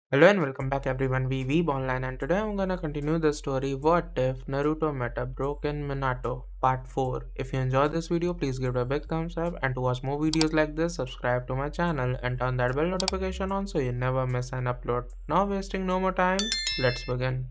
Hello and welcome back everyone, we Weeb Online, and today I'm gonna continue the story What If Naruto Met a Broken Minato Part 4. If you enjoyed this video, please give it a big thumbs up, and to watch more videos like this, subscribe to my channel and turn that bell notification on so you never miss an upload. Now wasting no more time, let's begin.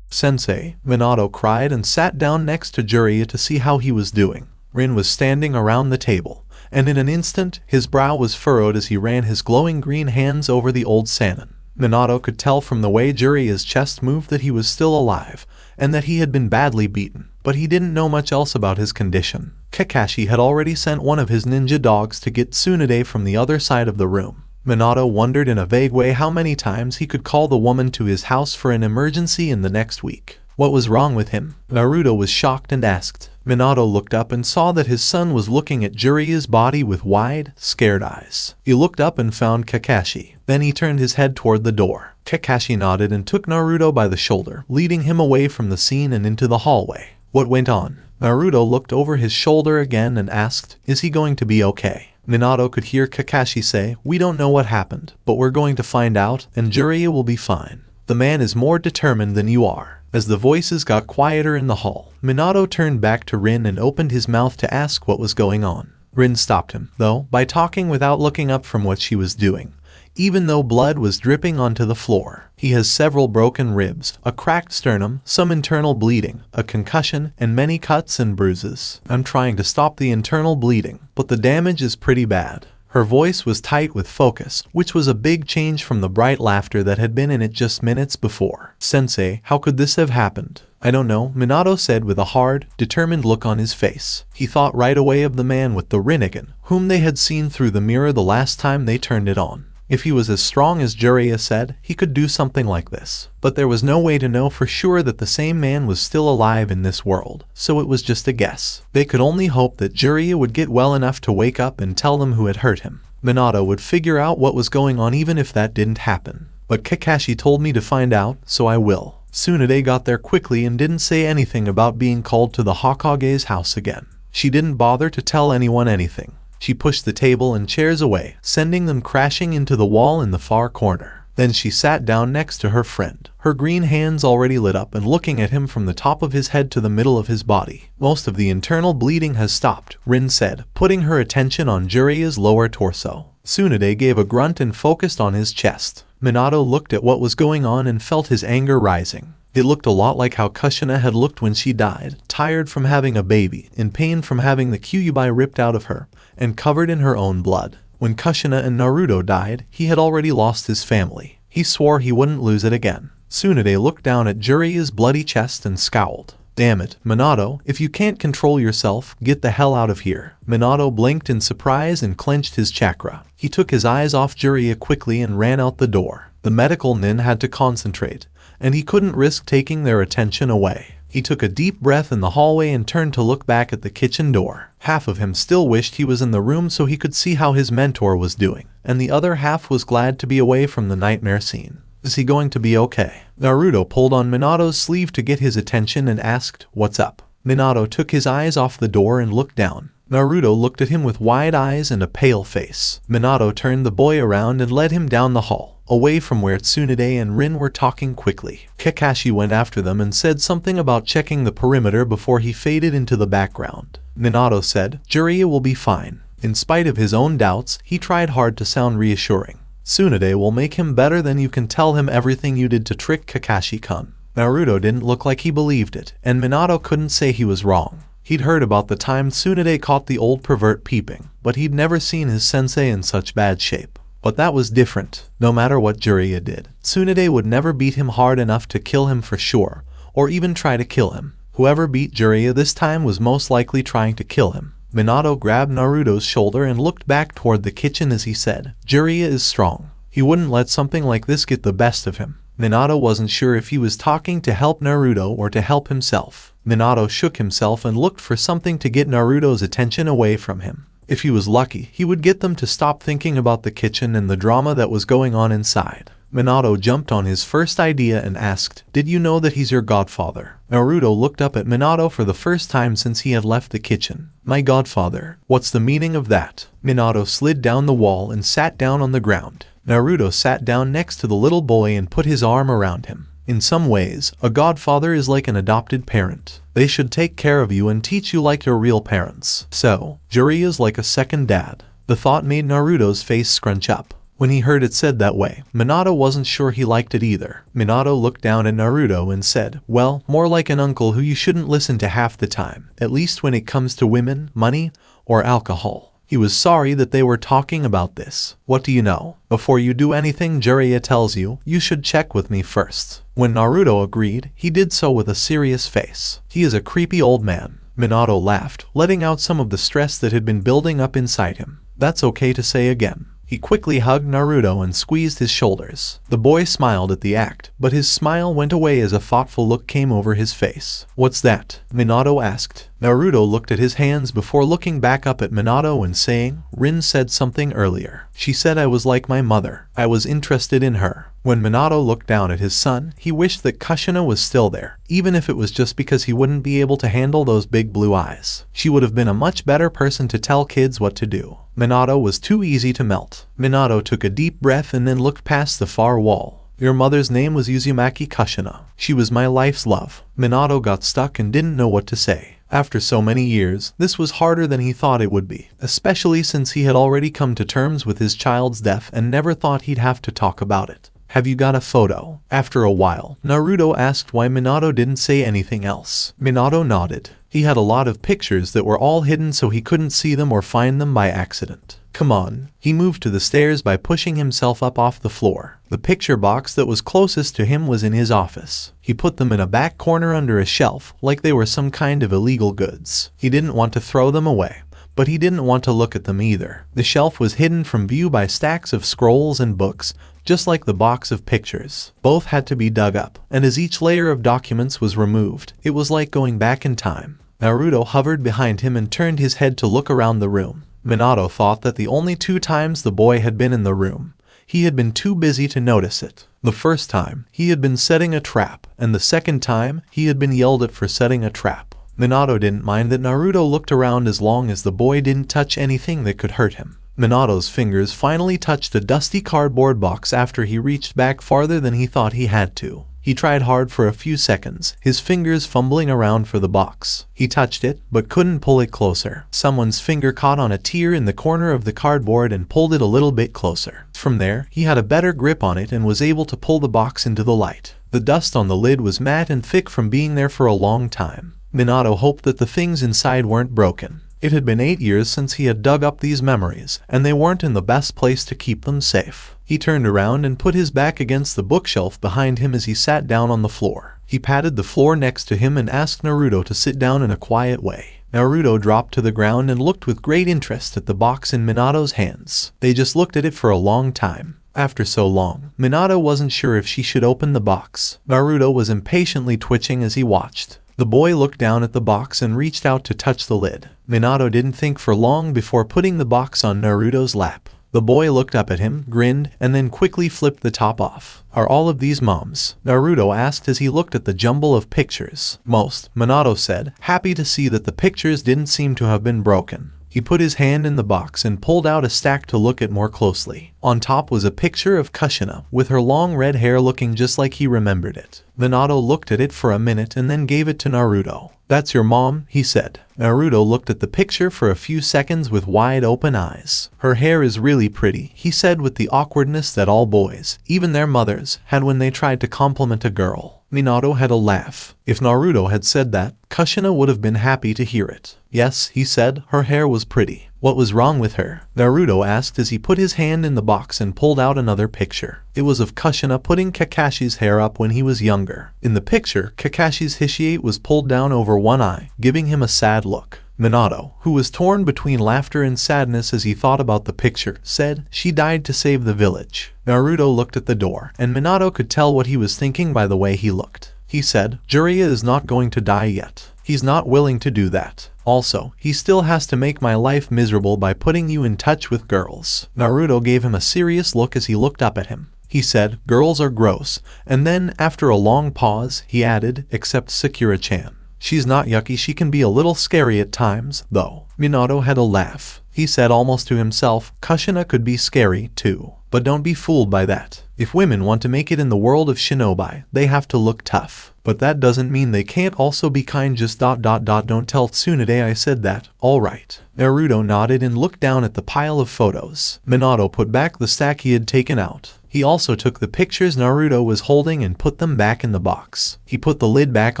Sensei, Minato cried and sat down next to Jiraiya to see how he was doing. Rin was standing around the table, and in an instant, his brow was furrowed as he ran his glowing green hands over the old Sannin. Minato could tell from the way Jiraiya's chest moved that he was still alive, and that he had been badly beaten, but he didn't know much else about his condition. Kakashi had already sent one of his ninja dogs to get Tsunade from the other side of the room. Minato wondered in a vague way how many times he could call the woman to his house for an emergency in the next week. What was wrong with him? Naruto was shocked and asked. Minato looked up and saw that his son was looking at Jiraiya's body with wide, scared eyes. He looked up and found Kakashi. Then he turned his head toward the door. Kakashi nodded and took Naruto by the shoulder, leading him away from the scene and into the hallway. What went on? Naruto looked over his shoulder again and asked, "Is he going to be okay?" Minato could hear Kakashi say, "We don't know what happened, but we're going to find out, and Jiraiya will be fine. The man is more determined than you are." As the voices got quieter in the hall, Minato turned back to Rin and opened his mouth to ask what was going on. Rin stopped him, though, by talking without looking up from what she was doing. Even though blood was dripping onto the floor, he has several broken ribs, a cracked sternum, some internal bleeding, a concussion, and many cuts and bruises. I'm trying to stop the internal bleeding, but the damage is pretty bad. Her voice was tight with focus, which was a big change from the bright laughter that had been in it just minutes before. "Sensei, how could this have happened?" "I don't know," Minato said with a hard, determined look on his face. He thought right away of the man with the Rinnegan, whom they had seen through the mirror the last time they turned it on. If he was as strong as Jiraiya said, he could do something like this. But there was no way to know for sure that the same man was still alive in this world, so it was just a guess. They could only hope that Jiraiya would get well enough to wake up and tell them who had hurt him. Minato would figure out what was going on even if that didn't happen. But Kakashi told me to find out, so I will. Tsunade got there quickly and didn't say anything about being called to the Hokage's house again. She didn't bother to tell anyone anything. She pushed the table and chairs away, sending them crashing into the wall in the far corner. Then she sat down next to her friend, her green hands already lit up and looking at him from the top of his head to the middle of his body. "Most of the internal bleeding has stopped," Rin said, putting her attention on Jiraiya's lower torso. Tsunade gave a grunt and focused on his chest. Minato looked at what was going on and felt his anger rising. It looked a lot like how Kushina had looked when she died, tired from having a baby, in pain from having the Kyuubi ripped out of her, and covered in her own blood. When Kushina and Naruto died, he had already lost his family. He swore he wouldn't lose it again. Tsunade looked down at Jiraiya's bloody chest and scowled. "Damn it, Minato, if you can't control yourself, get the hell out of here." Minato blinked in surprise and clenched his chakra. He took his eyes off Jiraiya quickly and ran out the door. The medical nin had to concentrate, and he couldn't risk taking their attention away. He took a deep breath in the hallway and turned to look back at the kitchen door. Half of him still wished he was in the room so he could see how his mentor was doing, and the other half was glad to be away from the nightmare scene. Is he going to be okay? Naruto pulled on Minato's sleeve to get his attention and asked, "What's up?" Minato took his eyes off the door and looked down. Naruto looked at him with wide eyes and a pale face. Minato turned the boy around and led him down the hall, away from where Tsunade and Rin were talking quickly. Kakashi went after them and said something about checking the perimeter before he faded into the background. Minato said, "Jiraiya will be fine." In spite of his own doubts, he tried hard to sound reassuring. "Tsunade will make him better, then you can tell him everything you did to trick Kakashi-kun." Naruto didn't look like he believed it, and Minato couldn't say he was wrong. He'd heard about the time Tsunade caught the old pervert peeping, but he'd never seen his sensei in such bad shape. But that was different. No matter what Jiraiya did, Tsunade would never beat him hard enough to kill him for sure, or even try to kill him. Whoever beat Jiraiya this time was most likely trying to kill him. Minato grabbed Naruto's shoulder and looked back toward the kitchen as he said, "Jiraiya is strong. He wouldn't let something like this get the best of him." Minato wasn't sure if he was talking to help Naruto or to help himself. Minato shook himself and looked for something to get Naruto's attention away from him. If he was lucky, he would get them to stop thinking about the kitchen and the drama that was going on inside. Minato jumped on his first idea and asked, "Did you know that he's your godfather?" Naruto looked up at Minato for the first time since he had left the kitchen. "My godfather? What's the meaning of that?" Minato slid down the wall and sat down on the ground. Naruto sat down next to the little boy and put his arm around him. In some ways, a godfather is like an adopted parent. They should take care of you and teach you like your real parents. So, Jiraiya is like a second dad. The thought made Naruto's face scrunch up. When he heard it said that way, Minato wasn't sure he liked it either. Minato looked down at Naruto and said, well, more like an uncle who you shouldn't listen to half the time, at least when it comes to women, money, or alcohol. He was sorry that they were talking about this. What do you know? Before you do anything Jiraiya tells you, you should check with me first. When Naruto agreed, he did so with a serious face. He is a creepy old man. Minato laughed, letting out some of the stress that had been building up inside him. That's okay to say again. He quickly hugged Naruto and squeezed his shoulders. The boy smiled at the act, but his smile went away as a thoughtful look came over his face. What's that? Minato asked. Naruto looked at his hands before looking back up at Minato and saying, Rin said something earlier. She said I was like my mother. I was interested in her. When Minato looked down at his son, he wished that Kushina was still there, even if it was just because he wouldn't be able to handle those big blue eyes. She would have been a much better person to tell kids what to do. Minato was too easy to melt. Minato took a deep breath and then looked past the far wall. Your mother's name was Uzumaki Kushina. She was my life's love. Minato got stuck and didn't know what to say. After so many years, this was harder than he thought it would be, especially since he had already come to terms with his child's death and never thought he'd have to talk about it. Have you got a photo? After a while, Naruto asked why Minato didn't say anything else. Minato nodded. He had a lot of pictures that were all hidden so he couldn't see them or find them by accident. Come on. He moved to the stairs by pushing himself up off the floor. The picture box that was closest to him was in his office. He put them in a back corner under a shelf, like they were some kind of illegal goods. He didn't want to throw them away, but he didn't want to look at them either. The shelf was hidden from view by stacks of scrolls and books, just like the box of pictures. Both had to be dug up, and as each layer of documents was removed, it was like going back in time. Naruto hovered behind him and turned his head to look around the room. Minato thought that the only 2 times the boy had been in the room, he had been too busy to notice it. The first time, he had been setting a trap, and the second time, he had been yelled at for setting a trap. Minato didn't mind that Naruto looked around as long as the boy didn't touch anything that could hurt him. Minato's fingers finally touched a dusty cardboard box after he reached back farther than he thought he had to. He tried hard for a few seconds, his fingers fumbling around for the box. He touched it, but couldn't pull it closer. Someone's finger caught on a tear in the corner of the cardboard and pulled it a little bit closer. From there, he had a better grip on it and was able to pull the box into the light. The dust on the lid was matte and thick from being there for a long time. Minato hoped that the things inside weren't broken. It had been 8 years since he had dug up these memories, and they weren't in the best place to keep them safe. He turned around and put his back against the bookshelf behind him as he sat down on the floor. He patted the floor next to him and asked Naruto to sit down in a quiet way. Naruto dropped to the ground and looked with great interest at the box in Minato's hands. They just looked at it for a long time. After so long, Minato wasn't sure if she should open the box. Naruto was impatiently twitching as he watched. The boy looked down at the box and reached out to touch the lid. Minato didn't think for long before putting the box on Naruto's lap. The boy looked up at him, grinned, and then quickly flipped the top off. Are all of these Mom's? Naruto asked as he looked at the jumble of pictures. Most, Minato said, happy to see that the pictures didn't seem to have been broken. He put his hand in the box and pulled out a stack to look at more closely. On top was a picture of Kushina, with her long red hair looking just like he remembered it. Minato looked at it for a minute and then gave it to Naruto. That's your mom, he said. Naruto looked at the picture for a few seconds with wide open eyes. Her hair is really pretty, he said with the awkwardness that all boys, even their mothers, had when they tried to compliment a girl. Minato had a laugh. If Naruto had said that, Kushina would have been happy to hear it. Yes, he said, her hair was pretty. What was wrong with her? Naruto asked as he put his hand in the box and pulled out another picture. It was of Kushina putting Kakashi's hair up when he was younger. In the picture, Kakashi's Hishiate was pulled down over one eye, giving him a sad look. Minato, who was torn between laughter and sadness as he thought about the picture, said, she died to save the village. Naruto looked at the door, and Minato could tell what he was thinking by the way he looked. He said, Jiraiya is not going to die yet. He's not willing to do that. Also, he still has to make my life miserable by putting you in touch with girls. Naruto gave him a serious look as he looked up at him. He said, girls are gross, and then, after a long pause, he added, except Sakura-chan. She's not yucky, she can be a little scary at times, though. Minato had a laugh. He said almost to himself, Kushina could be scary, too. But don't be fooled by that. If women want to make it in the world of shinobi, they have to look tough. But that doesn't mean they can't also be kind. Just ... Don't tell Tsunade I said that. Alright. Naruto nodded and looked down at the pile of photos. Minato put back the stack he had taken out. He also took the pictures Naruto was holding and put them back in the box. He put the lid back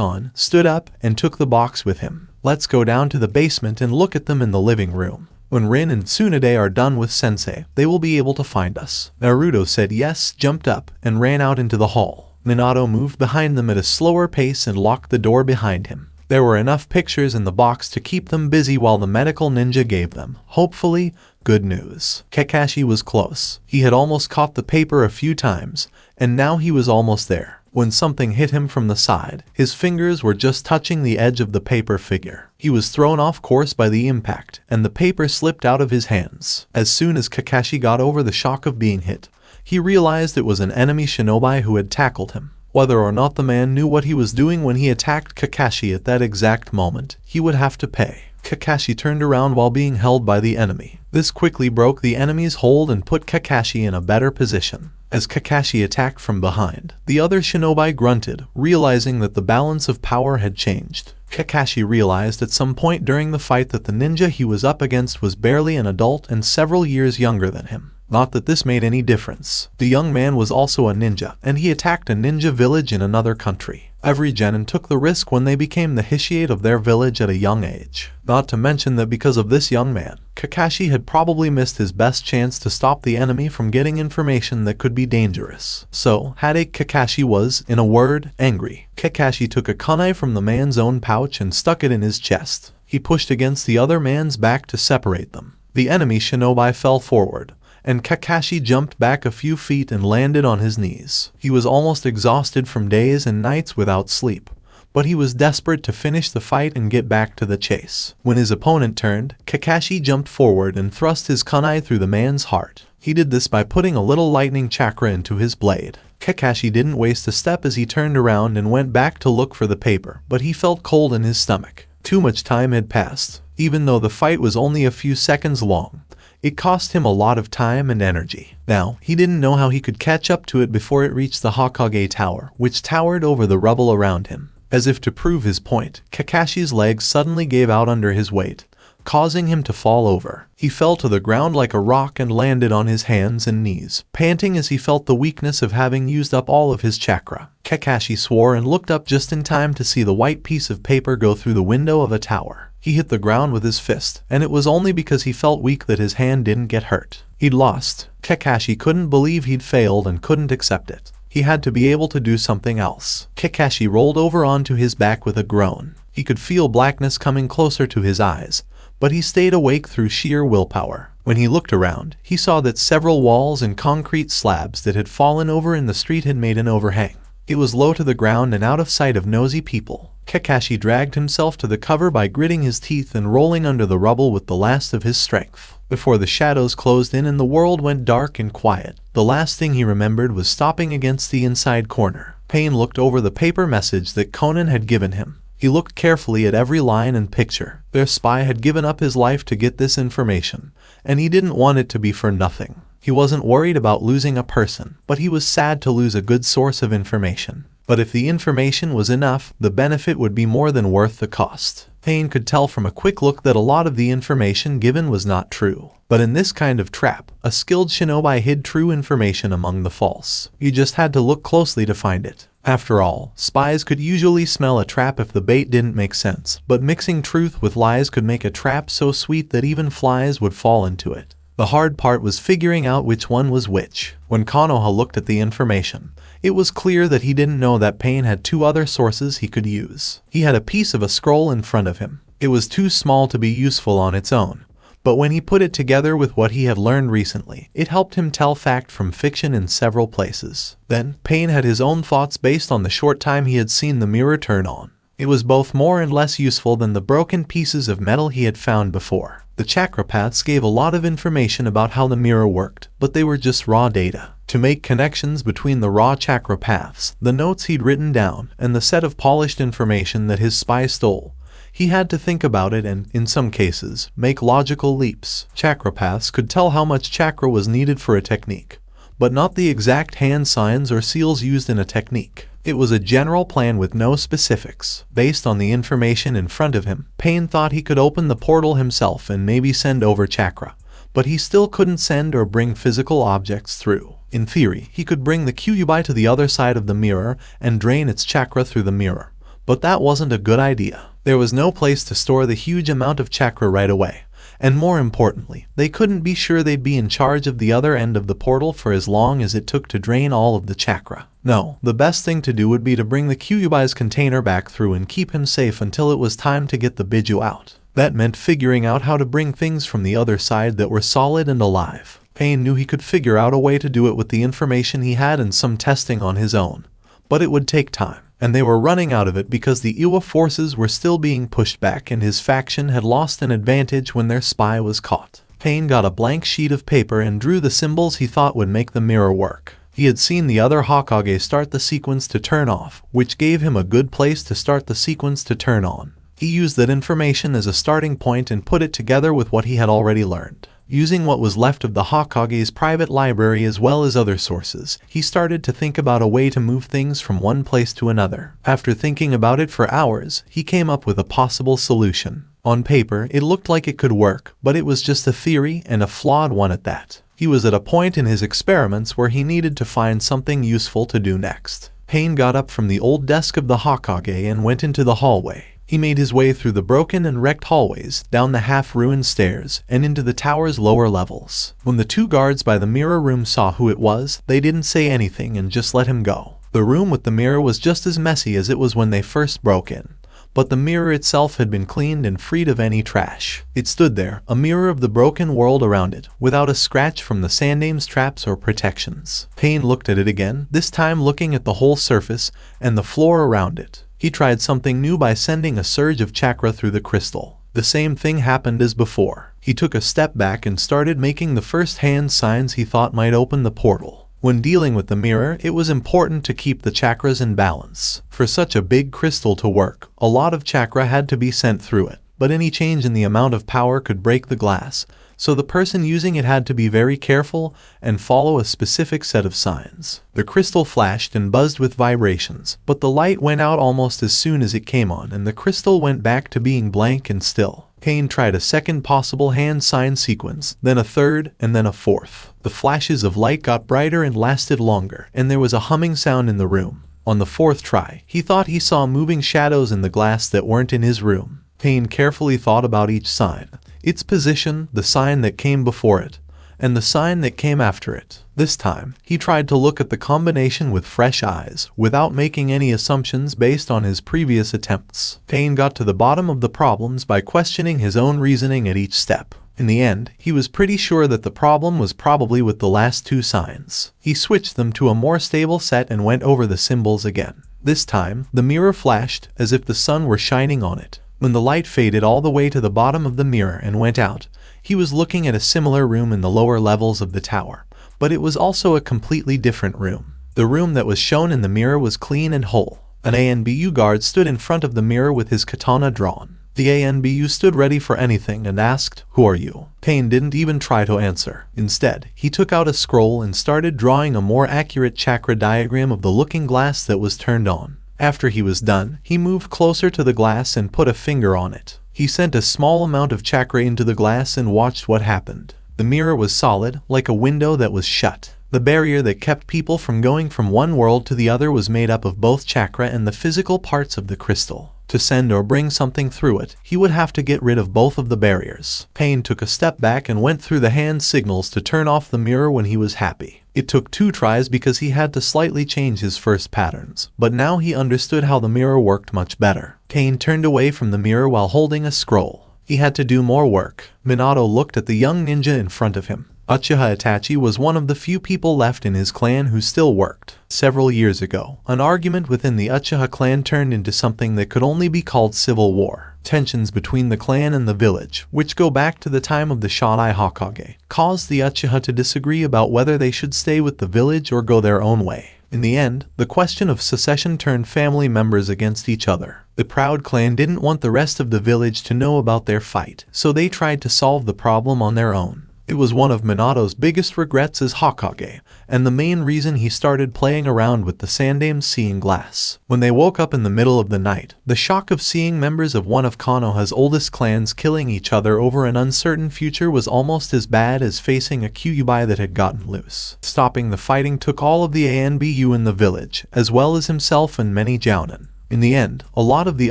on, stood up, and took the box with him. Let's go down to the basement and look at them in the living room. When Rin and Tsunade are done with Sensei, they will be able to find us. Naruto said yes, jumped up, and ran out into the hall. Minato moved behind them at a slower pace and locked the door behind him. There were enough pictures in the box to keep them busy while the medical ninja gave them, hopefully, good news. Kakashi was close. He had almost caught the paper a few times, and now he was almost there. When something hit him from the side, his fingers were just touching the edge of the paper figure. He was thrown off course by the impact, and the paper slipped out of his hands. As soon as Kakashi got over the shock of being hit, he realized it was an enemy shinobi who had tackled him. Whether or not the man knew what he was doing when he attacked Kakashi at that exact moment, he would have to pay. Kakashi turned around while being held by the enemy. This quickly broke the enemy's hold and put Kakashi in a better position. As Kakashi attacked from behind, the other shinobi grunted, realizing that the balance of power had changed. Kakashi realized at some point during the fight that the ninja he was up against was barely an adult and several years younger than him. Not that this made any difference. The young man was also a ninja, and he attacked a ninja village in another country. Every genin took the risk when they became the Hishiate of their village at a young age. Not to mention that because of this young man, Kakashi had probably missed his best chance to stop the enemy from getting information that could be dangerous. So, Headache Kakashi was, in a word, angry. Kakashi took a kunai from the man's own pouch and stuck it in his chest. He pushed against the other man's back to separate them. The enemy shinobi fell forward, and Kakashi jumped back a few feet and landed on his knees. He was almost exhausted from days and nights without sleep, but he was desperate to finish the fight and get back to the chase. When his opponent turned, Kakashi jumped forward and thrust his kunai through the man's heart. He did this by putting a little lightning chakra into his blade. Kakashi didn't waste a step as he turned around and went back to look for the paper, but he felt cold in his stomach. Too much time had passed. Even though the fight was only a few seconds long, it cost him a lot of time and energy. Now, he didn't know how he could catch up to it before it reached the Hokage Tower, which towered over the rubble around him. As if to prove his point, Kakashi's legs suddenly gave out under his weight, causing him to fall over. He fell to the ground like a rock and landed on his hands and knees, panting as he felt the weakness of having used up all of his chakra. Kakashi swore and looked up just in time to see the white piece of paper go through the window of a tower. He hit the ground with his fist, and it was only because he felt weak that his hand didn't get hurt. He'd lost. Kakashi couldn't believe he'd failed and couldn't accept it. He had to be able to do something else. Kakashi rolled over onto his back with a groan. He could feel blackness coming closer to his eyes, but he stayed awake through sheer willpower. When he looked around, he saw that several walls and concrete slabs that had fallen over in the street had made an overhang. It was low to the ground and out of sight of nosy people. Kakashi dragged himself to the cover by gritting his teeth and rolling under the rubble with the last of his strength. Before the shadows closed in and the world went dark and quiet, the last thing he remembered was stopping against the inside corner. Pain looked over the paper message that Conan had given him. He looked carefully at every line and picture. Their spy had given up his life to get this information, and he didn't want it to be for nothing. He wasn't worried about losing a person, but he was sad to lose a good source of information. But if the information was enough, the benefit would be more than worth the cost. Pain could tell from a quick look that a lot of the information given was not true. But in this kind of trap, a skilled shinobi hid true information among the false. You just had to look closely to find it. After all, spies could usually smell a trap if the bait didn't make sense, but mixing truth with lies could make a trap so sweet that even flies would fall into it. The hard part was figuring out which one was which. When Konoha looked at the information, it was clear that he didn't know that Pain had two other sources he could use. He had a piece of a scroll in front of him. It was too small to be useful on its own, but when he put it together with what he had learned recently, it helped him tell fact from fiction in several places. Then, Pain had his own thoughts based on the short time he had seen the mirror turn on. It was both more and less useful than the broken pieces of metal he had found before. The chakra paths gave a lot of information about how the mirror worked, but they were just raw data. To make connections between the raw chakra paths, the notes he'd written down, and the set of polished information that his spy stole, he had to think about it and, in some cases, make logical leaps. Chakra paths could tell how much chakra was needed for a technique, but not the exact hand signs or seals used in a technique. It was a general plan with no specifics. Based on the information in front of him, Pain thought he could open the portal himself and maybe send over chakra, but he still couldn't send or bring physical objects through. In theory, he could bring the Kyuubi to the other side of the mirror and drain its chakra through the mirror, but that wasn't a good idea. There was no place to store the huge amount of chakra right away, and more importantly, they couldn't be sure they'd be in charge of the other end of the portal for as long as it took to drain all of the chakra. No, the best thing to do would be to bring the Kyuubi's container back through and keep him safe until it was time to get the Biju out. That meant figuring out how to bring things from the other side that were solid and alive. Pain knew he could figure out a way to do it with the information he had and some testing on his own, but it would take time, and they were running out of it because the Iwa forces were still being pushed back and his faction had lost an advantage when their spy was caught. Pain got a blank sheet of paper and drew the symbols he thought would make the mirror work. He had seen the other Hokage start the sequence to turn off, which gave him a good place to start the sequence to turn on. He used that information as a starting point and put it together with what he had already learned. Using what was left of the Hokage's private library as well as other sources, he started to think about a way to move things from one place to another. After thinking about it for hours, he came up with a possible solution. On paper, it looked like it could work, but it was just a theory and a flawed one at that. He was at a point in his experiments where he needed to find something useful to do next. Pain got up from the old desk of the Hokage and went into the hallway. He made his way through the broken and wrecked hallways, down the half-ruined stairs, and into the tower's lower levels. When the two guards by the mirror room saw who it was, they didn't say anything and just let him go. The room with the mirror was just as messy as it was when they first broke in, but the mirror itself had been cleaned and freed of any trash. It stood there, a mirror of the broken world around it, without a scratch from the Sandame's traps or protections. Pain looked at it again, this time looking at the whole surface and the floor around it. He tried something new by sending a surge of chakra through the crystal. The same thing happened as before. He took a step back and started making the first hand signs he thought might open the portal. When dealing with the mirror, it was important to keep the chakras in balance. For such a big crystal to work, a lot of chakra had to be sent through it, but any change in the amount of power could break the glass, so the person using it had to be very careful and follow a specific set of signs. The crystal flashed and buzzed with vibrations, but the light went out almost as soon as it came on and the crystal went back to being blank and still. Pain tried a second possible hand sign sequence, then a third, and then a fourth. The flashes of light got brighter and lasted longer, and there was a humming sound in the room. On the fourth try, he thought he saw moving shadows in the glass that weren't in his room. Pain carefully thought about each sign, its position, the sign that came before it, and the sign that came after it. This time, he tried to look at the combination with fresh eyes, without making any assumptions based on his previous attempts. Pain got to the bottom of the problems by questioning his own reasoning at each step. In the end, he was pretty sure that the problem was probably with the last two signs. He switched them to a more stable set and went over the symbols again. This time, the mirror flashed as if the sun were shining on it. When the light faded all the way to the bottom of the mirror and went out, he was looking at a similar room in the lower levels of the tower, but it was also a completely different room. The room that was shown in the mirror was clean and whole. An ANBU guard stood in front of the mirror with his katana drawn. The ANBU stood ready for anything and asked, "Who are you?" Pain didn't even try to answer. Instead, he took out a scroll and started drawing a more accurate chakra diagram of the looking glass that was turned on. After he was done, he moved closer to the glass and put a finger on it. He sent a small amount of chakra into the glass and watched what happened. The mirror was solid, like a window that was shut. The barrier that kept people from going from one world to the other was made up of both chakra and the physical parts of the crystal. To send or bring something through it, he would have to get rid of both of the barriers. Pain took a step back and went through the hand signals to turn off the mirror when he was happy. It took 2 tries because he had to slightly change his first patterns, but now he understood how the mirror worked much better. Pain turned away from the mirror while holding a scroll. He had to do more work. Minato looked at the young ninja in front of him. Uchiha Itachi was one of the few people left in his clan who still worked. Several years ago, an argument within the Uchiha clan turned into something that could only be called civil war. Tensions between the clan and the village, which go back to the time of the Shodai Hokage, caused the Uchiha to disagree about whether they should stay with the village or go their own way. In the end, the question of secession turned family members against each other. The Proud clan didn't want the rest of the village to know about their fight, so they tried to solve the problem on their own. It was one of Minato's biggest regrets as Hokage, and the main reason he started playing around with the Sandame's seeing glass. When they woke up in the middle of the night, the shock of seeing members of one of Konoha's oldest clans killing each other over an uncertain future was almost as bad as facing a Kyuubi that had gotten loose. Stopping the fighting took all of the Anbu in the village, as well as himself and many Jounin. In the end, a lot of the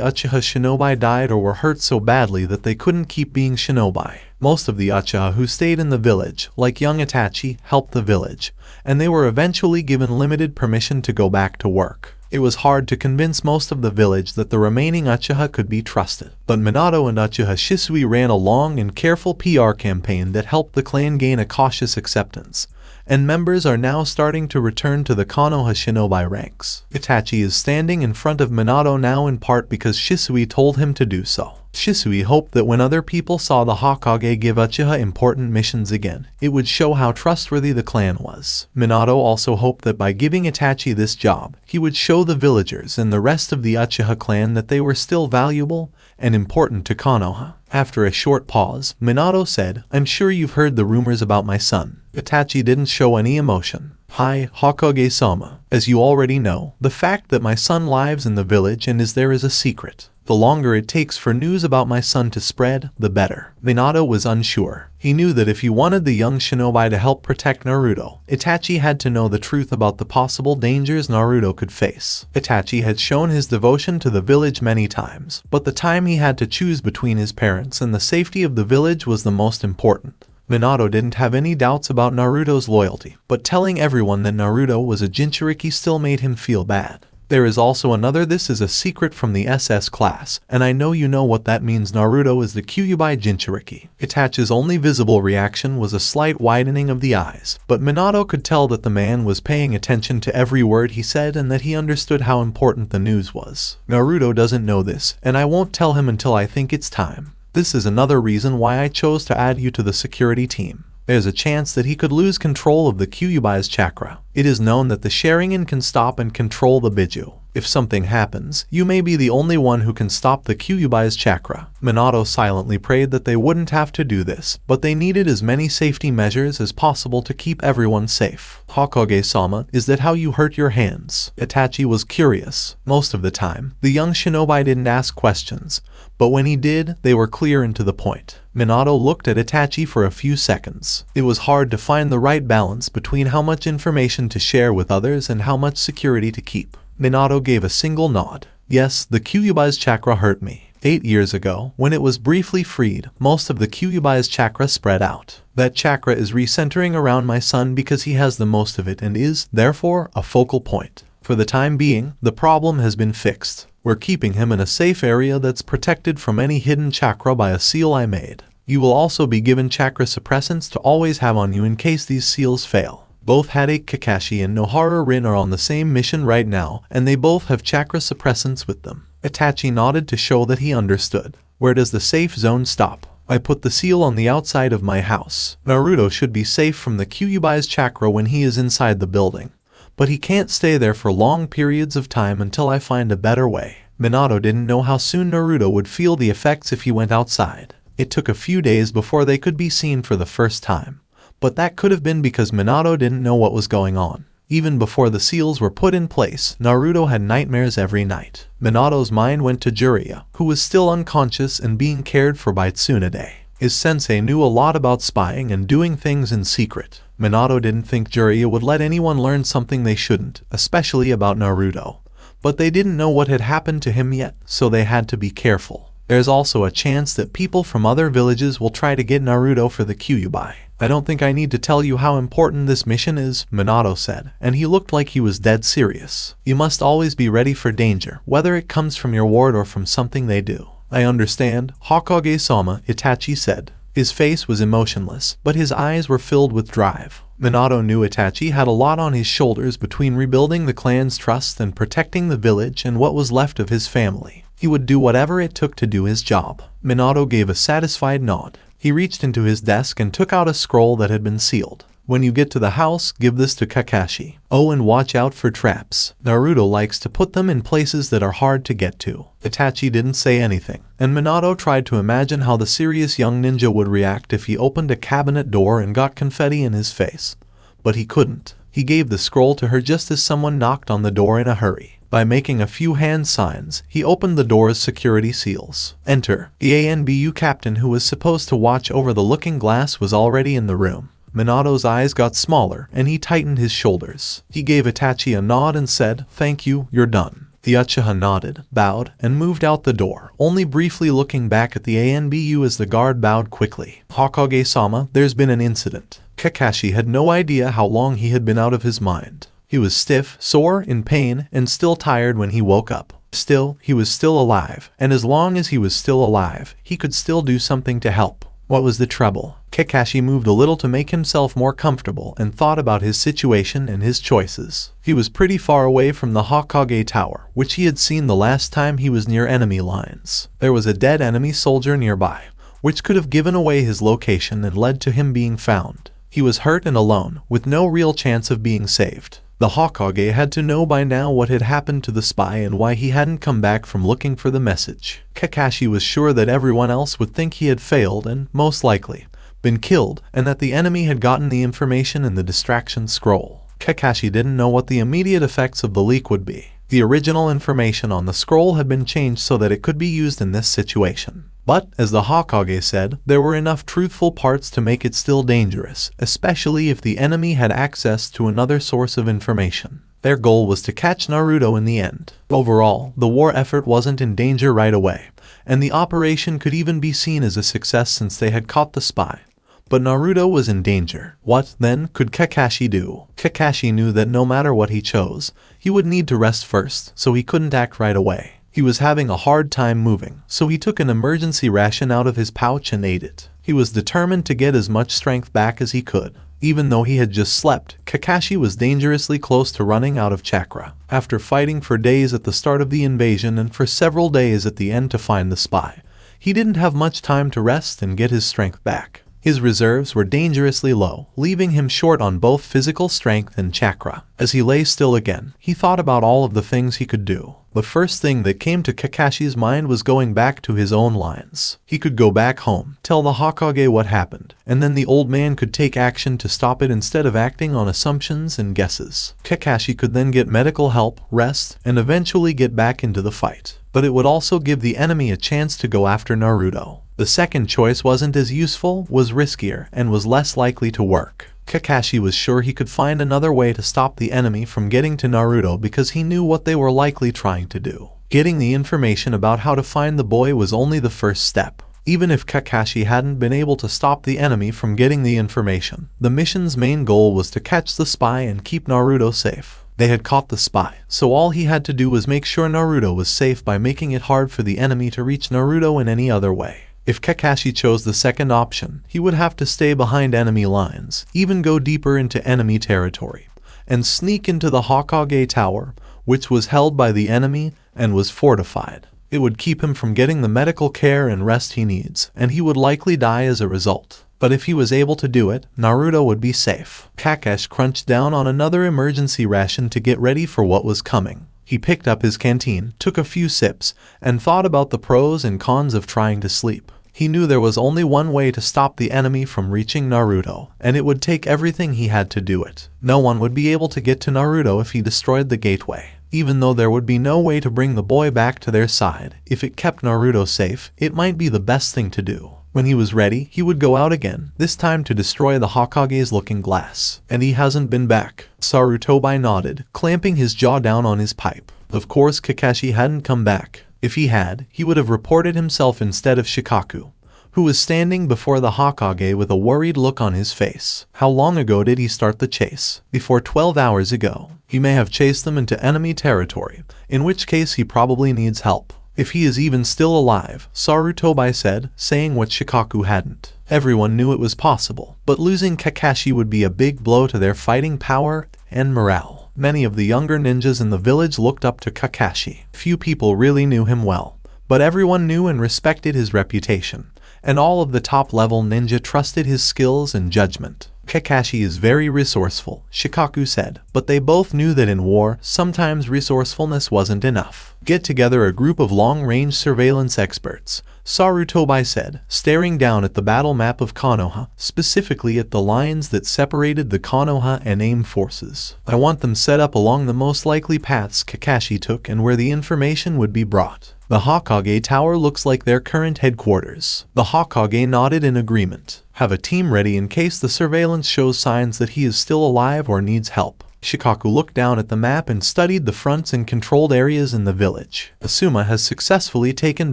Uchiha shinobi died or were hurt so badly that they couldn't keep being shinobi. Most of the Uchiha who stayed in the village, like young Itachi, helped the village, and they were eventually given limited permission to go back to work. It was hard to convince most of the village that the remaining Uchiha could be trusted, but Minato and Uchiha Shisui ran a long and careful PR campaign that helped the clan gain a cautious acceptance, and members are now starting to return to the Konoha shinobi ranks. Itachi is standing in front of Minato now in part because Shisui told him to do so. Shisui hoped that when other people saw the Hokage give Uchiha important missions again, it would show how trustworthy the clan was. Minato also hoped that by giving Itachi this job, he would show the villagers and the rest of the Uchiha clan that they were still valuable and important to Konoha. After a short pause, Minato said, "I'm sure you've heard the rumors about my son." Itachi didn't show any emotion. "Hi, Hokage-sama. As you already know, the fact that my son lives in the village and is there is a secret. The longer it takes for news about my son to spread, the better." Minato was unsure. He knew that if he wanted the young shinobi to help protect Naruto, Itachi had to know the truth about the possible dangers Naruto could face. Itachi had shown his devotion to the village many times, but the time he had to choose between his parents and the safety of the village was the most important. Minato didn't have any doubts about Naruto's loyalty, but telling everyone that Naruto was a Jinchuriki still made him feel bad. There is also another. This is a secret from the SS class, and I know you know what that means. Naruto is the Kyuubi Jinchuriki. Itachi's only visible reaction was a slight widening of the eyes, but Minato could tell that the man was paying attention to every word he said and that he understood how important the news was. Naruto doesn't know this, and I won't tell him until I think it's time. This is another reason why I chose to add you to the security team. There's a chance that he could lose control of the Kyuubi's chakra. It is known that the Sharingan can stop and control the Biju. If something happens, you may be the only one who can stop the Kyuubi's chakra. Minato silently prayed that they wouldn't have to do this, but they needed as many safety measures as possible to keep everyone safe. "Hokage-sama, is that how you hurt your hands?" Itachi was curious. Most of the time, the young shinobi didn't ask questions, but when he did, they were clear and to the point. Minato looked at Itachi for a few seconds. It was hard to find the right balance between how much information to share with others and how much security to keep. Minato gave a single nod. "Yes, the Kyuubi's chakra hurt me. 8 years ago, when it was briefly freed, most of the Kyuubi's chakra spread out. That chakra is recentering around my son because he has the most of it and is, therefore, a focal point. For the time being, the problem has been fixed. We're keeping him in a safe area that's protected from any hidden chakra by a seal I made. You will also be given chakra suppressants to always have on you in case these seals fail." Both Hadake Kakashi and Nohara Rin are on the same mission right now, and they both have chakra suppressants with them. Itachi nodded to show that he understood. "Where does the safe zone stop?" "I put the seal on the outside of my house. Naruto should be safe from the Kyuubi's chakra when he is inside the building, but he can't stay there for long periods of time until I find a better way." Minato didn't know how soon Naruto would feel the effects if he went outside. It took a few days before they could be seen for the first time. But that could have been because Minato didn't know what was going on. Even before the seals were put in place, Naruto had nightmares every night. Minato's mind went to Jiraiya, who was still unconscious and being cared for by Tsunade. His sensei knew a lot about spying and doing things in secret. Minato didn't think Jiraiya would let anyone learn something they shouldn't, especially about Naruto. But they didn't know what had happened to him yet, so they had to be careful. There's also a chance that people from other villages will try to get Naruto for the Kyuubi. "I don't think I need to tell you how important this mission is," Minato said, and he looked like he was dead serious. "You must always be ready for danger, whether it comes from your ward or from something they do." "I understand, Hokage-sama," Itachi said. His face was emotionless, but his eyes were filled with drive. Minato knew Itachi had a lot on his shoulders between rebuilding the clan's trust and protecting the village and what was left of his family. He would do whatever it took to do his job. Minato gave a satisfied nod. He reached into his desk and took out a scroll that had been sealed. When you get to the house, give this to Kakashi. Oh, and watch out for traps. Naruto likes to put them in places that are hard to get to. Itachi didn't say anything, and Minato tried to imagine how the serious young ninja would react if he opened a cabinet door and got confetti in his face. But he couldn't. He gave the scroll to her just as someone knocked on the door in a hurry. By making a few hand signs, he opened the door's security seals. Enter. The ANBU captain who was supposed to watch over the looking glass was already in the room. Minato's eyes got smaller, and he tightened his shoulders. He gave Itachi a nod and said, "Thank you, you're done." The Uchiha nodded, bowed, and moved out the door, only briefly looking back at the ANBU as the guard bowed quickly. "Hokage-sama, there's been an incident." Kakashi had no idea how long he had been out of his mind. He was stiff, sore, in pain, and still tired when he woke up. Still, he was still alive, and as long as he was still alive, he could still do something to help. What was the trouble? Kakashi moved a little to make himself more comfortable and thought about his situation and his choices. He was pretty far away from the Hokage Tower, which he had seen the last time he was near enemy lines. There was a dead enemy soldier nearby, which could have given away his location and led to him being found. He was hurt and alone, with no real chance of being saved. The Hokage had to know by now what had happened to the spy and why he hadn't come back from looking for the message. Kakashi was sure that everyone else would think he had failed and, most likely, been killed, and that the enemy had gotten the information in the distraction scroll. Kakashi didn't know what the immediate effects of the leak would be. The original information on the scroll had been changed so that it could be used in this situation. But, as the Hokage said, there were enough truthful parts to make it still dangerous, especially if the enemy had access to another source of information. Their goal was to catch Naruto in the end. Overall, the war effort wasn't in danger right away, and the operation could even be seen as a success since they had caught the spy. But Naruto was in danger. What, then, could Kakashi do? Kakashi knew that no matter what he chose, he would need to rest first, so he couldn't act right away. He was having a hard time moving, so he took an emergency ration out of his pouch and ate it. He was determined to get as much strength back as he could. Even though he had just slept, Kakashi was dangerously close to running out of chakra. After fighting for days at the start of the invasion and for several days at the end to find the spy, he didn't have much time to rest and get his strength back. His reserves were dangerously low, leaving him short on both physical strength and chakra. As he lay still again, he thought about all of the things he could do. The first thing that came to Kakashi's mind was going back to his own lines. He could go back home, tell the Hokage what happened, and then the old man could take action to stop it instead of acting on assumptions and guesses. Kakashi could then get medical help, rest, and eventually get back into the fight. But it would also give the enemy a chance to go after Naruto. The second choice wasn't as useful, was riskier, and was less likely to work. Kakashi was sure he could find another way to stop the enemy from getting to Naruto because he knew what they were likely trying to do. Getting the information about how to find the boy was only the first step. Even if Kakashi hadn't been able to stop the enemy from getting the information, the mission's main goal was to catch the spy and keep Naruto safe. They had caught the spy, so all he had to do was make sure Naruto was safe by making it hard for the enemy to reach Naruto in any other way. If Kakashi chose the second option, he would have to stay behind enemy lines, even go deeper into enemy territory, and sneak into the Hokage Tower, which was held by the enemy and was fortified. It would keep him from getting the medical care and rest he needs, and he would likely die as a result. But if he was able to do it, Naruto would be safe. Kakashi crunched down on another emergency ration to get ready for what was coming. He picked up his canteen, took a few sips, and thought about the pros and cons of trying to sleep. He knew there was only one way to stop the enemy from reaching Naruto, and it would take everything he had to do it. No one would be able to get to Naruto if he destroyed the gateway. Even though there would be no way to bring the boy back to their side, if it kept Naruto safe, it might be the best thing to do. When he was ready, he would go out again, this time to destroy the Hokage's looking glass. And he hasn't been back. Sarutobi nodded, clamping his jaw down on his pipe. Of course Kakashi hadn't come back. If he had, he would have reported himself instead of Shikaku, who was standing before the Hokage with a worried look on his face. How long ago did he start the chase? Before 12 hours ago. He may have chased them into enemy territory, in which case he probably needs help. If he is even still alive, Sarutobi said, saying what Shikaku hadn't. Everyone knew it was possible, but losing Kakashi would be a big blow to their fighting power and morale. Many of the younger ninjas in the village looked up to Kakashi. Few people really knew him well, but everyone knew and respected his reputation, and all of the top-level ninja trusted his skills and judgment. Kakashi is very resourceful, Shikaku said, but they both knew that in war, sometimes resourcefulness wasn't enough. Get together a group of long-range surveillance experts, Sarutobi said, staring down at the battle map of Konoha, specifically at the lines that separated the Konoha and AIM forces. I want them set up along the most likely paths Kakashi took and where the information would be brought. The Hokage Tower looks like their current headquarters. The Hokage nodded in agreement. Have a team ready in case the surveillance shows signs that he is still alive or needs help. Shikaku looked down at the map and studied the fronts and controlled areas in the village. Asuma has successfully taken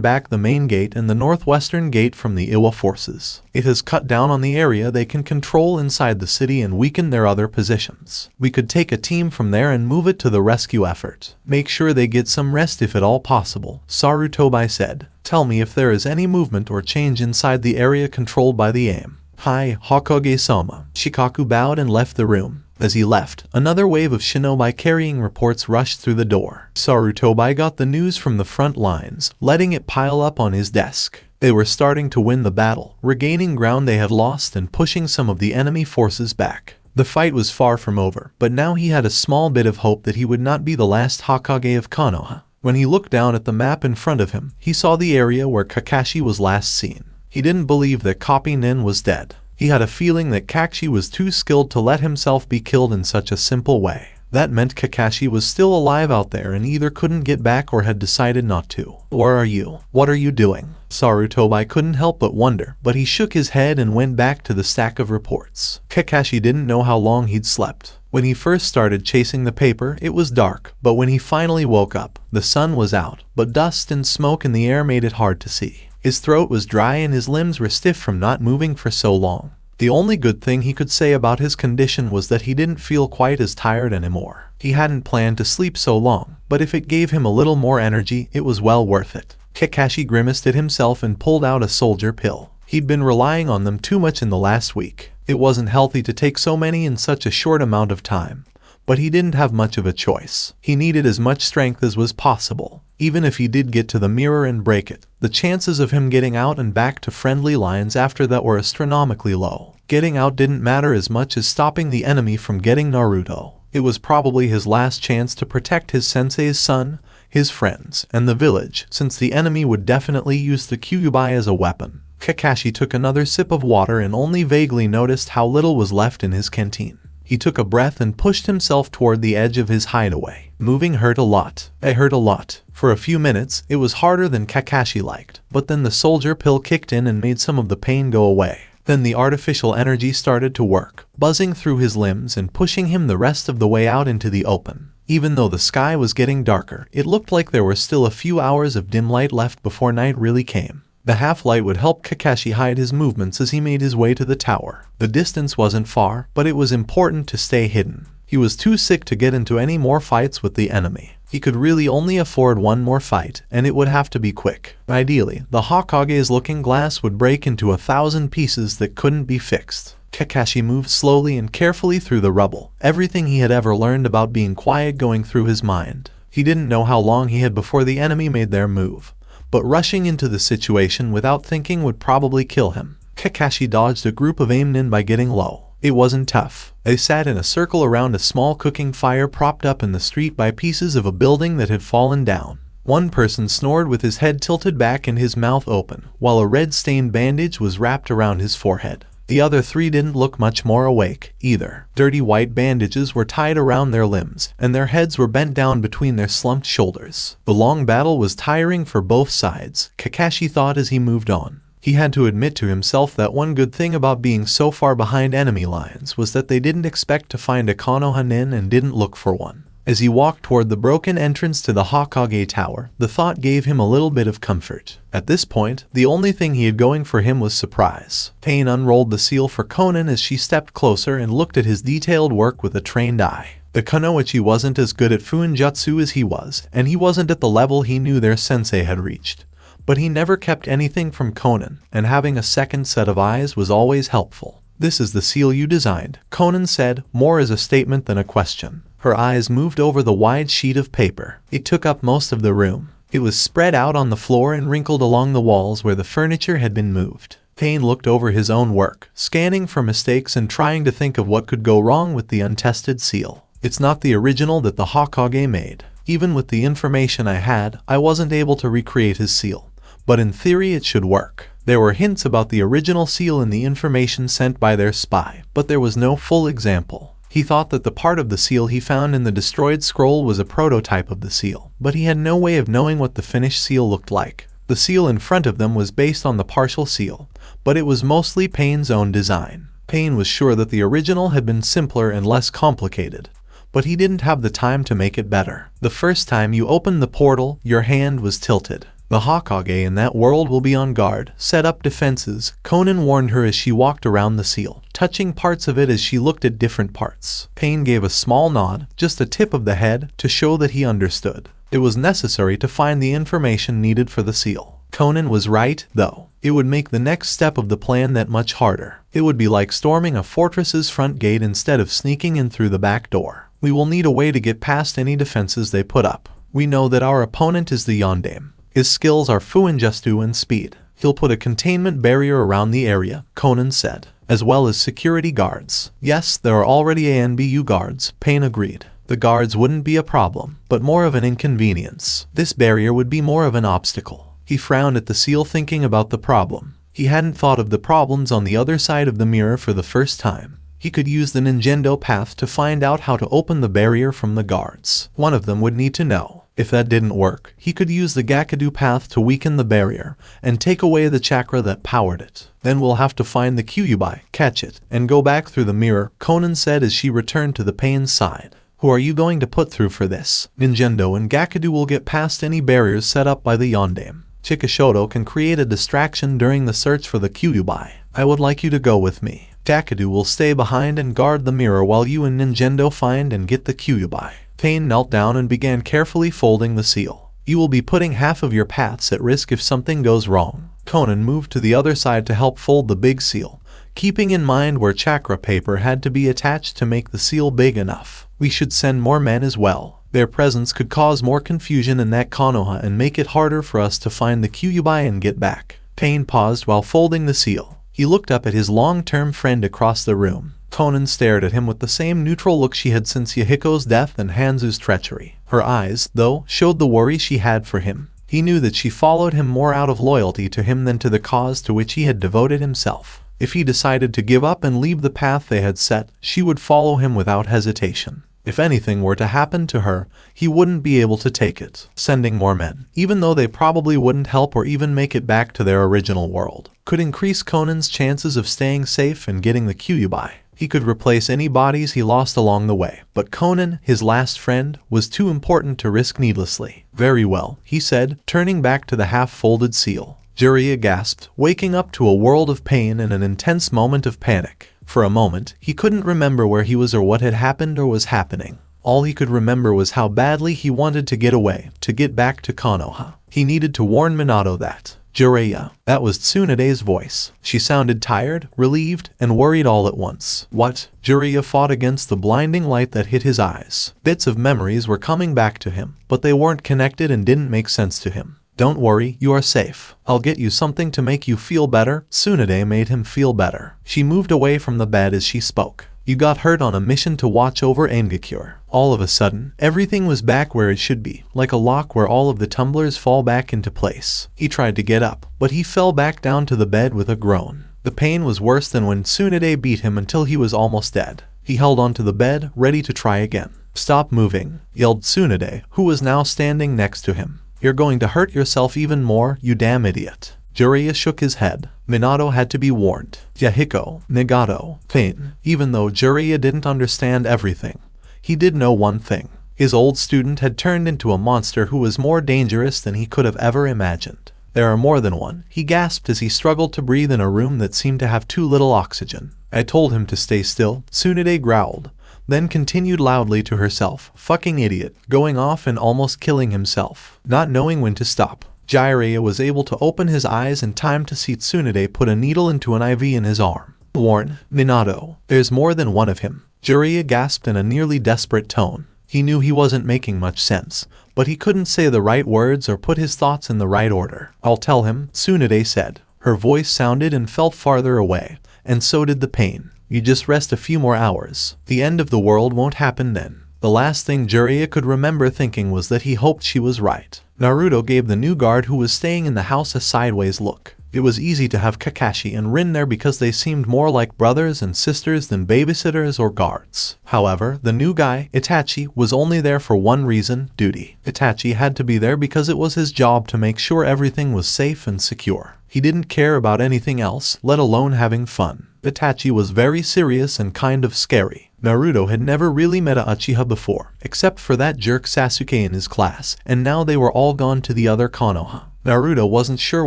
back the main gate and the northwestern gate from the Iwa forces. It has cut down on the area they can control inside the city and weakened their other positions. We could take a team from there and move it to the rescue effort. Make sure they get some rest if at all possible, Sarutobi said. Tell me if there is any movement or change inside the area controlled by the AIM. Hi, Hokage-sama. Shikaku bowed and left the room. As he left, another wave of shinobi carrying reports rushed through the door. Sarutobi got the news from the front lines, letting it pile up on his desk. They were starting to win the battle, regaining ground they had lost and pushing some of the enemy forces back. The fight was far from over, but now he had a small bit of hope that he would not be the last Hokage of Konoha. When he looked down at the map in front of him, he saw the area where Kakashi was last seen. He didn't believe that Copy Nin was dead. He had a feeling that Kakashi was too skilled to let himself be killed in such a simple way. That meant Kakashi was still alive out there and either couldn't get back or had decided not to. Where are you? What are you doing? Sarutobi couldn't help but wonder, but he shook his head and went back to the stack of reports. Kakashi didn't know how long he'd slept. When he first started chasing the paper, it was dark, but when he finally woke up, the sun was out, but dust and smoke in the air made it hard to see. His throat was dry and his limbs were stiff from not moving for so long. The only good thing he could say about his condition was that he didn't feel quite as tired anymore. He hadn't planned to sleep so long, but if it gave him a little more energy, it was well worth it. Kakashi grimaced at himself and pulled out a soldier pill. He'd been relying on them too much in the last week. It wasn't healthy to take so many in such a short amount of time. But he didn't have much of a choice. He needed as much strength as was possible. Even if he did get to the mirror and break it, the chances of him getting out and back to friendly lines after that were astronomically low. Getting out didn't matter as much as stopping the enemy from getting Naruto. It was probably his last chance to protect his sensei's son, his friends, and the village, since the enemy would definitely use the Kyuubi as a weapon. Kakashi took another sip of water and only vaguely noticed how little was left in his canteen. He took a breath and pushed himself toward the edge of his hideaway. Moving hurt a lot. It hurt a lot. For a few minutes, it was harder than Kakashi liked, but then the soldier pill kicked in and made some of the pain go away. Then the artificial energy started to work, buzzing through his limbs and pushing him the rest of the way out into the open. Even though the sky was getting darker, it looked like there were still a few hours of dim light left before night really came. The half-light would help Kakashi hide his movements as he made his way to the tower. The distance wasn't far, but it was important to stay hidden. He was too sick to get into any more fights with the enemy. He could really only afford one more fight, and it would have to be quick. Ideally, the Hokage's looking glass would break into 1,000 pieces that couldn't be fixed. Kakashi moved slowly and carefully through the rubble, everything he had ever learned about being quiet going through his mind. He didn't know how long he had before the enemy made their move. But rushing into the situation without thinking would probably kill him. Kakashi dodged a group of aimnin by getting low. It wasn't tough. They sat in a circle around a small cooking fire propped up in the street by pieces of a building that had fallen down. One person snored with his head tilted back and his mouth open, while a red-stained bandage was wrapped around his forehead. The other three didn't look much more awake, either. Dirty white bandages were tied around their limbs, and their heads were bent down between their slumped shoulders. The long battle was tiring for both sides, Kakashi thought as he moved on. He had to admit to himself that one good thing about being so far behind enemy lines was that they didn't expect to find a Konoha nin and didn't look for one. As he walked toward the broken entrance to the Hokage Tower, the thought gave him a little bit of comfort. At this point, the only thing he had going for him was surprise. Pain unrolled the seal for Konan as she stepped closer and looked at his detailed work with a trained eye. The Kunoichi wasn't as good at Fuinjutsu as he was, and he wasn't at the level he knew their sensei had reached. But he never kept anything from Konan, and having a second set of eyes was always helpful. "This is the seal you designed," Konan said, more as a statement than a question. Her eyes moved over the wide sheet of paper. It took up most of the room. It was spread out on the floor and wrinkled along the walls where the furniture had been moved. Pain looked over his own work, scanning for mistakes and trying to think of what could go wrong with the untested seal. It's not the original that the Hokage made. Even with the information I had, I wasn't able to recreate his seal. But in theory it should work. There were hints about the original seal in the information sent by their spy, but there was no full example. He thought that the part of the seal he found in the destroyed scroll was a prototype of the seal, but he had no way of knowing what the finished seal looked like. The seal in front of them was based on the partial seal, but it was mostly Pain's own design. Pain was sure that the original had been simpler and less complicated, but he didn't have the time to make it better. The first time you opened the portal, your hand was tilted. The Hokage in that world will be on guard, set up defenses, Conan warned her as she walked around the seal, touching parts of it as she looked at different parts. Pain gave a small nod, just a tip of the head, to show that he understood. It was necessary to find the information needed for the seal. Conan was right, though. It would make the next step of the plan that much harder. It would be like storming a fortress's front gate instead of sneaking in through the back door. We will need a way to get past any defenses they put up. We know that our opponent is the Yondaime. His skills are Fuinjustu and speed. He'll put a containment barrier around the area, Conan said, as well as security guards. Yes, there are already ANBU guards, Pain agreed. The guards wouldn't be a problem, but more of an inconvenience. This barrier would be more of an obstacle. He frowned at the seal, thinking about the problem. He hadn't thought of the problems on the other side of the mirror for the first time. He could use the Ninjendo path to find out how to open the barrier from the guards. One of them would need to know. If that didn't work, he could use the Gakudu path to weaken the barrier and take away the chakra that powered it. Then we'll have to find the Kyuubi, catch it, and go back through the mirror, Conan said as she returned to the Pain's side. Who are you going to put through for this? Ninjendo and Gakudu will get past any barriers set up by the Yondaime. Chikishoto can create a distraction during the search for the Kyuubi. I would like you to go with me. Gakudu will stay behind and guard the mirror while you and Ninjendo find and get the Kyuubi. Pain knelt down and began carefully folding the seal. You will be putting half of your paths at risk if something goes wrong. Conan moved to the other side to help fold the big seal, keeping in mind where chakra paper had to be attached to make the seal big enough. We should send more men as well. Their presence could cause more confusion in that Konoha and make it harder for us to find the Kyuubi and get back. Pain paused while folding the seal. He looked up at his long-term friend across the room. Conan stared at him with the same neutral look she had since Yahiko's death and Hanzu's treachery. Her eyes, though, showed the worry she had for him. He knew that she followed him more out of loyalty to him than to the cause to which he had devoted himself. If he decided to give up and leave the path they had set, she would follow him without hesitation. If anything were to happen to her, he wouldn't be able to take it. Sending more men, even though they probably wouldn't help or even make it back to their original world, could increase Conan's chances of staying safe and getting the Kyuubi. He could replace any bodies he lost along the way, but Conan, his last friend, was too important to risk needlessly. Very well, he said, turning back to the half-folded seal. Jiraiya gasped, waking up to a world of pain and an intense moment of panic. For a moment, he couldn't remember where he was or what had happened or was happening. All he could remember was how badly he wanted to get away, to get back to Konoha. He needed to warn Minato that. Jiraiya. That was Tsunade's voice. She sounded tired, relieved, and worried all at once. What? Jiraiya fought against the blinding light that hit his eyes. Bits of memories were coming back to him, but they weren't connected and didn't make sense to him. Don't worry, you are safe. I'll get you something to make you feel better. Tsunade made him feel better. She moved away from the bed as she spoke. You got hurt on a mission to watch over Angakure. All of a sudden, everything was back where it should be, like a lock where all of the tumblers fall back into place. He tried to get up, but he fell back down to the bed with a groan. The pain was worse than when Tsunade beat him until he was almost dead. He held onto the bed, ready to try again. Stop moving, yelled Tsunade, who was now standing next to him. You're going to hurt yourself even more, you damn idiot. Jiraiya shook his head. Minato had to be warned. Yahiko, Nagato, Pain. Even though Jiraiya didn't understand everything, he did know one thing. His old student had turned into a monster who was more dangerous than he could have ever imagined. There are more than one, he gasped as he struggled to breathe in a room that seemed to have too little oxygen. I told him to stay still, Tsunade growled, then continued loudly to herself, fucking idiot, going off and almost killing himself. Not knowing when to stop, Jiraiya was able to open his eyes in time to see Tsunade put a needle into an IV in his arm. Warn, Minato, there's more than one of him. Jiraiya gasped in a nearly desperate tone. He knew he wasn't making much sense, but he couldn't say the right words or put his thoughts in the right order. I'll tell him, Tsunade said, Her voice sounded and felt farther away, and so did the pain. You just rest a few more hours. The end of the world won't happen then. The last thing Jiraiya could remember thinking was that he hoped she was right. Naruto gave the new guard who was staying in the house a sideways look. It was easy to have Kakashi and Rin there because they seemed more like brothers and sisters than babysitters or guards. However, the new guy, Itachi, was only there for one reason: duty. Itachi had to be there because it was his job to make sure everything was safe and secure. He didn't care about anything else, let alone having fun. Itachi was very serious and kind of scary. Naruto had never really met a Uchiha before, except for that jerk Sasuke in his class, and now they were all gone to the other Konoha. Naruto wasn't sure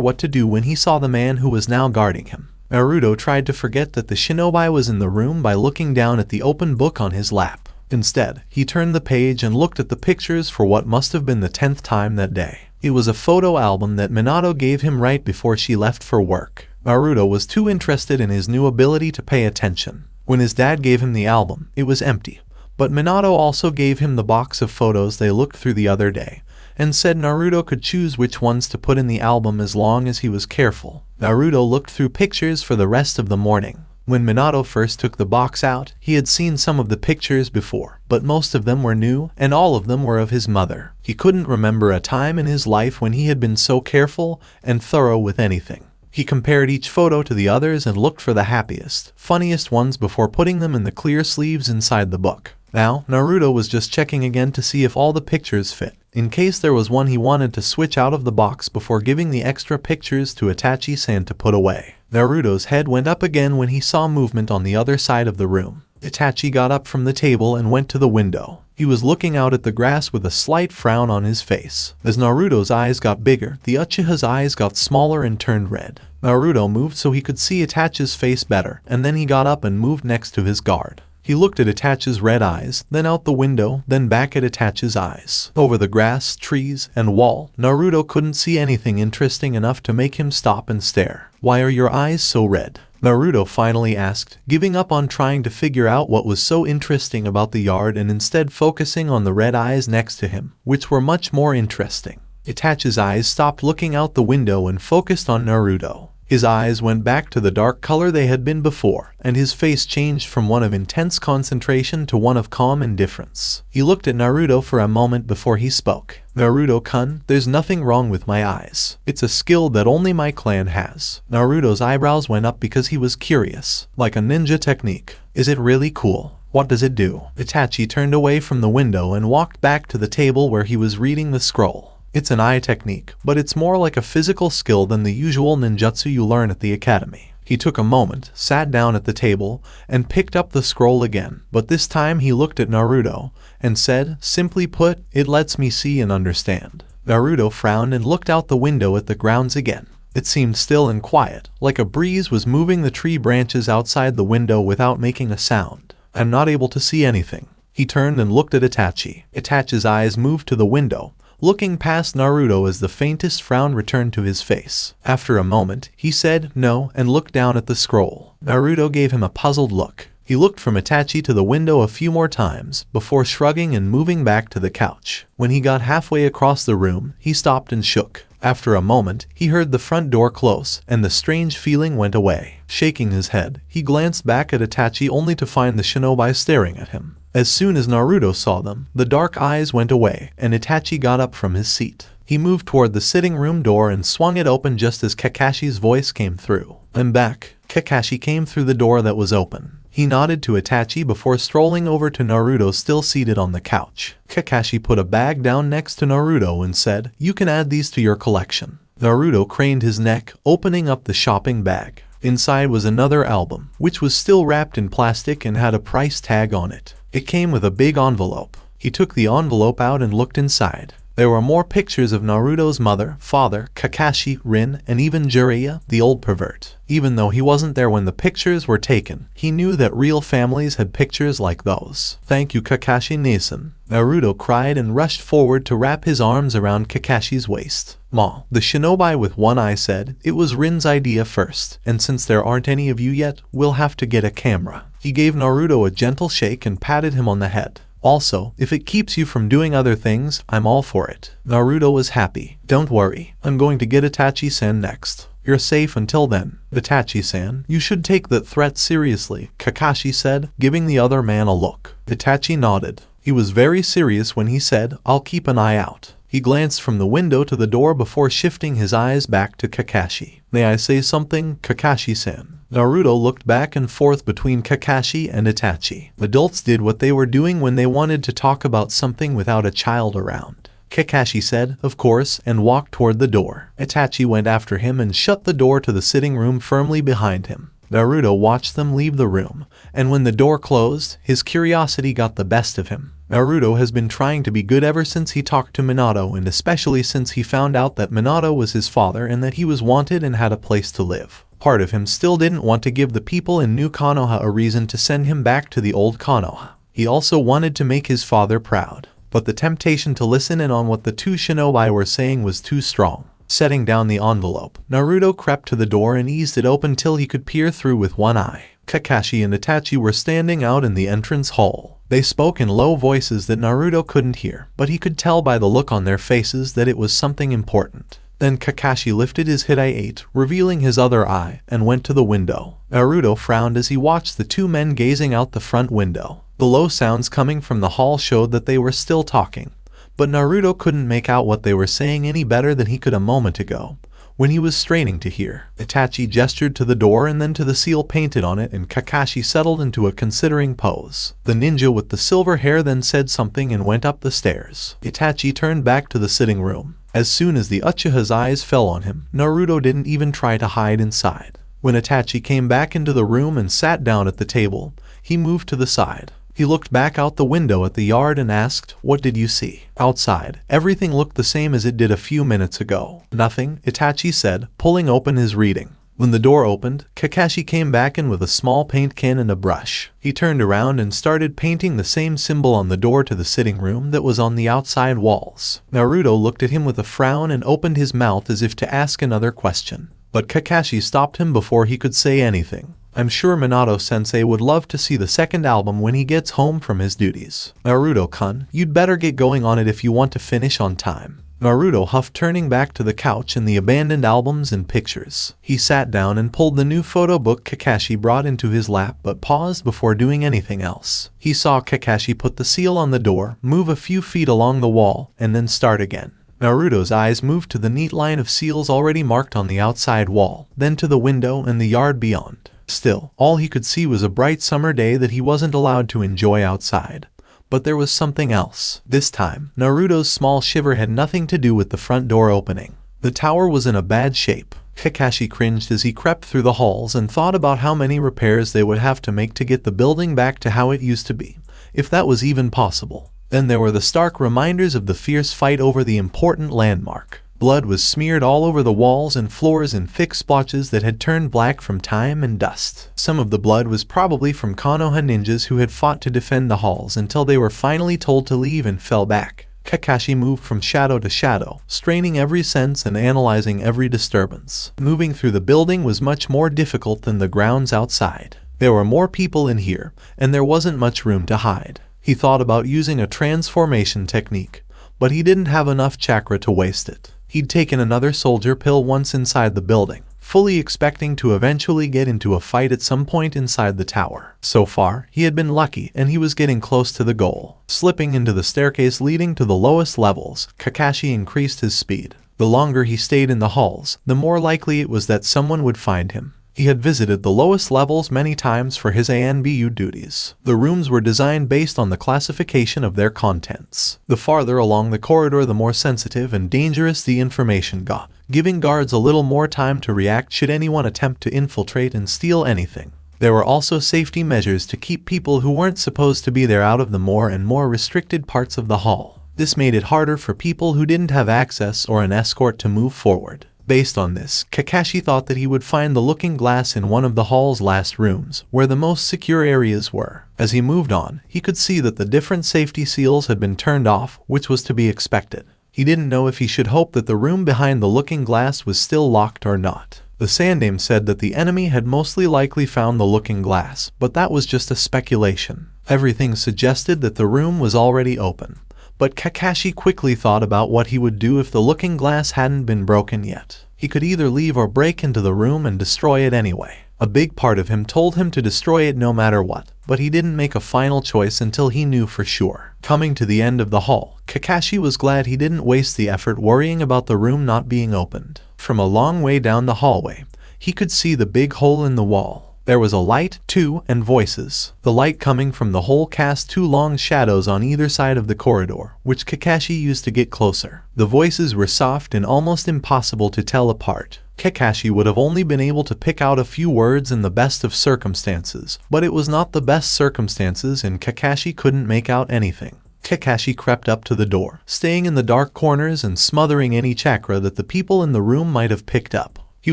what to do when he saw the man who was now guarding him. Naruto tried to forget that the shinobi was in the room by looking down at the open book on his lap. Instead, he turned the page and looked at the pictures for what must have been the 10th time that day. It was a photo album that Minato gave him right before she left for work. Naruto was too interested in his new ability to pay attention. When his dad gave him the album, it was empty. But Minato also gave him the box of photos they looked through the other day, and said Naruto could choose which ones to put in the album as long as he was careful. Naruto looked through pictures for the rest of the morning. When Minato first took the box out, he had seen some of the pictures before, but most of them were new, and all of them were of his mother. He couldn't remember a time in his life when he had been so careful and thorough with anything. He compared each photo to the others and looked for the happiest, funniest ones before putting them in the clear sleeves inside the book. Now, Naruto was just checking again to see if all the pictures fit, in case there was one he wanted to switch out of the box before giving the extra pictures to Itachi-san to put away. Naruto's head went up again when he saw movement on the other side of the room. Itachi got up from the table and went to the window. He was looking out at the grass with a slight frown on his face. As Naruto's eyes got bigger, the Uchiha's eyes got smaller and turned red. Naruto moved so he could see Itachi's face better, and then he got up and moved next to his guard. He looked at Itachi's red eyes, then out the window, then back at Itachi's eyes. Over the grass, trees, and wall, Naruto couldn't see anything interesting enough to make him stop and stare. "Why are your eyes so red?" Naruto finally asked, giving up on trying to figure out what was so interesting about the yard and instead focusing on the red eyes next to him, which were much more interesting. Itachi's eyes stopped looking out the window and focused on Naruto. His eyes went back to the dark color they had been before, and his face changed from one of intense concentration to one of calm indifference. He looked at Naruto for a moment before he spoke. "Naruto-kun, there's nothing wrong with my eyes. It's a skill that only my clan has." Naruto's eyebrows went up because he was curious. "Like a ninja technique. Is it really cool? What does it do?" Itachi turned away from the window and walked back to the table where he was reading the scroll. "It's an eye technique, but it's more like a physical skill than the usual ninjutsu you learn at the academy." He took a moment, sat down at the table, and picked up the scroll again, but this time he looked at Naruto and said, "Simply put, it lets me see and understand." Naruto frowned and looked out the window at the grounds again. It seemed still and quiet, like a breeze was moving the tree branches outside the window without making a sound. "I'm not able to see anything." He turned and looked at Itachi. Itachi's eyes moved to the window, looking past Naruto as the faintest frown returned to his face. After a moment, he said no and looked down at the scroll. Naruto gave him a puzzled look. He looked from Itachi to the window a few more times, before shrugging and moving back to the couch. When he got halfway across the room, he stopped and shook. After a moment, he heard the front door close, and the strange feeling went away. Shaking his head, he glanced back at Itachi only to find the shinobi staring at him. As soon as Naruto saw them, the dark eyes went away, and Itachi got up from his seat. He moved toward the sitting room door and swung it open just as Kakashi's voice came through. "I'm back." Kakashi came through the door that was open. He nodded to Itachi before strolling over to Naruto still seated on the couch. Kakashi put a bag down next to Naruto and said, "You can add these to your collection." Naruto craned his neck, opening up the shopping bag. Inside was another album, which was still wrapped in plastic and had a price tag on it. It came with a big envelope. He took the envelope out and looked inside. There were more pictures of Naruto's mother, father, Kakashi, Rin, and even Jiraiya, the old pervert. Even though he wasn't there when the pictures were taken, he knew that real families had pictures like those. "Thank you, Kakashi-Nason." Naruto cried and rushed forward to wrap his arms around Kakashi's waist. "Ma," the shinobi with one eye said, "it was Rin's idea first, and since there aren't any of you yet, we'll have to get a camera." He gave Naruto a gentle shake and patted him on the head. "Also, if it keeps you from doing other things, I'm all for it." Naruto was happy. "Don't worry, I'm going to get Itachi-san next." You're safe until then. Itachi-san, you should take that threat seriously, Kakashi said, giving the other man a look. Itachi nodded. He was very serious when he said, I'll keep an eye out. He glanced from the window to the door before shifting his eyes back to Kakashi. May I say something, Kakashi-san? Naruto looked back and forth between Kakashi and Itachi. Adults did what they were doing when they wanted to talk about something without a child around. Kakashi said, of course, and walked toward the door. Itachi went after him and shut the door to the sitting room firmly behind him. Naruto watched them leave the room, and when the door closed, his curiosity got the best of him. Naruto has been trying to be good ever since he talked to Minato, and especially since he found out that Minato was his father and that he was wanted and had a place to live. Part of him still didn't want to give the people in New Konoha a reason to send him back to the old Konoha. He also wanted to make his father proud. But the temptation to listen in on what the two shinobi were saying was too strong. Setting down the envelope, Naruto crept to the door and eased it open till he could peer through with one eye. Kakashi and Itachi were standing out in the entrance hall. They spoke in low voices that Naruto couldn't hear, but he could tell by the look on their faces that it was something important. Then Kakashi lifted his Hide-8, revealing his other eye, and went to the window. Naruto frowned as he watched the two men gazing out the front window. The low sounds coming from the hall showed that they were still talking, but Naruto couldn't make out what they were saying any better than he could a moment ago, when he was straining to hear. Itachi gestured to the door and then to the seal painted on it, and Kakashi settled into a considering pose. The ninja with the silver hair then said something and went up the stairs. Itachi turned back to the sitting room. As soon as the Uchiha's eyes fell on him, Naruto didn't even try to hide inside. When Itachi came back into the room and sat down at the table, he moved to the side. He looked back out the window at the yard and asked, what did you see? Outside, everything looked the same as it did a few minutes ago. Nothing, Itachi said, pulling open his reading. When the door opened, Kakashi came back in with a small paint can and a brush. He turned around and started painting the same symbol on the door to the sitting room that was on the outside walls. Naruto looked at him with a frown and opened his mouth as if to ask another question. But Kakashi stopped him before he could say anything. I'm sure Minato-sensei would love to see the second album when he gets home from his duties. Naruto-kun, you'd better get going on it if you want to finish on time. Naruto huffed, turning back to the couch and the abandoned albums and pictures. He sat down and pulled the new photo book Kakashi brought into his lap, but paused before doing anything else. He saw Kakashi put the seal on the door, move a few feet along the wall, and then start again. Naruto's eyes moved to the neat line of seals already marked on the outside wall, then to the window and the yard beyond. Still, all he could see was a bright summer day that he wasn't allowed to enjoy outside. But there was something else. This time, Naruto's small shiver had nothing to do with the front door opening. The tower was in a bad shape. Kakashi cringed as he crept through the halls and thought about how many repairs they would have to make to get the building back to how it used to be, if that was even possible. Then there were the stark reminders of the fierce fight over the important landmark. Blood was smeared all over the walls and floors in thick splotches that had turned black from time and dust. Some of the blood was probably from Konoha ninjas who had fought to defend the halls until they were finally told to leave and fell back. Kakashi moved from shadow to shadow, straining every sense and analyzing every disturbance. Moving through the building was much more difficult than the grounds outside. There were more people in here, and there wasn't much room to hide. He thought about using a transformation technique, but he didn't have enough chakra to waste it. He'd taken another soldier pill once inside the building, fully expecting to eventually get into a fight at some point inside the tower. So far, he had been lucky and he was getting close to the goal. Slipping into the staircase leading to the lowest levels, Kakashi increased his speed. The longer he stayed in the halls, the more likely it was that someone would find him. He had visited the lowest levels many times for his ANBU duties. The rooms were designed based on the classification of their contents. The farther along the corridor, the more sensitive and dangerous the information got, giving guards a little more time to react should anyone attempt to infiltrate and steal anything. There were also safety measures to keep people who weren't supposed to be there out of the more and more restricted parts of the hall. This made it harder for people who didn't have access or an escort to move forward. Based on this, Kakashi thought that he would find the looking glass in one of the hall's last rooms, where the most secure areas were. As he moved on, he could see that the different safety seals had been turned off, which was to be expected. He didn't know if he should hope that the room behind the looking glass was still locked or not. The Sandaime said that the enemy had mostly likely found the looking glass, but that was just a speculation. Everything suggested that the room was already open. But Kakashi quickly thought about what he would do if the looking glass hadn't been broken yet. He could either leave or break into the room and destroy it anyway. A big part of him told him to destroy it no matter what, but he didn't make a final choice until he knew for sure. Coming to the end of the hall, Kakashi was glad he didn't waste the effort worrying about the room not being opened. From a long way down the hallway, he could see the big hole in the wall. There was a light, too, and voices. The light coming from the hole cast two long shadows on either side of the corridor, which Kakashi used to get closer. The voices were soft and almost impossible to tell apart. Kakashi would have only been able to pick out a few words in the best of circumstances, but it was not the best circumstances and Kakashi couldn't make out anything. Kakashi crept up to the door, staying in the dark corners and smothering any chakra that the people in the room might have picked up. He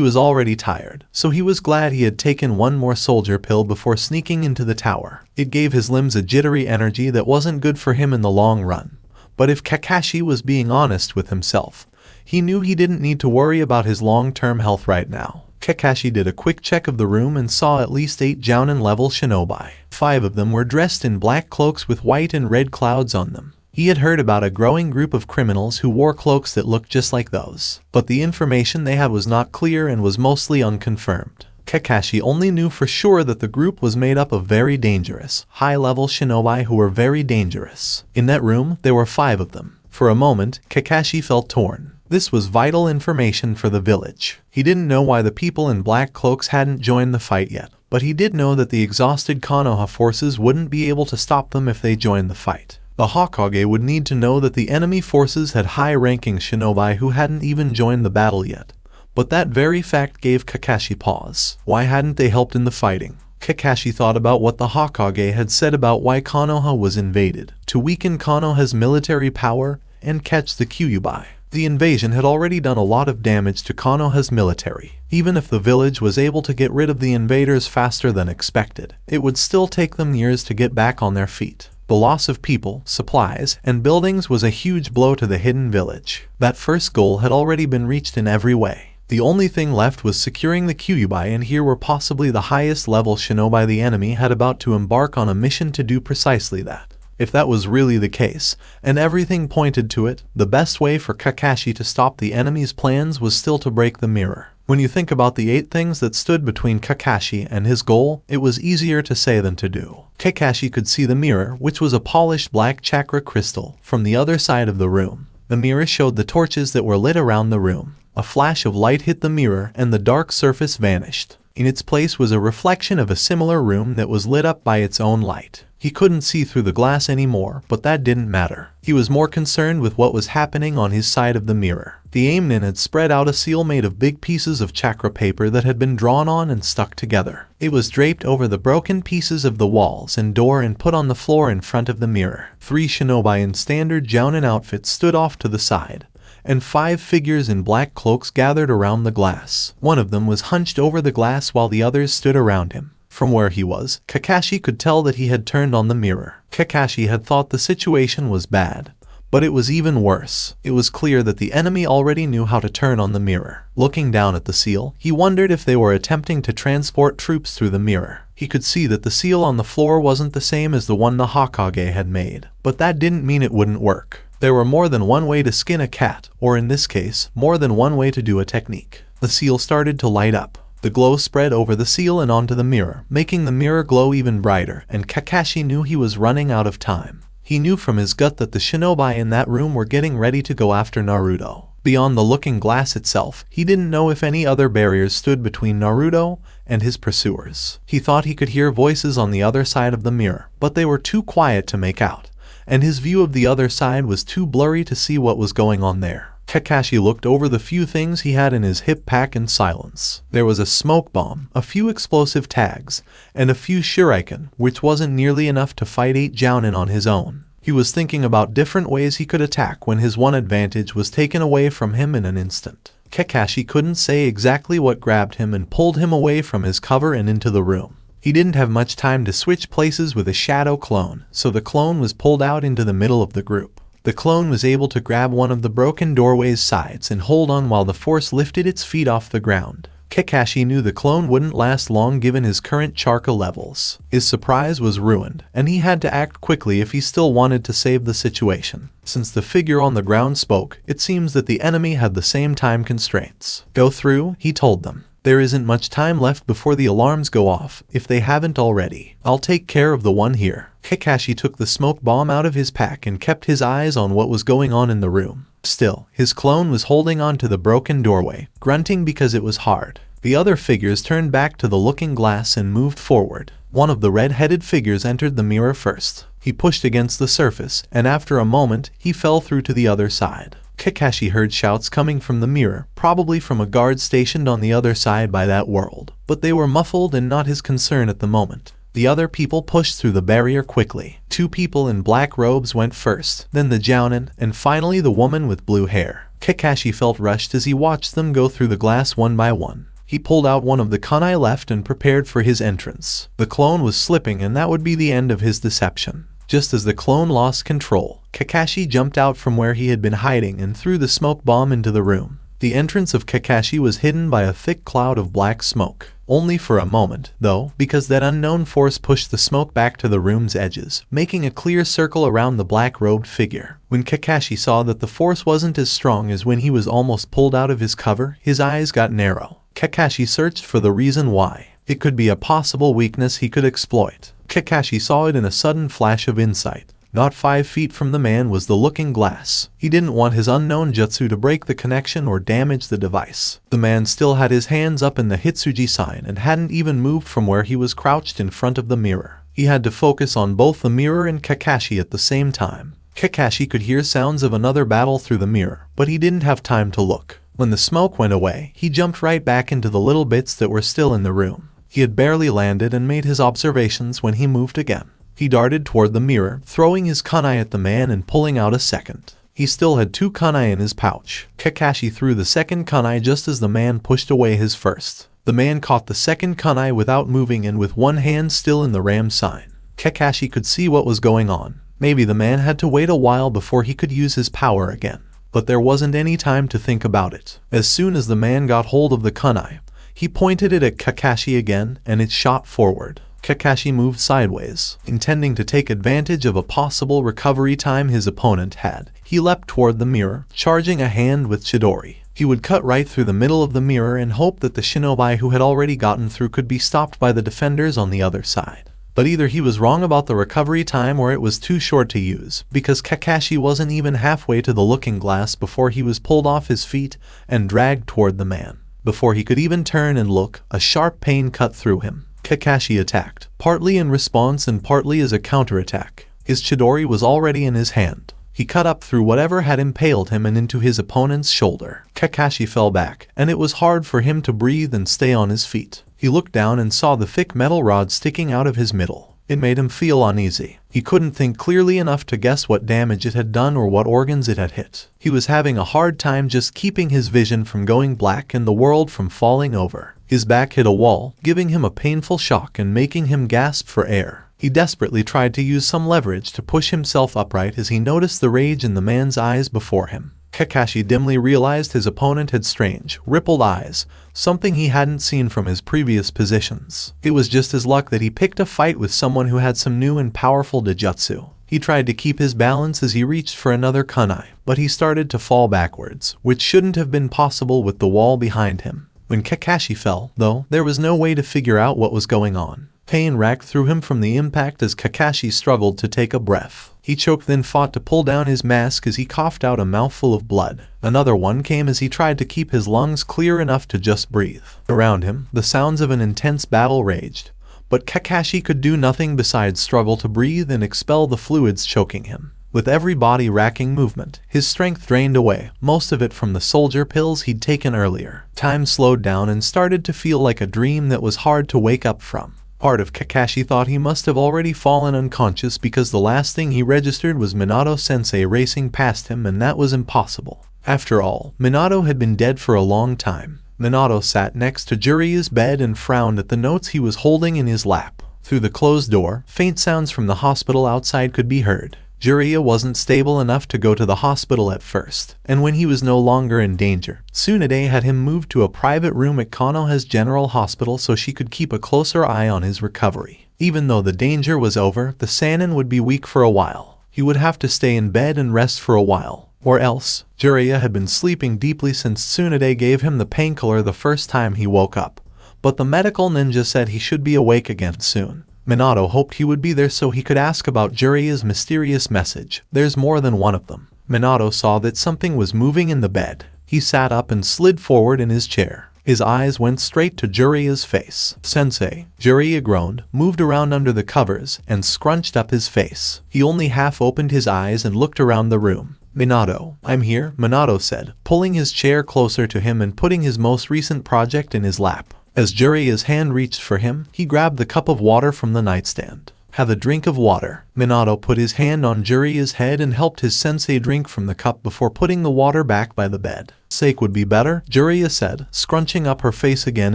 was already tired, so he was glad he had taken one more soldier pill before sneaking into the tower. It gave his limbs a jittery energy that wasn't good for him in the long run. But if Kakashi was being honest with himself, he knew he didn't need to worry about his long-term health right now. Kakashi did a quick check of the room and saw at least 8 Jounin-level shinobi. 5 of them were dressed in black cloaks with white and red clouds on them. He had heard about a growing group of criminals who wore cloaks that looked just like those, but the information they had was not clear and was mostly unconfirmed. Kakashi only knew for sure that the group was made up of very dangerous, high-level shinobi who were very dangerous. In that room, there were 5 of them. For a moment, Kakashi felt torn. This was vital information for the village. He didn't know why the people in black cloaks hadn't joined the fight yet, but he did know that the exhausted Konoha forces wouldn't be able to stop them if they joined the fight. The Hokage would need to know that the enemy forces had high-ranking shinobi who hadn't even joined the battle yet. But that very fact gave Kakashi pause. Why hadn't they helped in the fighting? Kakashi thought about what the Hokage had said about why Konoha was invaded, to weaken Konoha's military power and catch the Kyuubi. The invasion had already done a lot of damage to Konoha's military. Even if the village was able to get rid of the invaders faster than expected, it would still take them years to get back on their feet. The loss of people, supplies, and buildings was a huge blow to the hidden village. That first goal had already been reached in every way. The only thing left was securing the Kyuubi, and here were possibly the highest level shinobi the enemy had about to embark on a mission to do precisely that. If that was really the case, and everything pointed to it, the best way for Kakashi to stop the enemy's plans was still to break the mirror. When you think about the 8 things that stood between Kakashi and his goal, it was easier to say than to do. Kakashi could see the mirror, which was a polished black chakra crystal, from the other side of the room. The mirror showed the torches that were lit around the room. A flash of light hit the mirror and the dark surface vanished. In its place was a reflection of a similar room that was lit up by its own light. He couldn't see through the glass anymore, but that didn't matter. He was more concerned with what was happening on his side of the mirror. The Aimnin had spread out a seal made of big pieces of chakra paper that had been drawn on and stuck together. It was draped over the broken pieces of the walls and door and put on the floor in front of the mirror. 3 shinobi in standard Jounin outfits stood off to the side, and 5 figures in black cloaks gathered around the glass. One of them was hunched over the glass while the others stood around him. From where he was, Kakashi could tell that he had turned on the mirror. Kakashi had thought the situation was bad, but it was even worse. It was clear that the enemy already knew how to turn on the mirror. Looking down at the seal, he wondered if they were attempting to transport troops through the mirror. He could see that the seal on the floor wasn't the same as the one the Hokage had made, but that didn't mean it wouldn't work. There were more than one way to skin a cat, or in this case, more than one way to do a technique. The seal started to light up. The glow spread over the seal and onto the mirror, making the mirror glow even brighter, and Kakashi knew he was running out of time. He knew from his gut that the shinobi in that room were getting ready to go after Naruto. Beyond the looking glass itself, he didn't know if any other barriers stood between Naruto and his pursuers. He thought he could hear voices on the other side of the mirror, but they were too quiet to make out, and his view of the other side was too blurry to see what was going on there. Kakashi looked over the few things he had in his hip pack in silence. There was a smoke bomb, a few explosive tags, and a few shuriken, which wasn't nearly enough to fight 8 Jounin on his own. He was thinking about different ways he could attack when his one advantage was taken away from him in an instant. Kakashi couldn't say exactly what grabbed him and pulled him away from his cover and into the room. He didn't have much time to switch places with a shadow clone, so the clone was pulled out into the middle of the group. The clone was able to grab one of the broken doorway's sides and hold on while the force lifted its feet off the ground. Kakashi knew the clone wouldn't last long given his current chakra levels. His surprise was ruined, and he had to act quickly if he still wanted to save the situation. Since the figure on the ground spoke, it seems that the enemy had the same time constraints. "Go through," he told them. "There isn't much time left before the alarms go off, if they haven't already. I'll take care of the one here." Kakashi took the smoke bomb out of his pack and kept his eyes on what was going on in the room. Still, his clone was holding on to the broken doorway, grunting because it was hard. The other figures turned back to the looking glass and moved forward. One of the red-headed figures entered the mirror first. He pushed against the surface, and after a moment, he fell through to the other side. Kakashi heard shouts coming from the mirror, probably from a guard stationed on the other side by that world, but they were muffled and not his concern at the moment. The other people pushed through the barrier quickly. 2 people in black robes went first, then the jounin, and finally the woman with blue hair. Kakashi felt rushed as he watched them go through the glass one by one. He pulled out one of the kunai left and prepared for his entrance. The clone was slipping, and that would be the end of his deception. Just as the clone lost control, Kakashi jumped out from where he had been hiding and threw the smoke bomb into the room. The entrance of Kakashi was hidden by a thick cloud of black smoke. Only for a moment, though, because that unknown force pushed the smoke back to the room's edges, making a clear circle around the black-robed figure. When Kakashi saw that the force wasn't as strong as when he was almost pulled out of his cover, his eyes got narrow. Kakashi searched for the reason why. It could be a possible weakness he could exploit. Kakashi saw it in a sudden flash of insight. Not 5 feet from the man was the looking glass. He didn't want his unknown jutsu to break the connection or damage the device. The man still had his hands up in the Hitsuji sign and hadn't even moved from where he was crouched in front of the mirror. He had to focus on both the mirror and Kakashi at the same time. Kakashi could hear sounds of another battle through the mirror, but he didn't have time to look. When the smoke went away, he jumped right back into the little bits that were still in the room. He had barely landed and made his observations when he moved again. He darted toward the mirror, throwing his kunai at the man and pulling out a second. He still had 2 kunai in his pouch. Kakashi threw the second kunai just as the man pushed away his first. The man caught the second kunai without moving and with one hand still in the ram sign. Kakashi could see what was going on. Maybe the man had to wait a while before he could use his power again. But there wasn't any time to think about it. As soon as the man got hold of the kunai, he pointed it at Kakashi again and it shot forward. Kakashi moved sideways, intending to take advantage of a possible recovery time his opponent had. He leapt toward the mirror, charging a hand with Chidori. He would cut right through the middle of the mirror and hope that the shinobi who had already gotten through could be stopped by the defenders on the other side. But either he was wrong about the recovery time or it was too short to use, because Kakashi wasn't even halfway to the looking glass before he was pulled off his feet and dragged toward the man. Before he could even turn and look, a sharp pain cut through him. Kakashi attacked, partly in response and partly as a counterattack. His Chidori was already in his hand. He cut up through whatever had impaled him and into his opponent's shoulder. Kakashi fell back, and it was hard for him to breathe and stay on his feet. He looked down and saw the thick metal rod sticking out of his middle. It made him feel uneasy. He couldn't think clearly enough to guess what damage it had done or what organs it had hit. He was having a hard time just keeping his vision from going black and the world from falling over. His back hit a wall, giving him a painful shock and making him gasp for air. He desperately tried to use some leverage to push himself upright as he noticed the rage in the man's eyes before him. Kakashi dimly realized his opponent had strange, rippled eyes, something he hadn't seen from his previous positions. It was just his luck that he picked a fight with someone who had some new and powerful Dojutsu. He tried to keep his balance as he reached for another kunai, but he started to fall backwards, which shouldn't have been possible with the wall behind him. When Kakashi fell, though, there was no way to figure out what was going on. Pain racked through him from the impact as Kakashi struggled to take a breath. He choked, then fought to pull down his mask as he coughed out a mouthful of blood. Another one came as he tried to keep his lungs clear enough to just breathe. Around him, the sounds of an intense battle raged, but Kakashi could do nothing besides struggle to breathe and expel the fluids choking him. With every body-racking movement, his strength drained away, most of it from the soldier pills he'd taken earlier. Time slowed down and started to feel like a dream that was hard to wake up from. Part of Kakashi thought he must have already fallen unconscious because the last thing he registered was Minato-sensei racing past him, and that was impossible. After all, Minato had been dead for a long time. Minato sat next to Jiraiya's bed and frowned at the notes he was holding in his lap. Through the closed door, faint sounds from the hospital outside could be heard. Jiraiya wasn't stable enough to go to the hospital at first, and when he was no longer in danger, Tsunade had him moved to a private room at Konoha's General Hospital so she could keep a closer eye on his recovery. Even though the danger was over, the Sannin would be weak for a while. He would have to stay in bed and rest for a while. Or else, Jiraiya had been sleeping deeply since Tsunade gave him the painkiller the first time he woke up. But the medical ninja said he should be awake again soon. Minato hoped he would be there so he could ask about Jiraiya's mysterious message. There's more than one of them. Minato saw that something was moving in the bed. He sat up and slid forward in his chair. His eyes went straight to Jiraiya's face. "Sensei," Jiraiya groaned, moved around under the covers, and scrunched up his face. He only half opened his eyes and looked around the room. "Minato, I'm here," Minato said, pulling his chair closer to him and putting his most recent project in his lap. As Jiraiya's hand reached for him, he grabbed the cup of water from the nightstand. "Have a drink of water." Minato put his hand on Jiraiya's head and helped his sensei drink from the cup before putting the water back by the bed. "Sake would be better," Jiraiya said, scrunching up her face again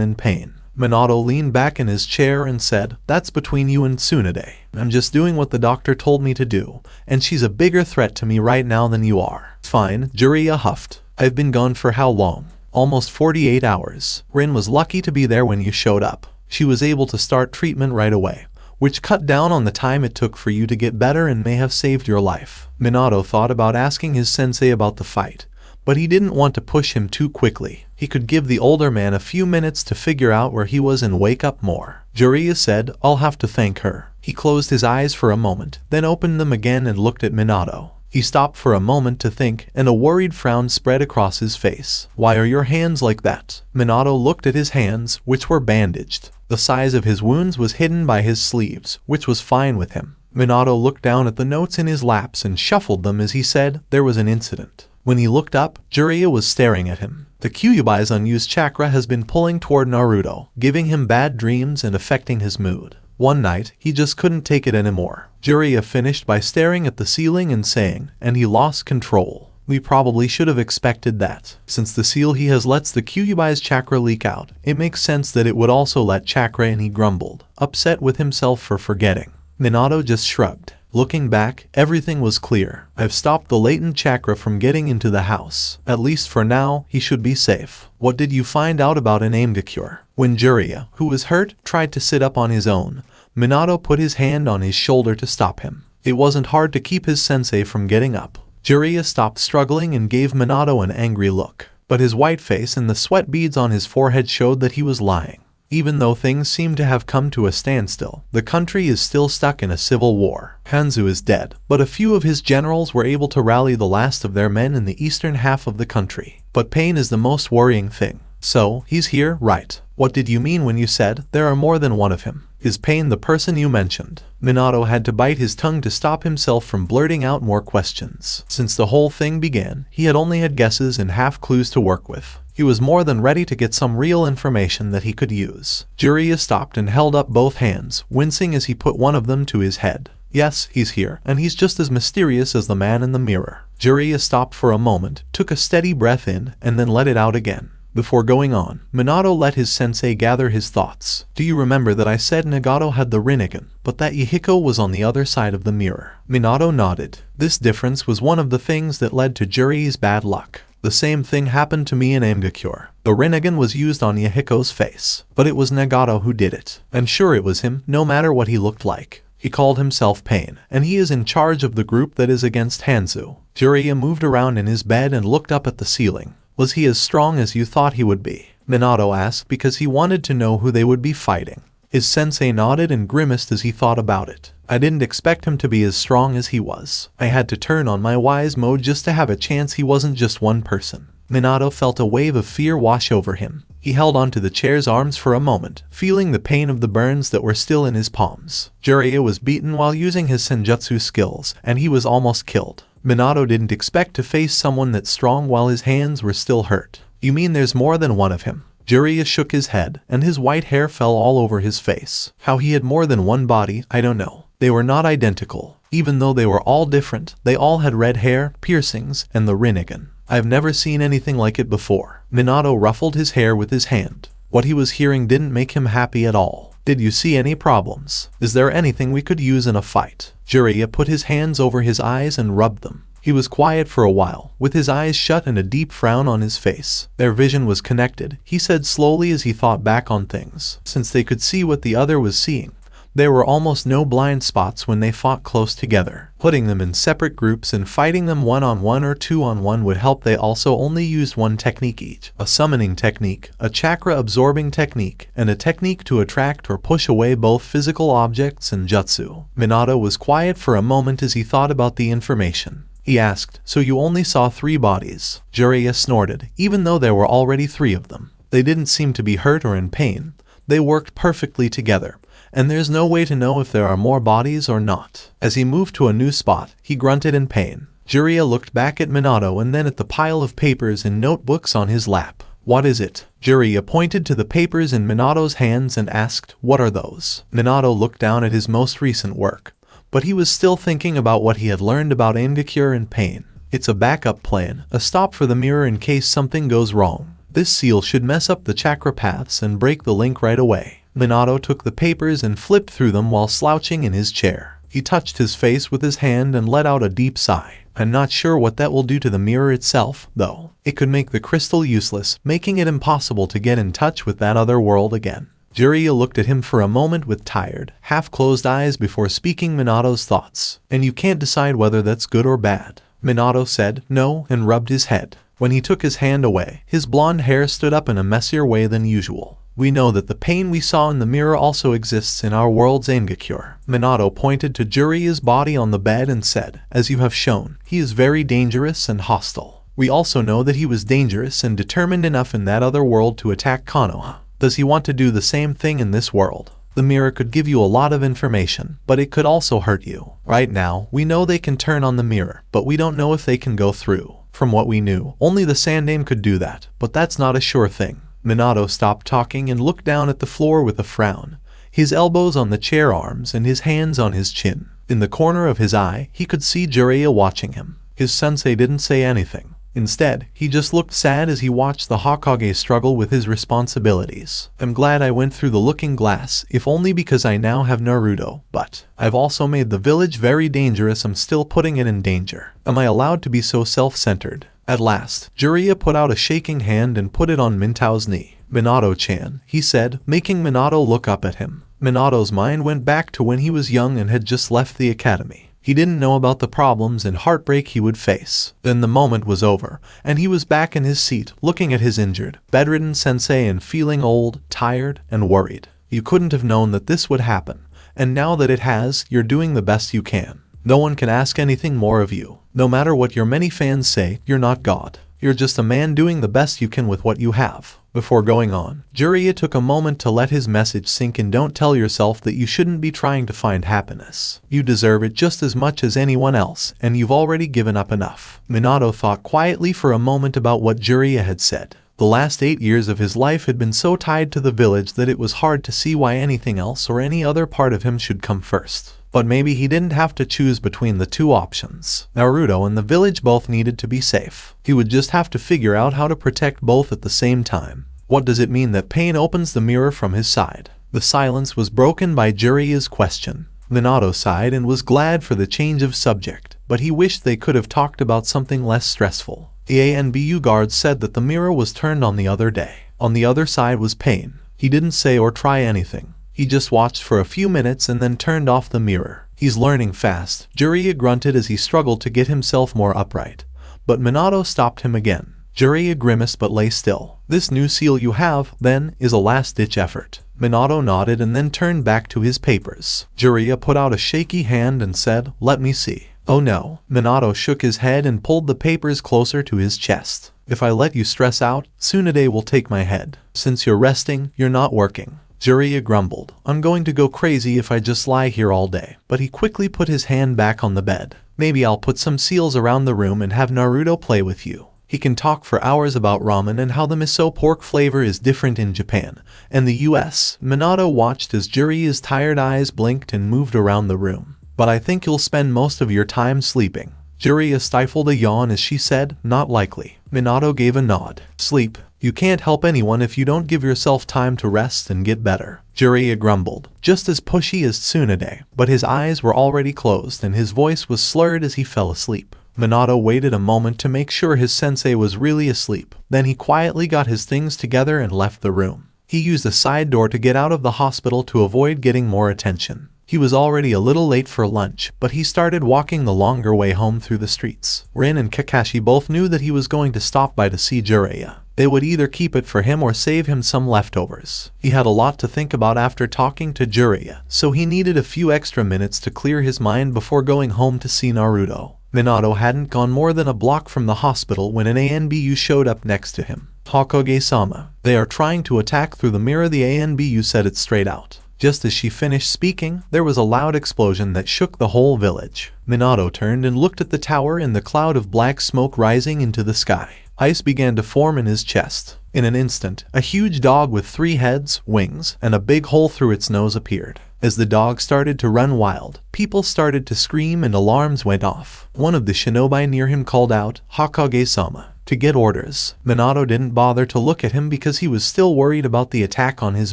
in pain. Minato leaned back in his chair and said, "That's between you and Tsunade. I'm just doing what the doctor told me to do, and she's a bigger threat to me right now than you are." "Fine," Jiraiya huffed. "I've been gone for how long?" "Almost 48 hours. Rin was lucky to be there when you showed up. She was able to start treatment right away, which cut down on the time it took for you to get better and may have saved your life." Minato thought about asking his sensei about the fight, but he didn't want to push him too quickly. He could give the older man a few minutes to figure out where he was and wake up more. Jiraiya said, "I'll have to thank her." He closed his eyes for a moment, then opened them again and looked at Minato. He stopped for a moment to think, and a worried frown spread across his face. "Why are your hands like that?" Minato looked at his hands, which were bandaged. The size of his wounds was hidden by his sleeves, which was fine with him. Minato looked down at the notes in his laps and shuffled them as he said, "There was an incident." When he looked up, Jiraiya was staring at him. The Kyuubi's unused chakra has been pulling toward Naruto, giving him bad dreams and affecting his mood. One night, he just couldn't take it anymore. Jiraiya finished by staring at the ceiling and saying, "And he lost control." We probably should have expected that. Since the seal he has lets the Kyuubi's chakra leak out, it makes sense that it would also let chakra, and he grumbled, upset with himself for forgetting. Minato just shrugged. Looking back, everything was clear. I've stopped the latent chakra from getting into the house. At least for now, he should be safe. What did you find out about an Aimgakure? When Jiraiya, who was hurt, tried to sit up on his own, Minato put his hand on his shoulder to stop him. It wasn't hard to keep his sensei from getting up. Jiraiya stopped struggling and gave Minato an angry look. But his white face and the sweat beads on his forehead showed that he was lying. Even though things seem to have come to a standstill, the country is still stuck in a civil war. Hanzo is dead, but a few of his generals were able to rally the last of their men in the eastern half of the country. But Pain is the most worrying thing. So, he's here, right? What did you mean when you said there are more than one of him? Is Pain the person you mentioned? Minato had to bite his tongue to stop himself from blurting out more questions. Since the whole thing began, he had only had guesses and half-clues to work with. He was more than ready to get some real information that he could use. Jiraiya stopped and held up both hands, wincing as he put one of them to his head. Yes, he's here, and he's just as mysterious as the man in the mirror. Jiraiya stopped for a moment, took a steady breath in, and then let it out again. Before going on, Minato let his sensei gather his thoughts. Do you remember that I said Nagato had the Rinnegan, but that Yahiko was on the other side of the mirror? Minato nodded. This difference was one of the things that led to Jiraiya's bad luck. The same thing happened to me in Aimgakure. The Rinnegan was used on Yahiko's face, but it was Nagato who did it. I'm sure it was him, no matter what he looked like. He called himself Pain, and he is in charge of the group that is against Hanzo. Jiraiya moved around in his bed and looked up at the ceiling. Was he as strong as you thought he would be? Minato asked because he wanted to know who they would be fighting. His sensei nodded and grimaced as he thought about it. I didn't expect him to be as strong as he was. I had to turn on my wise mode just to have a chance he wasn't just one person. Minato felt a wave of fear wash over him. He held onto the chair's arms for a moment, feeling the pain of the burns that were still in his palms. Jiraiya was beaten while using his senjutsu skills, and he was almost killed. Minato didn't expect to face someone that strong while his hands were still hurt. You mean there's more than one of him? Jiraiya shook his head, and his white hair fell all over his face. How he had more than one body, I don't know. They were not identical. Even though they were all different, they all had red hair, piercings, and the Rinnegan. I've never seen anything like it before. Minato ruffled his hair with his hand. What he was hearing didn't make him happy at all. Did you see any problems? Is there anything we could use in a fight? Jiraiya put his hands over his eyes and rubbed them. He was quiet for a while, with his eyes shut and a deep frown on his face. Their vision was connected, he said slowly as he thought back on things. Since they could see what the other was seeing, there were almost no blind spots when they fought close together. Putting them in separate groups and fighting them one-on-one or two-on-one would help. They also only used one technique each. A summoning technique, a chakra-absorbing technique, and a technique to attract or push away both physical objects and jutsu. Minato was quiet for a moment as he thought about the information. He asked, "So you only saw 3 bodies?" Jiraiya snorted, even though there were already 3 of them. They didn't seem to be hurt or in pain. They worked perfectly together, and there's no way to know if there are more bodies or not. As he moved to a new spot, he grunted in pain. Jiraiya looked back at Minato and then at the pile of papers and notebooks on his lap. "What is it?" Jiraiya pointed to the papers in Minato's hands and asked, "What are those?" Minato looked down at his most recent work, but he was still thinking about what he had learned about Ingakure and pain. "It's a backup plan, a stop for the mirror in case something goes wrong. This seal should mess up the chakra paths and break the link right away." Minato took the papers and flipped through them while slouching in his chair. He touched his face with his hand and let out a deep sigh. "I'm not sure what that will do to the mirror itself, though. It could make the crystal useless, making it impossible to get in touch with that other world again." Jiraiya looked at him for a moment with tired, half-closed eyes before speaking Minato's thoughts. "And you can't decide whether that's good or bad." Minato said, "No," and rubbed his head. When he took his hand away, his blonde hair stood up in a messier way than usual. "We know that the pain we saw in the mirror also exists in our world's Ingakure." Minato pointed to Jiraiya's body on the bed and said, "As you have shown, he is very dangerous and hostile. We also know that he was dangerous and determined enough in that other world to attack Konoha. Does he want to do the same thing in this world? The mirror could give you a lot of information, but it could also hurt you. Right now, we know they can turn on the mirror, but we don't know if they can go through. From what we knew, only the Sandaime could do that, but that's not a sure thing." Minato stopped talking and looked down at the floor with a frown, his elbows on the chair arms and his hands on his chin. In the corner of his eye, he could see Jiraiya watching him. His sensei didn't say anything. Instead, he just looked sad as he watched the Hokage struggle with his responsibilities. "I'm glad I went through the looking glass, if only because I now have Naruto, but I've also made the village very dangerous. I'm still putting it in danger. Am I allowed to be so self-centered?" At last, Jiraiya put out a shaking hand and put it on Mintao's knee. "Minato-chan," he said, making Minato look up at him. Minato's mind went back to when he was young and had just left the academy. He didn't know about the problems and heartbreak he would face. Then the moment was over, and he was back in his seat, looking at his injured, bedridden sensei and feeling old, tired, and worried. "You couldn't have known that this would happen, and now that it has, you're doing the best you can. No one can ask anything more of you. No matter what your many fans say, you're not God. You're just a man doing the best you can with what you have." Before going on, Jiraiya took a moment to let his message sink in. "Don't tell yourself that you shouldn't be trying to find happiness. You deserve it just as much as anyone else, and you've already given up enough." Minato thought quietly for a moment about what Jiraiya had said. The last 8 years of his life had been so tied to the village that it was hard to see why anything else or any other part of him should come first. But maybe he didn't have to choose between the 2 options. Naruto and the village both needed to be safe. He would just have to figure out how to protect both at the same time. What does it mean that pain opens the mirror from his side? The silence was broken by Jiraiya's question. Minato sighed and was glad for the change of subject, but he wished they could have talked about something less stressful. The ANBU guard said that the mirror was turned on the other day. On the other side was pain. He didn't say or try anything. He just watched for a few minutes and then turned off the mirror. "He's learning fast," Jiraiya grunted as he struggled to get himself more upright. But Minato stopped him again. Jiraiya grimaced but lay still. "This new seal you have, then, is a last-ditch effort." Minato nodded and then turned back to his papers. Jiraiya put out a shaky hand and said, "Let me see." "Oh no." Minato shook his head and pulled the papers closer to his chest. "If I let you stress out, Tsunade will take my head. Since you're resting, you're not working." Jiraiya grumbled, "I'm going to go crazy if I just lie here all day." But he quickly put his hand back on the bed. "Maybe I'll put some seals around the room and have Naruto play with you. He can talk for hours about ramen and how the miso pork flavor is different in Japan and the US. Minato watched as Jiraiya's tired eyes blinked and moved around the room. "But I think you'll spend most of your time sleeping." Jiraiya stifled a yawn as she said, "Not likely. Minato gave a nod. Sleep. You can't help anyone if you don't give yourself time to rest and get better. Jiraiya grumbled, just as pushy as Tsunade, but his eyes were already closed and his voice was slurred as he fell asleep. Minato waited a moment to make sure his sensei was really asleep. Then he quietly got his things together and left the room. He used a side door to get out of the hospital to avoid getting more attention. He was already a little late for lunch, but he started walking the longer way home through the streets. Rin and Kakashi both knew that he was going to stop by to see Jiraiya. They would either keep it for him or save him some leftovers. He had a lot to think about after talking to Jiraiya, so he needed a few extra minutes to clear his mind before going home to see Naruto. Minato hadn't gone more than a block from the hospital when an ANBU showed up next to him. Hokage-sama, they are trying to attack through the mirror. The ANBU said it straight out. Just as she finished speaking, there was a loud explosion that shook the whole village. Minato turned and looked at the tower in the cloud of black smoke rising into the sky. Ice began to form in his chest. In an instant, a huge dog with 3 heads, wings, and a big hole through its nose appeared. As the dog started to run wild, people started to scream and alarms went off. One of the shinobi near him called out, "Hokage-sama," to get orders. Minato didn't bother to look at him because he was still worried about the attack on his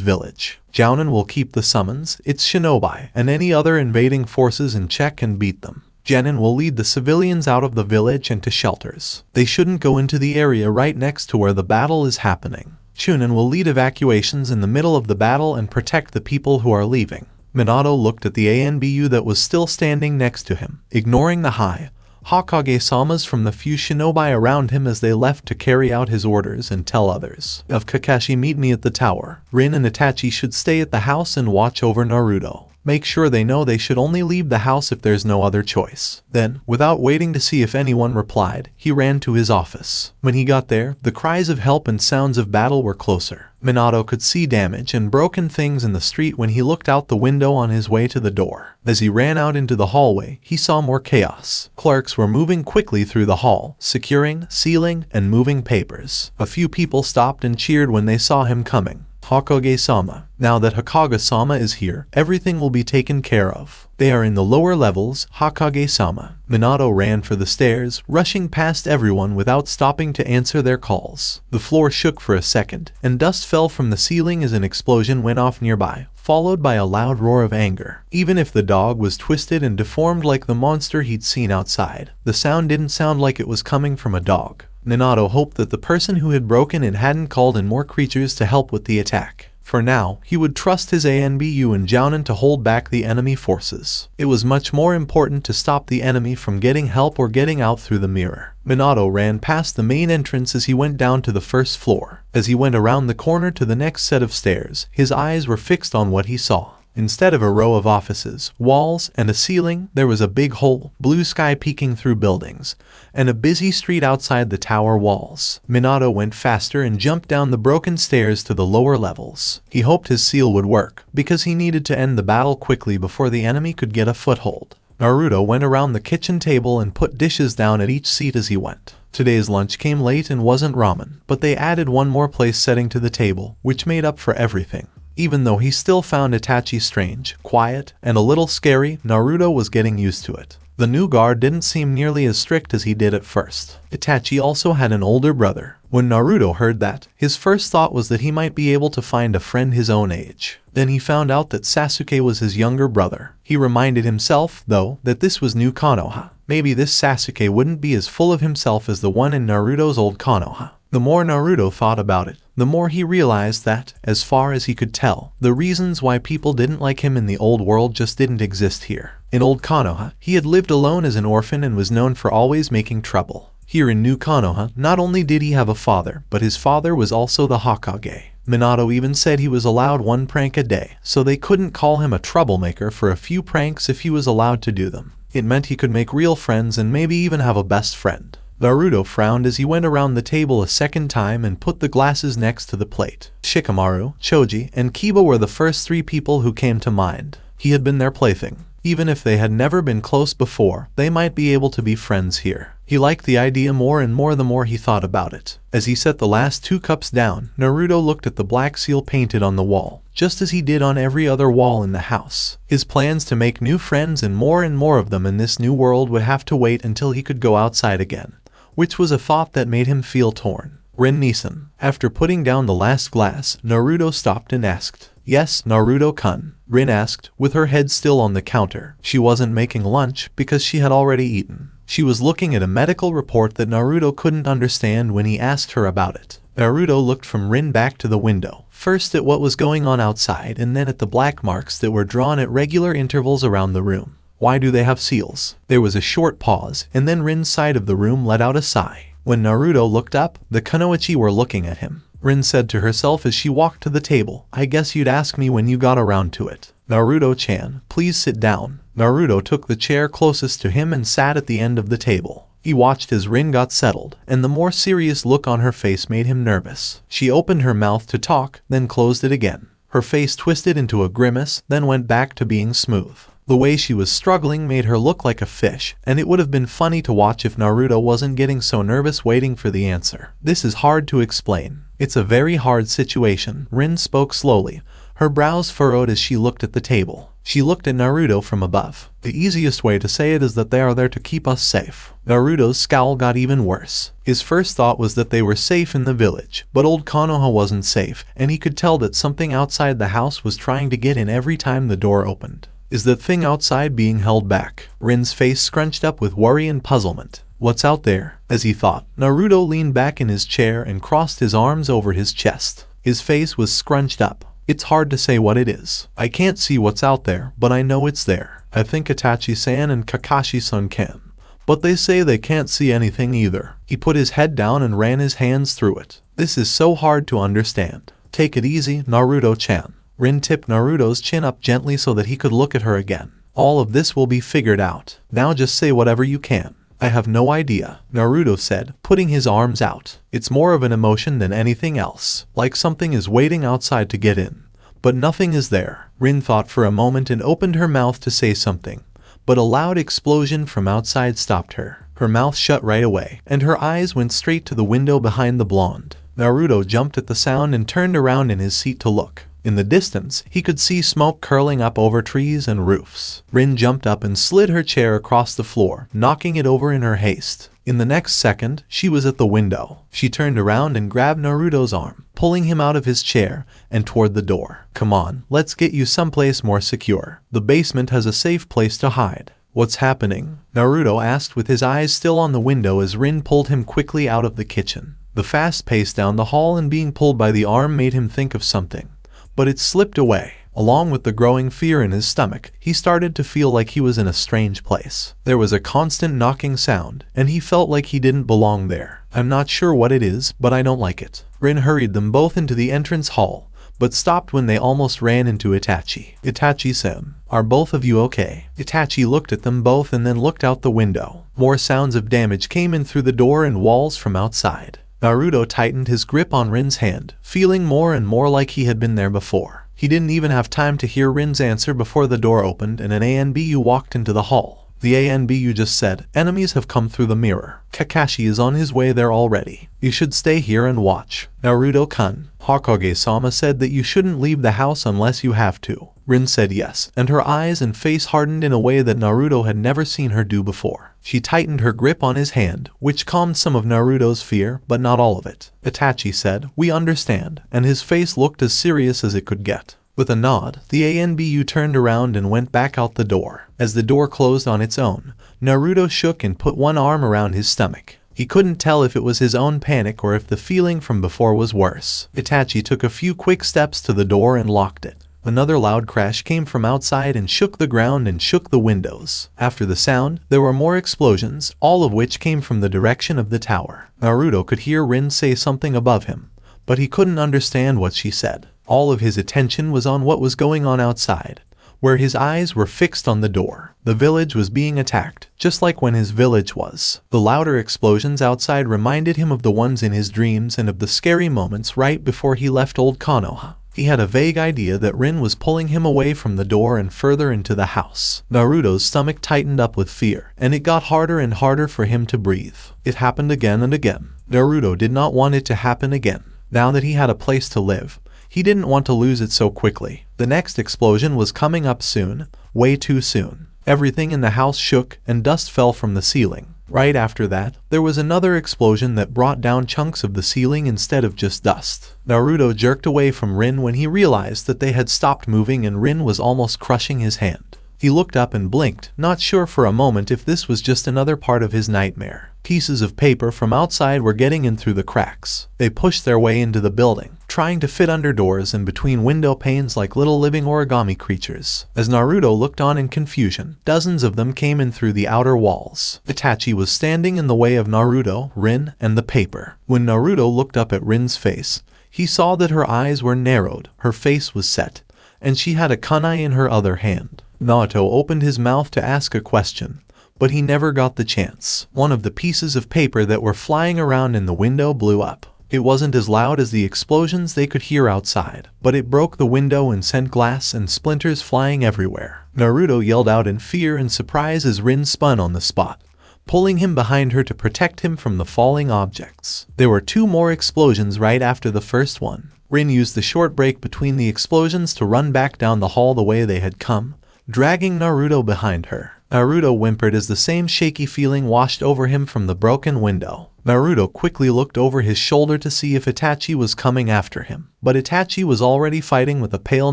village. Jounin will keep the summons, its shinobi, and any other invading forces in check and beat them. Genin will lead the civilians out of the village and to shelters. They shouldn't go into the area right next to where the battle is happening. Chunin will lead evacuations in the middle of the battle and protect the people who are leaving. Minato looked at the ANBU that was still standing next to him, ignoring the high Hokage-samas from the few shinobi around him as they left to carry out his orders and tell others. Of Kakashi, meet me at the tower. Rin and Itachi should stay at the house and watch over Naruto. Make sure they know they should only leave the house if there's no other choice. Then, without waiting to see if anyone replied, he ran to his office. When he got there, the cries of help and sounds of battle were closer. Minato could see damage and broken things in the street when he looked out the window on his way to the door. As he ran out into the hallway, he saw more chaos. Clerks were moving quickly through the hall, securing, sealing, and moving papers. A few people stopped and cheered when they saw him coming. Hokage-sama. Now that Hokage-sama is here, everything will be taken care of. They are in the lower levels, Hokage-sama. Minato ran for the stairs, rushing past everyone without stopping to answer their calls. The floor shook for a second, and dust fell from the ceiling as an explosion went off nearby, followed by a loud roar of anger. Even if the dog was twisted and deformed like the monster he'd seen outside, the sound didn't sound like it was coming from a dog. Minato hoped that the person who had broken it hadn't called in more creatures to help with the attack. For now, he would trust his ANBU and Jounin to hold back the enemy forces. It was much more important to stop the enemy from getting help or getting out through the mirror. Minato ran past the main entrance as he went down to the first floor. As he went around the corner to the next set of stairs, his eyes were fixed on what he saw. Instead of a row of offices, walls, and a ceiling, there was a big hole, blue sky peeking through buildings, and a busy street outside the tower walls. Minato went faster and jumped down the broken stairs to the lower levels. He hoped his seal would work, because he needed to end the battle quickly before the enemy could get a foothold. Naruto went around the kitchen table and put dishes down at each seat as he went. Today's lunch came late and wasn't ramen, but they added one more place setting to the table, which made up for everything. Even though he still found Itachi strange, quiet, and a little scary, Naruto was getting used to it. The new guard didn't seem nearly as strict as he did at first. Itachi also had an older brother. When Naruto heard that, his first thought was that he might be able to find a friend his own age. Then he found out that Sasuke was his younger brother. He reminded himself, though, that this was new Konoha. Maybe this Sasuke wouldn't be as full of himself as the one in Naruto's old Konoha. The more Naruto thought about it, the more he realized that, as far as he could tell, the reasons why people didn't like him in the old world just didn't exist here. In old Konoha, he had lived alone as an orphan and was known for always making trouble. Here in New Konoha, not only did he have a father, but his father was also the Hokage. Minato even said he was allowed 1 prank a day, so they couldn't call him a troublemaker for a few pranks if he was allowed to do them. It meant he could make real friends and maybe even have a best friend. Naruto frowned as he went around the table a second time and put the glasses next to the plate. Shikamaru, Choji, and Kiba were the first 3 people who came to mind. He had been their plaything. Even if they had never been close before, they might be able to be friends here. He liked the idea more and more the more he thought about it. As he set the last 2 cups down, Naruto looked at the black seal painted on the wall, just as he did on every other wall in the house. His plans to make new friends and more of them in this new world would have to wait until he could go outside again. which was a thought that made him feel torn. Rin Neeson. After putting down the last glass, Naruto stopped and asked. Yes, Naruto-kun, Rin asked, with her head still on the counter. She wasn't making lunch because she had already eaten. She was looking at a medical report that Naruto couldn't understand when he asked her about it. Naruto looked from Rin back to the window, first at what was going on outside and then at the black marks that were drawn at regular intervals around the room. Why do they have seals? There was a short pause, and then Rin's side of the room let out a sigh. When Naruto looked up, the kunoichi were looking at him. Rin said to herself as she walked to the table, I guess you'd ask me when you got around to it. Naruto-chan, please sit down. Naruto took the chair closest to him and sat at the end of the table. He watched as Rin got settled, and the more serious look on her face made him nervous. She opened her mouth to talk, then closed it again. Her face twisted into a grimace, then went back to being smooth. The way she was struggling made her look like a fish, and it would have been funny to watch if Naruto wasn't getting so nervous waiting for the answer. This is hard to explain. It's a very hard situation. Rin spoke slowly, her brows furrowed as she looked at the table. She looked at Naruto from above. The easiest way to say it is that they are there to keep us safe. Naruto's scowl got even worse. His first thought was that they were safe in the village, but old Konoha wasn't safe, and he could tell that something outside the house was trying to get in every time the door opened. Is that thing outside being held back? Rin's face scrunched up with worry and puzzlement. What's out there? As he thought, Naruto leaned back in his chair and crossed his arms over his chest. His face was scrunched up. It's hard to say what it is. I can't see what's out there, but I know it's there. I think Itachi-san and Kakashi-san can. But they say they can't see anything either. He put his head down and ran his hands through it. This is so hard to understand. Take it easy, Naruto-chan. Rin tipped Naruto's chin up gently so that he could look at her again. All of this will be figured out. Now just say whatever you can. I have no idea, Naruto said, putting his arms out. It's more of an emotion than anything else, like something is waiting outside to get in. But nothing is there. Rin thought for a moment and opened her mouth to say something, but a loud explosion from outside stopped her. Her mouth shut right away, and her eyes went straight to the window behind the blonde. Naruto jumped at the sound and turned around in his seat to look. In the distance, he could see smoke curling up over trees and roofs. Rin jumped up and slid her chair across the floor, knocking it over in her haste. In the next second, she was at the window. She turned around and grabbed Naruto's arm, pulling him out of his chair and toward the door. Come on, let's get you someplace more secure. The basement has a safe place to hide. What's happening? Naruto asked with his eyes still on the window as Rin pulled him quickly out of the kitchen. The fast pace down the hall and being pulled by the arm made him think of something. But it slipped away. Along with the growing fear in his stomach, he started to feel like he was in a strange place. There was a constant knocking sound, and he felt like he didn't belong there. I'm not sure what it is, but I don't like it. Rin hurried them both into the entrance hall, but stopped when they almost ran into Itachi. Itachi-san, are both of you okay? Itachi looked at them both and then looked out the window. More sounds of damage came in through the door and walls from outside. Naruto tightened his grip on Rin's hand, feeling more and more like he had been there before. He didn't even have time to hear Rin's answer before the door opened and an ANBU walked into the hall. The ANBU just said, enemies have come through the mirror. Kakashi is on his way there already. You should stay here and watch. Naruto-kun, Hokage-sama said that you shouldn't leave the house unless you have to. Rin said yes, and her eyes and face hardened in a way that Naruto had never seen her do before. She tightened her grip on his hand, which calmed some of Naruto's fear, but not all of it. Itachi said, we understand, and his face looked as serious as it could get. With a nod, the ANBU turned around and went back out the door. As the door closed on its own, Naruto shook and put one arm around his stomach. He couldn't tell if it was his own panic or if the feeling from before was worse. Itachi took a few quick steps to the door and locked it. Another loud crash came from outside and shook the ground and shook the windows. After the sound, there were more explosions, all of which came from the direction of the tower. Naruto could hear Rin say something above him, but he couldn't understand what she said. All of his attention was on what was going on outside, where his eyes were fixed on the door. The village was being attacked, just like when his village was. The louder explosions outside reminded him of the ones in his dreams and of the scary moments right before he left old Konoha. He had a vague idea that Rin was pulling him away from the door and further into the house. Naruto's stomach tightened up with fear, and it got harder and harder for him to breathe. It happened again and again. Naruto did not want it to happen again. Now that he had a place to live, he didn't want to lose it so quickly. The next explosion was coming up soon, way too soon. Everything in the house shook and dust fell from the ceiling. Right after that, there was another explosion that brought down chunks of the ceiling instead of just dust. Naruto jerked away from Rin when he realized that they had stopped moving and Rin was almost crushing his hand. He looked up and blinked, not sure for a moment if this was just another part of his nightmare. Pieces of paper from outside were getting in through the cracks. They pushed their way into the building, trying to fit under doors and between window panes like little living origami creatures. As Naruto looked on in confusion, dozens of them came in through the outer walls. Itachi was standing in the way of Naruto, Rin, and the paper. When Naruto looked up at Rin's face, he saw that her eyes were narrowed, her face was set, and she had a kunai in her other hand. Naruto opened his mouth to ask a question, but he never got the chance. One of the pieces of paper that were flying around in the window blew up. It wasn't as loud as the explosions they could hear outside, but it broke the window and sent glass and splinters flying everywhere. Naruto yelled out in fear and surprise as Rin spun on the spot, pulling him behind her to protect him from the falling objects. There were 2 more explosions right after the first one. Rin used the short break between the explosions to run back down the hall the way they had come, dragging Naruto behind her. Naruto whimpered as the same shaky feeling washed over him from the broken window. Naruto quickly looked over his shoulder to see if Itachi was coming after him, but Itachi was already fighting with a pale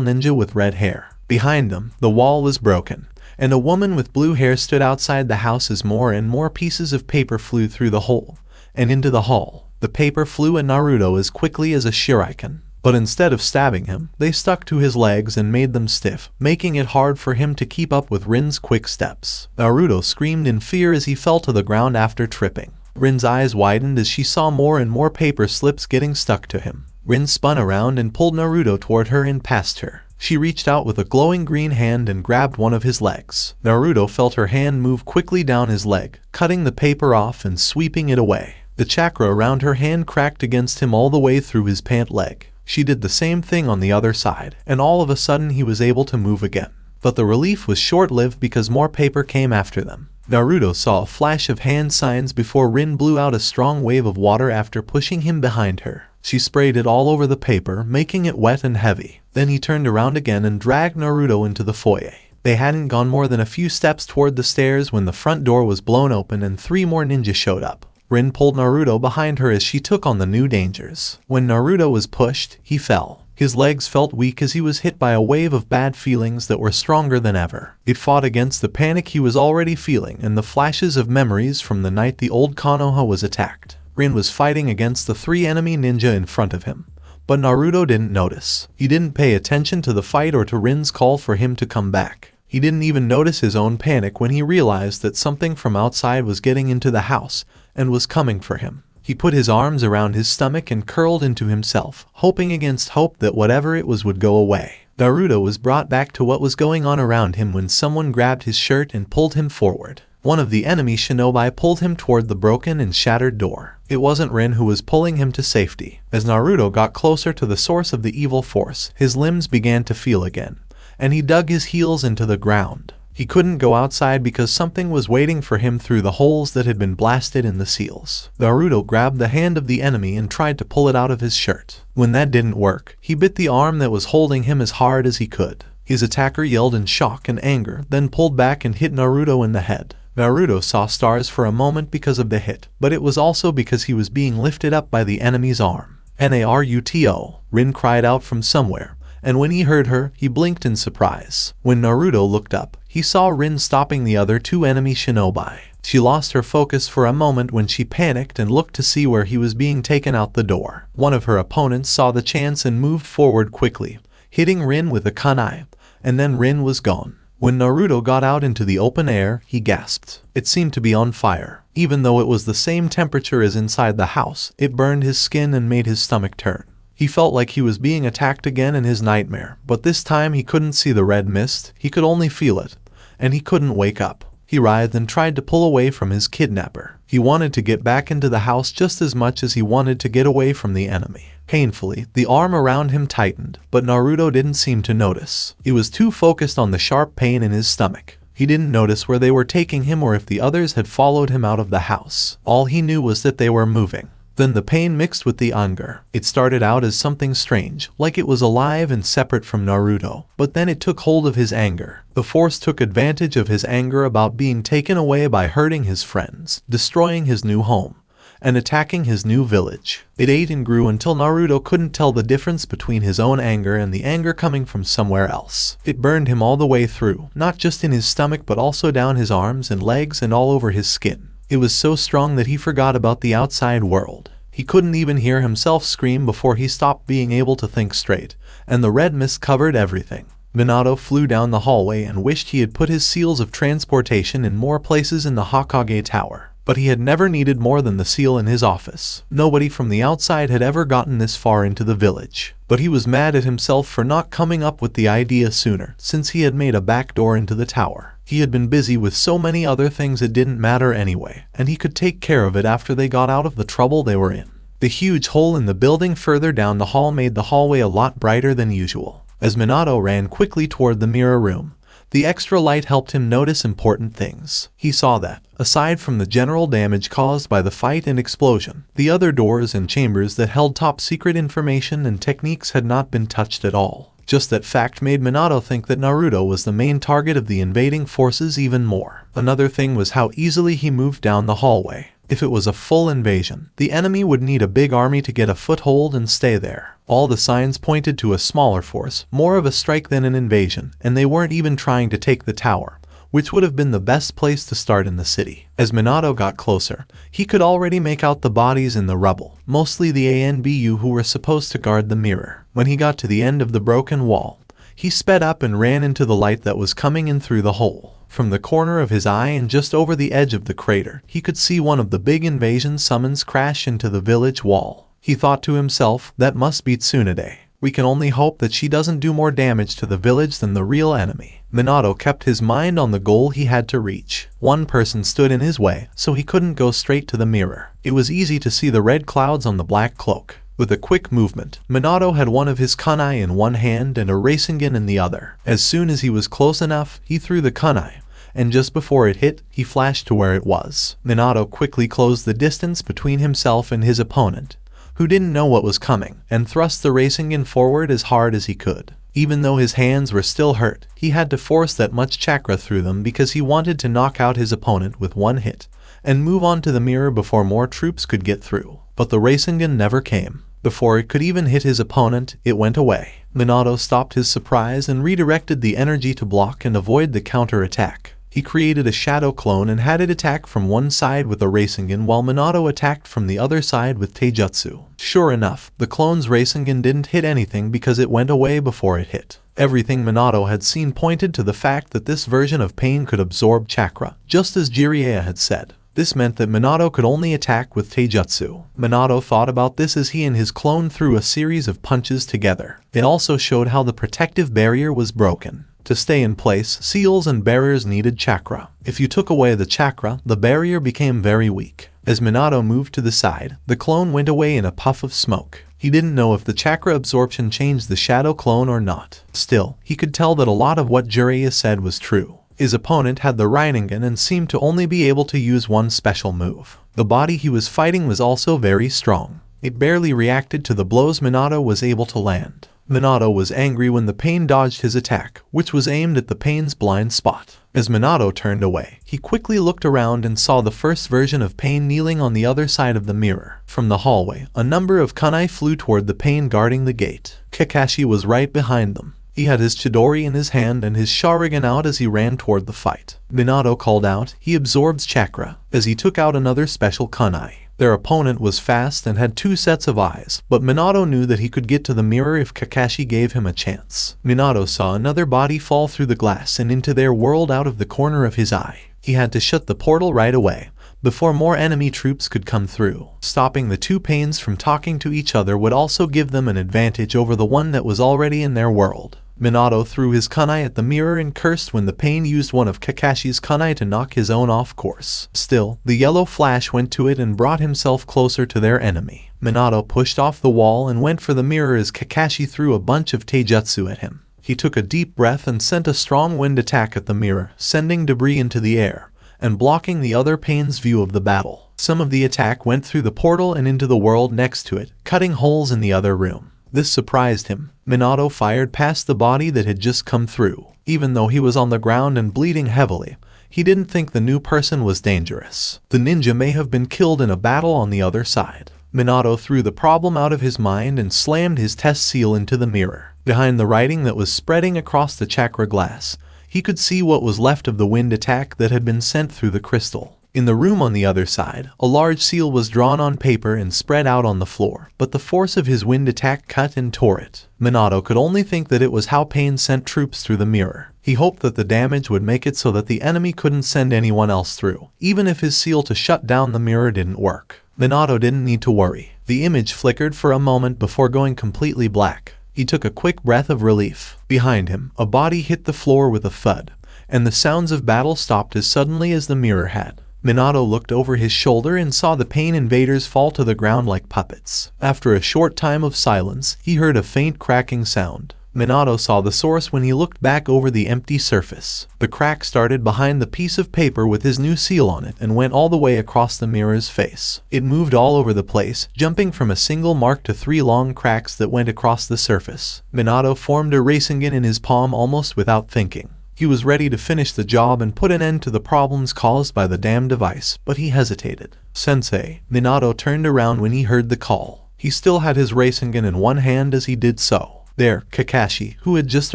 ninja with red hair. Behind them, the wall was broken, and a woman with blue hair stood outside the house as more and more pieces of paper flew through the hole and into the hall. The paper flew at Naruto as quickly as a shuriken, but instead of stabbing him, they stuck to his legs and made them stiff, making it hard for him to keep up with Rin's quick steps. Naruto screamed in fear as he fell to the ground after tripping. Rin's eyes widened as she saw more and more paper slips getting stuck to him. Rin spun around and pulled Naruto toward her and past her. She reached out with a glowing green hand and grabbed one of his legs. Naruto felt her hand move quickly down his leg, cutting the paper off and sweeping it away. The chakra around her hand cracked against him all the way through his pant leg. She did the same thing on the other side, and all of a sudden he was able to move again. But the relief was short-lived because more paper came after them. Naruto saw a flash of hand signs before Rin blew out a strong wave of water after pushing him behind her. She sprayed it all over the paper, making it wet and heavy. Then he turned around again and dragged Naruto into the foyer. They hadn't gone more than a few steps toward the stairs when the front door was blown open and 3 more ninjas showed up. Rin pulled Naruto behind her as she took on the new dangers. When Naruto was pushed, he fell. His legs felt weak as he was hit by a wave of bad feelings that were stronger than ever. It fought against the panic he was already feeling and the flashes of memories from the night the old Konoha was attacked. Rin was fighting against the 3 enemy ninja in front of him, but Naruto didn't notice. He didn't pay attention to the fight or to Rin's call for him to come back. He didn't even notice his own panic when he realized that something from outside was getting into the house and was coming for him. He put his arms around his stomach and curled into himself, hoping against hope that whatever it was would go away. Naruto was brought back to what was going on around him when someone grabbed his shirt and pulled him forward. One of the enemy shinobi pulled him toward the broken and shattered door. It wasn't Rin who was pulling him to safety. As Naruto got closer to the source of the evil force, his limbs began to feel again, and he dug his heels into the ground. He couldn't go outside because something was waiting for him through the holes that had been blasted in the seals. Naruto grabbed the hand of the enemy and tried to pull it out of his shirt. When that didn't work, he bit the arm that was holding him as hard as he could. His attacker yelled in shock and anger, then pulled back and hit Naruto in the head. Naruto saw stars for a moment because of the hit, but it was also because he was being lifted up by the enemy's arm. Naruto, Rin cried out from somewhere, and when he heard her, he blinked in surprise. When Naruto looked up, he saw Rin stopping the other 2 enemy shinobi. She lost her focus for a moment when she panicked and looked to see where he was being taken out the door. One of her opponents saw the chance and moved forward quickly, hitting Rin with a kunai, and then Rin was gone. When Naruto got out into the open air, he gasped. It seemed to be on fire. Even though it was the same temperature as inside the house, it burned his skin and made his stomach turn. He felt like he was being attacked again in his nightmare, but this time he couldn't see the red mist, he could only feel it, and he couldn't wake up. He writhed and tried to pull away from his kidnapper. He wanted to get back into the house just as much as he wanted to get away from the enemy. Painfully, the arm around him tightened, but Naruto didn't seem to notice. He was too focused on the sharp pain in his stomach. He didn't notice where they were taking him or if the others had followed him out of the house. All he knew was that they were moving. Then the pain mixed with the anger. It started out as something strange, like it was alive and separate from Naruto, but then it took hold of his anger. The force took advantage of his anger about being taken away by hurting his friends, destroying his new home, and attacking his new village. It ate and grew until Naruto couldn't tell the difference between his own anger and the anger coming from somewhere else. It burned him all the way through, not just in his stomach but also down his arms and legs and all over his skin. It was so strong that he forgot about the outside world. He couldn't even hear himself scream before he stopped being able to think straight, and the red mist covered everything. Minato flew down the hallway and wished he had put his seals of transportation in more places in the Hokage Tower. But he had never needed more than the seal in his office. Nobody from the outside had ever gotten this far into the village. But he was mad at himself for not coming up with the idea sooner, since he had made a back door into the tower. He had been busy with so many other things it didn't matter anyway, and he could take care of it after they got out of the trouble they were in. The huge hole in the building further down the hall made the hallway a lot brighter than usual. As Minato ran quickly toward the mirror room, the extra light helped him notice important things. He saw that, aside from the general damage caused by the fight and explosion, the other doors and chambers that held top secret information and techniques had not been touched at all. Just that fact made Minato think that Naruto was the main target of the invading forces even more. Another thing was how easily he moved down the hallway. If it was a full invasion, the enemy would need a big army to get a foothold and stay there. All the signs pointed to a smaller force, more of a strike than an invasion, and they weren't even trying to take the tower, which would have been the best place to start in the city. As Minato got closer, he could already make out the bodies in the rubble, mostly the ANBU who were supposed to guard the mirror. When he got to the end of the broken wall, he sped up and ran into the light that was coming in through the hole. From the corner of his eye and just over the edge of the crater, he could see one of the big invasion summons crash into the village wall. He thought to himself, that must be Tsunade. We can only hope that she doesn't do more damage to the village than the real enemy. Minato kept his mind on the goal he had to reach. One person stood in his way, so he couldn't go straight to the mirror. It was easy to see the red clouds on the black cloak. With a quick movement, Minato had one of his kunai in one hand and a Rasengan in the other. As soon as he was close enough, he threw the kunai, and just before it hit, he flashed to where it was. Minato quickly closed the distance between himself and his opponent, who didn't know what was coming, and thrust the Rasengan forward as hard as he could. Even though his hands were still hurt, he had to force that much chakra through them because he wanted to knock out his opponent with one hit, and move on to the mirror before more troops could get through. But the Rasengan never came. Before it could even hit his opponent, it went away. Minato stopped his surprise and redirected the energy to block and avoid the counter-attack. He created a shadow clone and had it attack from one side with a Rasengan while Minato attacked from the other side with Taijutsu. Sure enough, the clone's Rasengan didn't hit anything because it went away before it hit. Everything Minato had seen pointed to the fact that this version of pain could absorb chakra, just as Jiraiya had said. This meant that Minato could only attack with Taijutsu. Minato thought about this as he and his clone threw a series of punches together. It also showed how the protective barrier was broken. To stay in place, seals and barriers needed chakra. If you took away the chakra, the barrier became very weak. As Minato moved to the side, the clone went away in a puff of smoke. He didn't know if the chakra absorption changed the shadow clone or not. Still, he could tell that a lot of what Jiraiya said was true. His opponent had the Rasengan and seemed to only be able to use one special move. The body he was fighting was also very strong. It barely reacted to the blows Minato was able to land. Minato was angry when the pain dodged his attack, which was aimed at the pain's blind spot. As Minato turned away, he quickly looked around and saw the first version of Pain kneeling on the other side of the mirror. From the hallway, a number of kunai flew toward the Pain guarding the gate. Kakashi was right behind them. He had his Chidori in his hand and his Sharingan out as he ran toward the fight. Minato called out, he absorbs chakra, as he took out another special kunai. Their opponent was fast and had 2 sets of eyes, but Minato knew that he could get to the mirror if Kakashi gave him a chance. Minato saw another body fall through the glass and into their world out of the corner of his eye. He had to shut the portal right away, before more enemy troops could come through. Stopping the 2 pains from talking to each other would also give them an advantage over the one that was already in their world. Minato threw his kunai at the mirror and cursed when the pain used one of Kakashi's kunai to knock his own off course. Still, the yellow flash went to it and brought himself closer to their enemy. Minato pushed off the wall and went for the mirror as Kakashi threw a bunch of taijutsu at him. He took a deep breath and sent a strong wind attack at the mirror, sending debris into the air and blocking the other pain's view of the battle. Some of the attack went through the portal and into the world next to it, cutting holes in the other room. This surprised him. Minato fired past the body that had just come through. Even though he was on the ground and bleeding heavily, he didn't think the new person was dangerous. The ninja may have been killed in a battle on the other side. Minato threw the problem out of his mind and slammed his test seal into the mirror. Behind the writing that was spreading across the chakra glass, he could see what was left of the wind attack that had been sent through the crystal. In the room on the other side, a large seal was drawn on paper and spread out on the floor, but the force of his wind attack cut and tore it. Minato could only think that it was how Pain sent troops through the mirror. He hoped that the damage would make it so that the enemy couldn't send anyone else through, even if his seal to shut down the mirror didn't work. Minato didn't need to worry. The image flickered for a moment before going completely black. He took a quick breath of relief. Behind him, a body hit the floor with a thud, and the sounds of battle stopped as suddenly as the mirror had. Minato looked over his shoulder and saw the Pain invaders fall to the ground like puppets. After a short time of silence, he heard a faint cracking sound. Minato saw the source when he looked back over the empty surface. The crack started behind the piece of paper with his new seal on it and went all the way across the mirror's face. It moved all over the place, jumping from a single mark to 3 long cracks that went across the surface. Minato formed a Rasengan in his palm almost without thinking. He was ready to finish the job and put an end to the problems caused by the damn device, but he hesitated. "Sensei." Minato turned around when he heard the call. He still had his Rasengan in one hand as he did so. There, Kakashi, who had just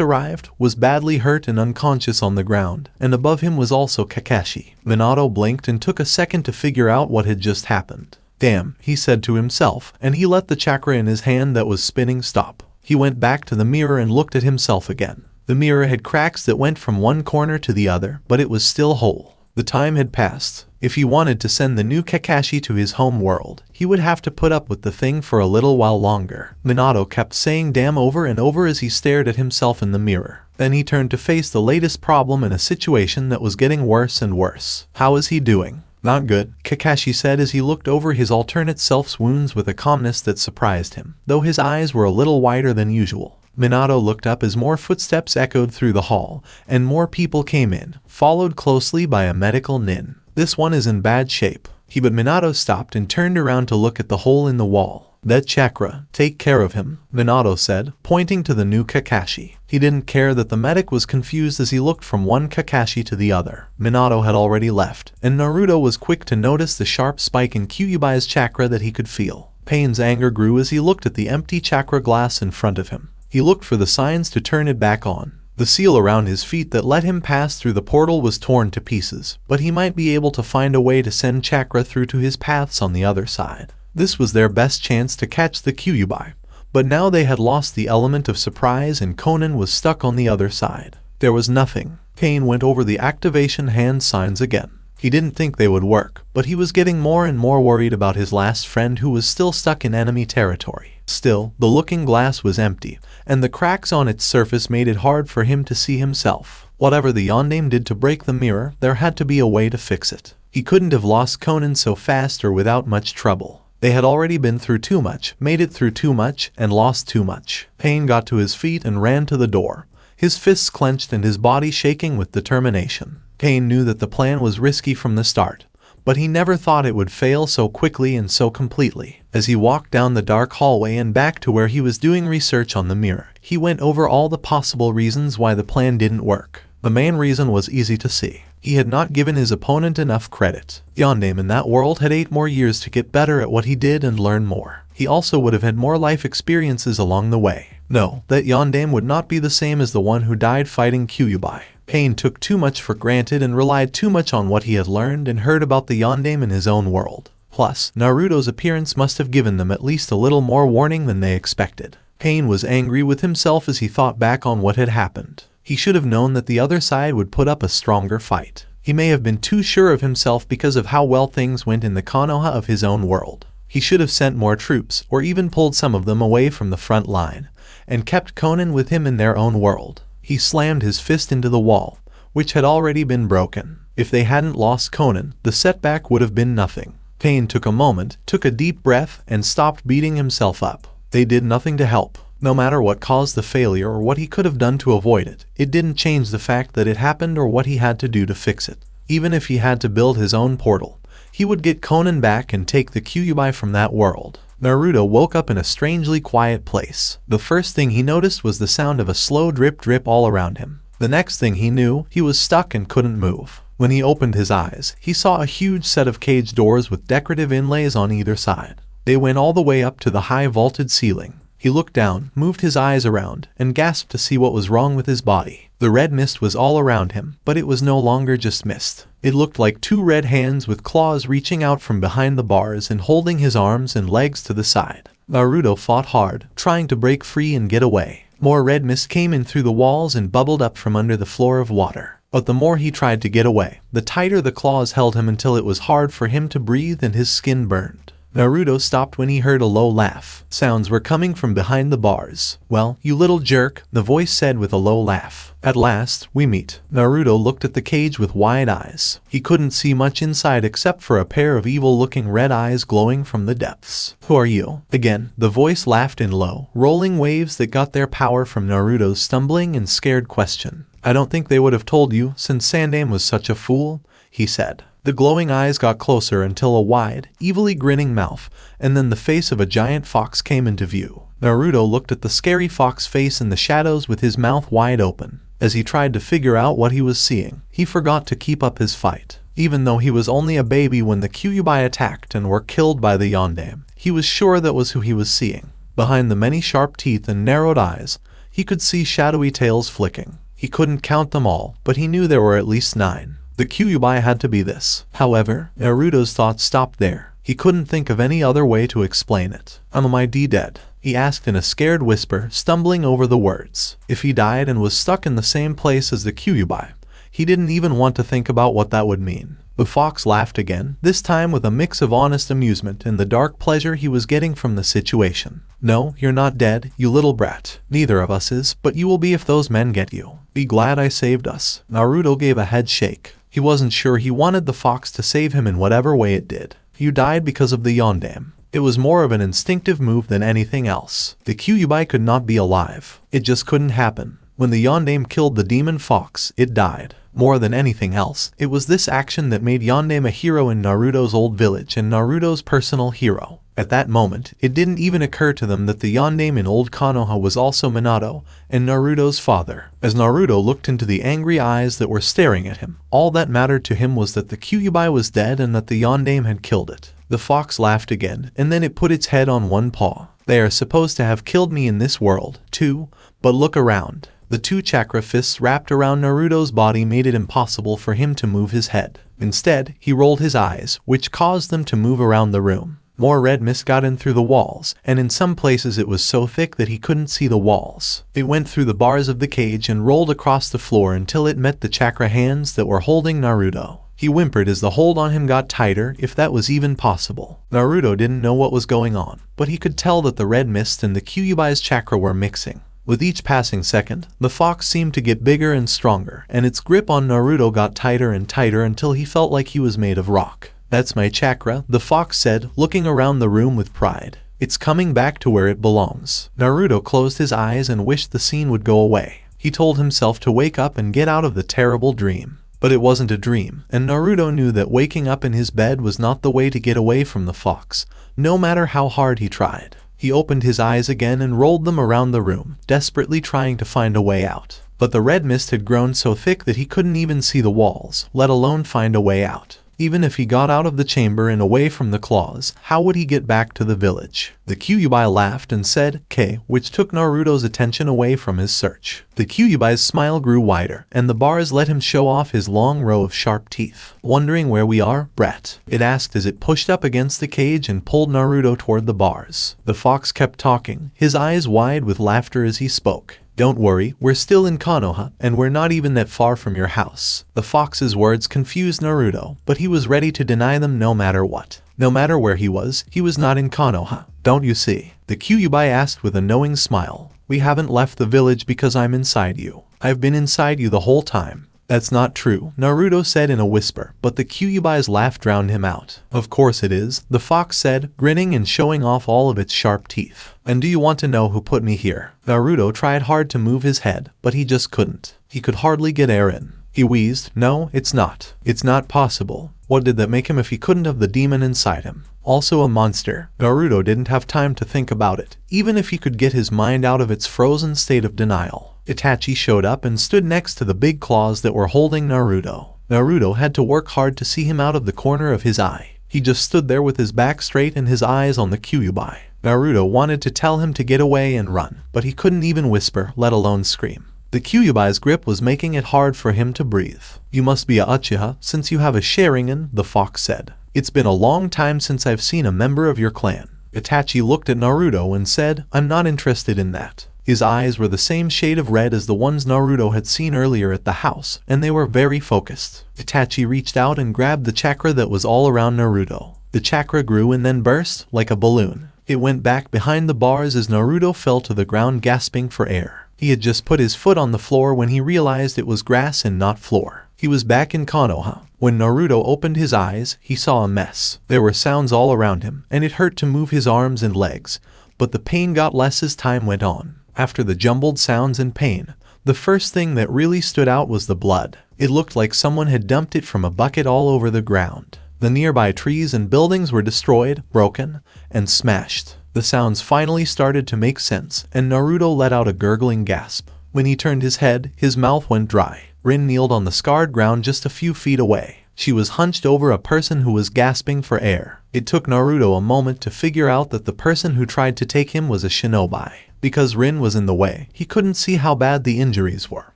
arrived, was badly hurt and unconscious on the ground, and above him was also Kakashi. Minato blinked and took a second to figure out what had just happened. "Damn," he said to himself, and he let the chakra in his hand that was spinning stop. He went back to the mirror and looked at himself again. The mirror had cracks that went from one corner to the other, but it was still whole. The time had passed. If he wanted to send the new Kakashi to his home world, he would have to put up with the thing for a little while longer. Minato kept saying damn over and over as he stared at himself in the mirror. Then he turned to face the latest problem in a situation that was getting worse and worse. How is he doing? "Not good," Kakashi said as he looked over his alternate self's wounds with a calmness that surprised him, though his eyes were a little wider than usual. Minato looked up as more footsteps echoed through the hall, and more people came in, followed closely by a medical nin. "This one is in bad shape." But Minato stopped and turned around to look at the hole in the wall. "That chakra, take care of him," Minato said, pointing to the new Kakashi. He didn't care that the medic was confused as he looked from one Kakashi to the other. Minato had already left, and Naruto was quick to notice the sharp spike in Kyuubi's chakra that he could feel. Pain's anger grew as he looked at the empty chakra glass in front of him. He looked for the signs to turn it back on. The seal around his feet that let him pass through the portal was torn to pieces, but he might be able to find a way to send chakra through to his paths on the other side. This was their best chance to catch the Kyuubi, but now they had lost the element of surprise and Conan was stuck on the other side. There was nothing. Pain went over the activation hand signs again. He didn't think they would work, but he was getting more and more worried about his last friend who was still stuck in enemy territory. Still, the looking glass was empty, and the cracks on its surface made it hard for him to see himself. Whatever the Yondaime did to break the mirror, there had to be a way to fix it. He couldn't have lost Conan so fast or without much trouble. They had already been through too much, made it through too much, and lost too much. Pain got to his feet and ran to the door, his fists clenched and his body shaking with determination. Pain knew that the plan was risky from the start, but he never thought it would fail so quickly and so completely. As he walked down the dark hallway and back to where he was doing research on the mirror, he went over all the possible reasons why the plan didn't work. The main reason was easy to see. He had not given his opponent enough credit. Yondaime in that world had 8 more years to get better at what he did and learn more. He also would have had more life experiences along the way. No, that Yondaime would not be the same as the one who died fighting Kyuubi. Pain took too much for granted and relied too much on what he had learned and heard about the Yondaime in his own world. Plus, Naruto's appearance must have given them at least a little more warning than they expected. Pain was angry with himself as he thought back on what had happened. He should have known that the other side would put up a stronger fight. He may have been too sure of himself because of how well things went in the Konoha of his own world. He should have sent more troops, or even pulled some of them away from the front line, and kept Conan with him in their own world. He slammed his fist into the wall, which had already been broken. If they hadn't lost Conan, the setback would have been nothing. Pain took a moment, took a deep breath, and stopped beating himself up. They did nothing to help. No matter what caused the failure or what he could have done to avoid it, it didn't change the fact that it happened or what he had to do to fix it. Even if he had to build his own portal, He would get Conan back and take the Kyuubi from that world. Naruto woke up in a strangely quiet place. The first thing he noticed was the sound of a slow drip all around him. The next thing he knew, he was stuck and couldn't move. When he opened his eyes, he saw a huge set of cage doors with decorative inlays on either side. They went all the way up to the high vaulted ceiling. He looked down, moved his eyes around, and gasped to see what was wrong with his body. The red mist was all around him, but it was no longer just mist. It looked like two red hands with claws reaching out from behind the bars and holding his arms and legs to the side. Naruto fought hard, trying to break free and get away. More red mist came in through the walls and bubbled up from under the floor of water. But the more he tried to get away, the tighter the claws held him until it was hard for him to breathe and his skin burned. Naruto stopped when he heard a low laugh. Sounds were coming from behind the bars. "Well, you little jerk," the voice said with a low laugh. "At last, we meet." Naruto looked at the cage with wide eyes. He couldn't see much inside except for a pair of evil-looking red eyes glowing from the depths. "Who are you?" Again, the voice laughed in low, rolling waves that got their power from Naruto's stumbling and scared question. "I don't think they would have told you, since Sandaime was such a fool," he said. The glowing eyes got closer until a wide, evilly grinning mouth, and then the face of a giant fox came into view. Naruto looked at the scary fox face in the shadows with his mouth wide open. As he tried to figure out what he was seeing, he forgot to keep up his fight. Even though he was only a baby when the Kyuubi attacked and were killed by the Yondaime, he was sure that was who he was seeing. Behind the many sharp teeth and narrowed eyes, he could see shadowy tails flicking. He couldn't count them all, but he knew there were at least 9. The Kyuubi had to be this. However, Naruto's thoughts stopped there. He couldn't think of any other way to explain it. "Am I dead?" he asked in a scared whisper, stumbling over the words. If he died and was stuck in the same place as the Kyuubi, he didn't even want to think about what that would mean. The fox laughed again, this time with a mix of honest amusement and the dark pleasure he was getting from the situation. "No, you're not dead, you little brat. Neither of us is, but you will be if those men get you. Be glad I saved us." Naruto gave a head shake. He wasn't sure he wanted the fox to save him in whatever way it did. "You died because of the Yondaime." It was more of an instinctive move than anything else. The Kyuubi could not be alive. It just couldn't happen. When the Yondaime killed the demon fox, it died. More than anything else, it was this action that made Yondaime a hero in Naruto's old village and Naruto's personal hero. At that moment, it didn't even occur to them that the Yondaime in old Konoha was also Minato and Naruto's father. As Naruto looked into the angry eyes that were staring at him, all that mattered to him was that the Kyuubi was dead and that the Yondaime had killed it. The fox laughed again, and then it put its head on one paw. "They are supposed to have killed me in this world, too, but look around." The 2 chakra fists wrapped around Naruto's body made it impossible for him to move his head. Instead, he rolled his eyes, which caused them to move around the room. More red mist got in through the walls, and in some places it was so thick that he couldn't see the walls. It went through the bars of the cage and rolled across the floor until it met the chakra hands that were holding Naruto. He whimpered as the hold on him got tighter, if that was even possible. Naruto didn't know what was going on, but he could tell that the red mist and the Kyuubi's chakra were mixing. With each passing second, the fox seemed to get bigger and stronger, and its grip on Naruto got tighter and tighter until he felt like he was made of rock. "That's my chakra," the fox said, looking around the room with pride. "It's coming back to where it belongs." Naruto closed his eyes and wished the scene would go away. He told himself to wake up and get out of the terrible dream. But it wasn't a dream, and Naruto knew that waking up in his bed was not the way to get away from the fox, no matter how hard he tried. He opened his eyes again and rolled them around the room, desperately trying to find a way out. But the red mist had grown so thick that he couldn't even see the walls, let alone find a way out. Even if he got out of the chamber and away from the claws, how would he get back to the village? The Kyuubi laughed and said, "K," which took Naruto's attention away from his search. The Kyuubi's smile grew wider, and the bars let him show off his long row of sharp teeth. "Wondering where we are, brat?" it asked as it pushed up against the cage and pulled Naruto toward the bars. The fox kept talking, his eyes wide with laughter as he spoke. "Don't worry, we're still in Konoha, and we're not even that far from your house." The fox's words confused Naruto, but he was ready to deny them no matter what. No matter where he was not in Konoha. "Don't you see?" the Kyuubi asked with a knowing smile. "We haven't left the village because I'm inside you. I've been inside you the whole time." "That's not true," Naruto said in a whisper, but the Kyuubi's laugh drowned him out. "Of course it is," the fox said, grinning and showing off all of its sharp teeth. "And do you want to know who put me here?" Naruto tried hard to move his head, but he just couldn't. He could hardly get air in. He wheezed, "No, it's not. It's not possible. What did that make him if he couldn't have the demon inside him? Also a monster." Naruto didn't have time to think about it, even if he could get his mind out of its frozen state of denial. Itachi showed up and stood next to the big claws that were holding Naruto. Naruto had to work hard to see him out of the corner of his eye. He just stood there with his back straight and his eyes on the Kyuubi. Naruto wanted to tell him to get away and run, but he couldn't even whisper, let alone scream. The Kyuubi's grip was making it hard for him to breathe. "You must be a Uchiha since you have a Sharingan," the fox said. "It's been a long time since I've seen a member of your clan." Itachi looked at Naruto and said, "I'm not interested in that." His eyes were the same shade of red as the ones Naruto had seen earlier at the house, and they were very focused. Itachi reached out and grabbed the chakra that was all around Naruto. The chakra grew and then burst, like a balloon. It went back behind the bars as Naruto fell to the ground gasping for air. He had just put his foot on the floor when he realized it was grass and not floor. He was back in Konoha. When Naruto opened his eyes, he saw a mess. There were sounds all around him, and it hurt to move his arms and legs, but the pain got less as time went on. After the jumbled sounds and pain, the first thing that really stood out was the blood. It looked like someone had dumped it from a bucket all over the ground. The nearby trees and buildings were destroyed, broken, and smashed. The sounds finally started to make sense, and Naruto let out a gurgling gasp. When he turned his head, his mouth went dry. Rin kneeled on the scarred ground just a few feet away. She was hunched over a person who was gasping for air. It took Naruto a moment to figure out that the person who tried to take him was a shinobi. Because Rin was in the way, he couldn't see how bad the injuries were,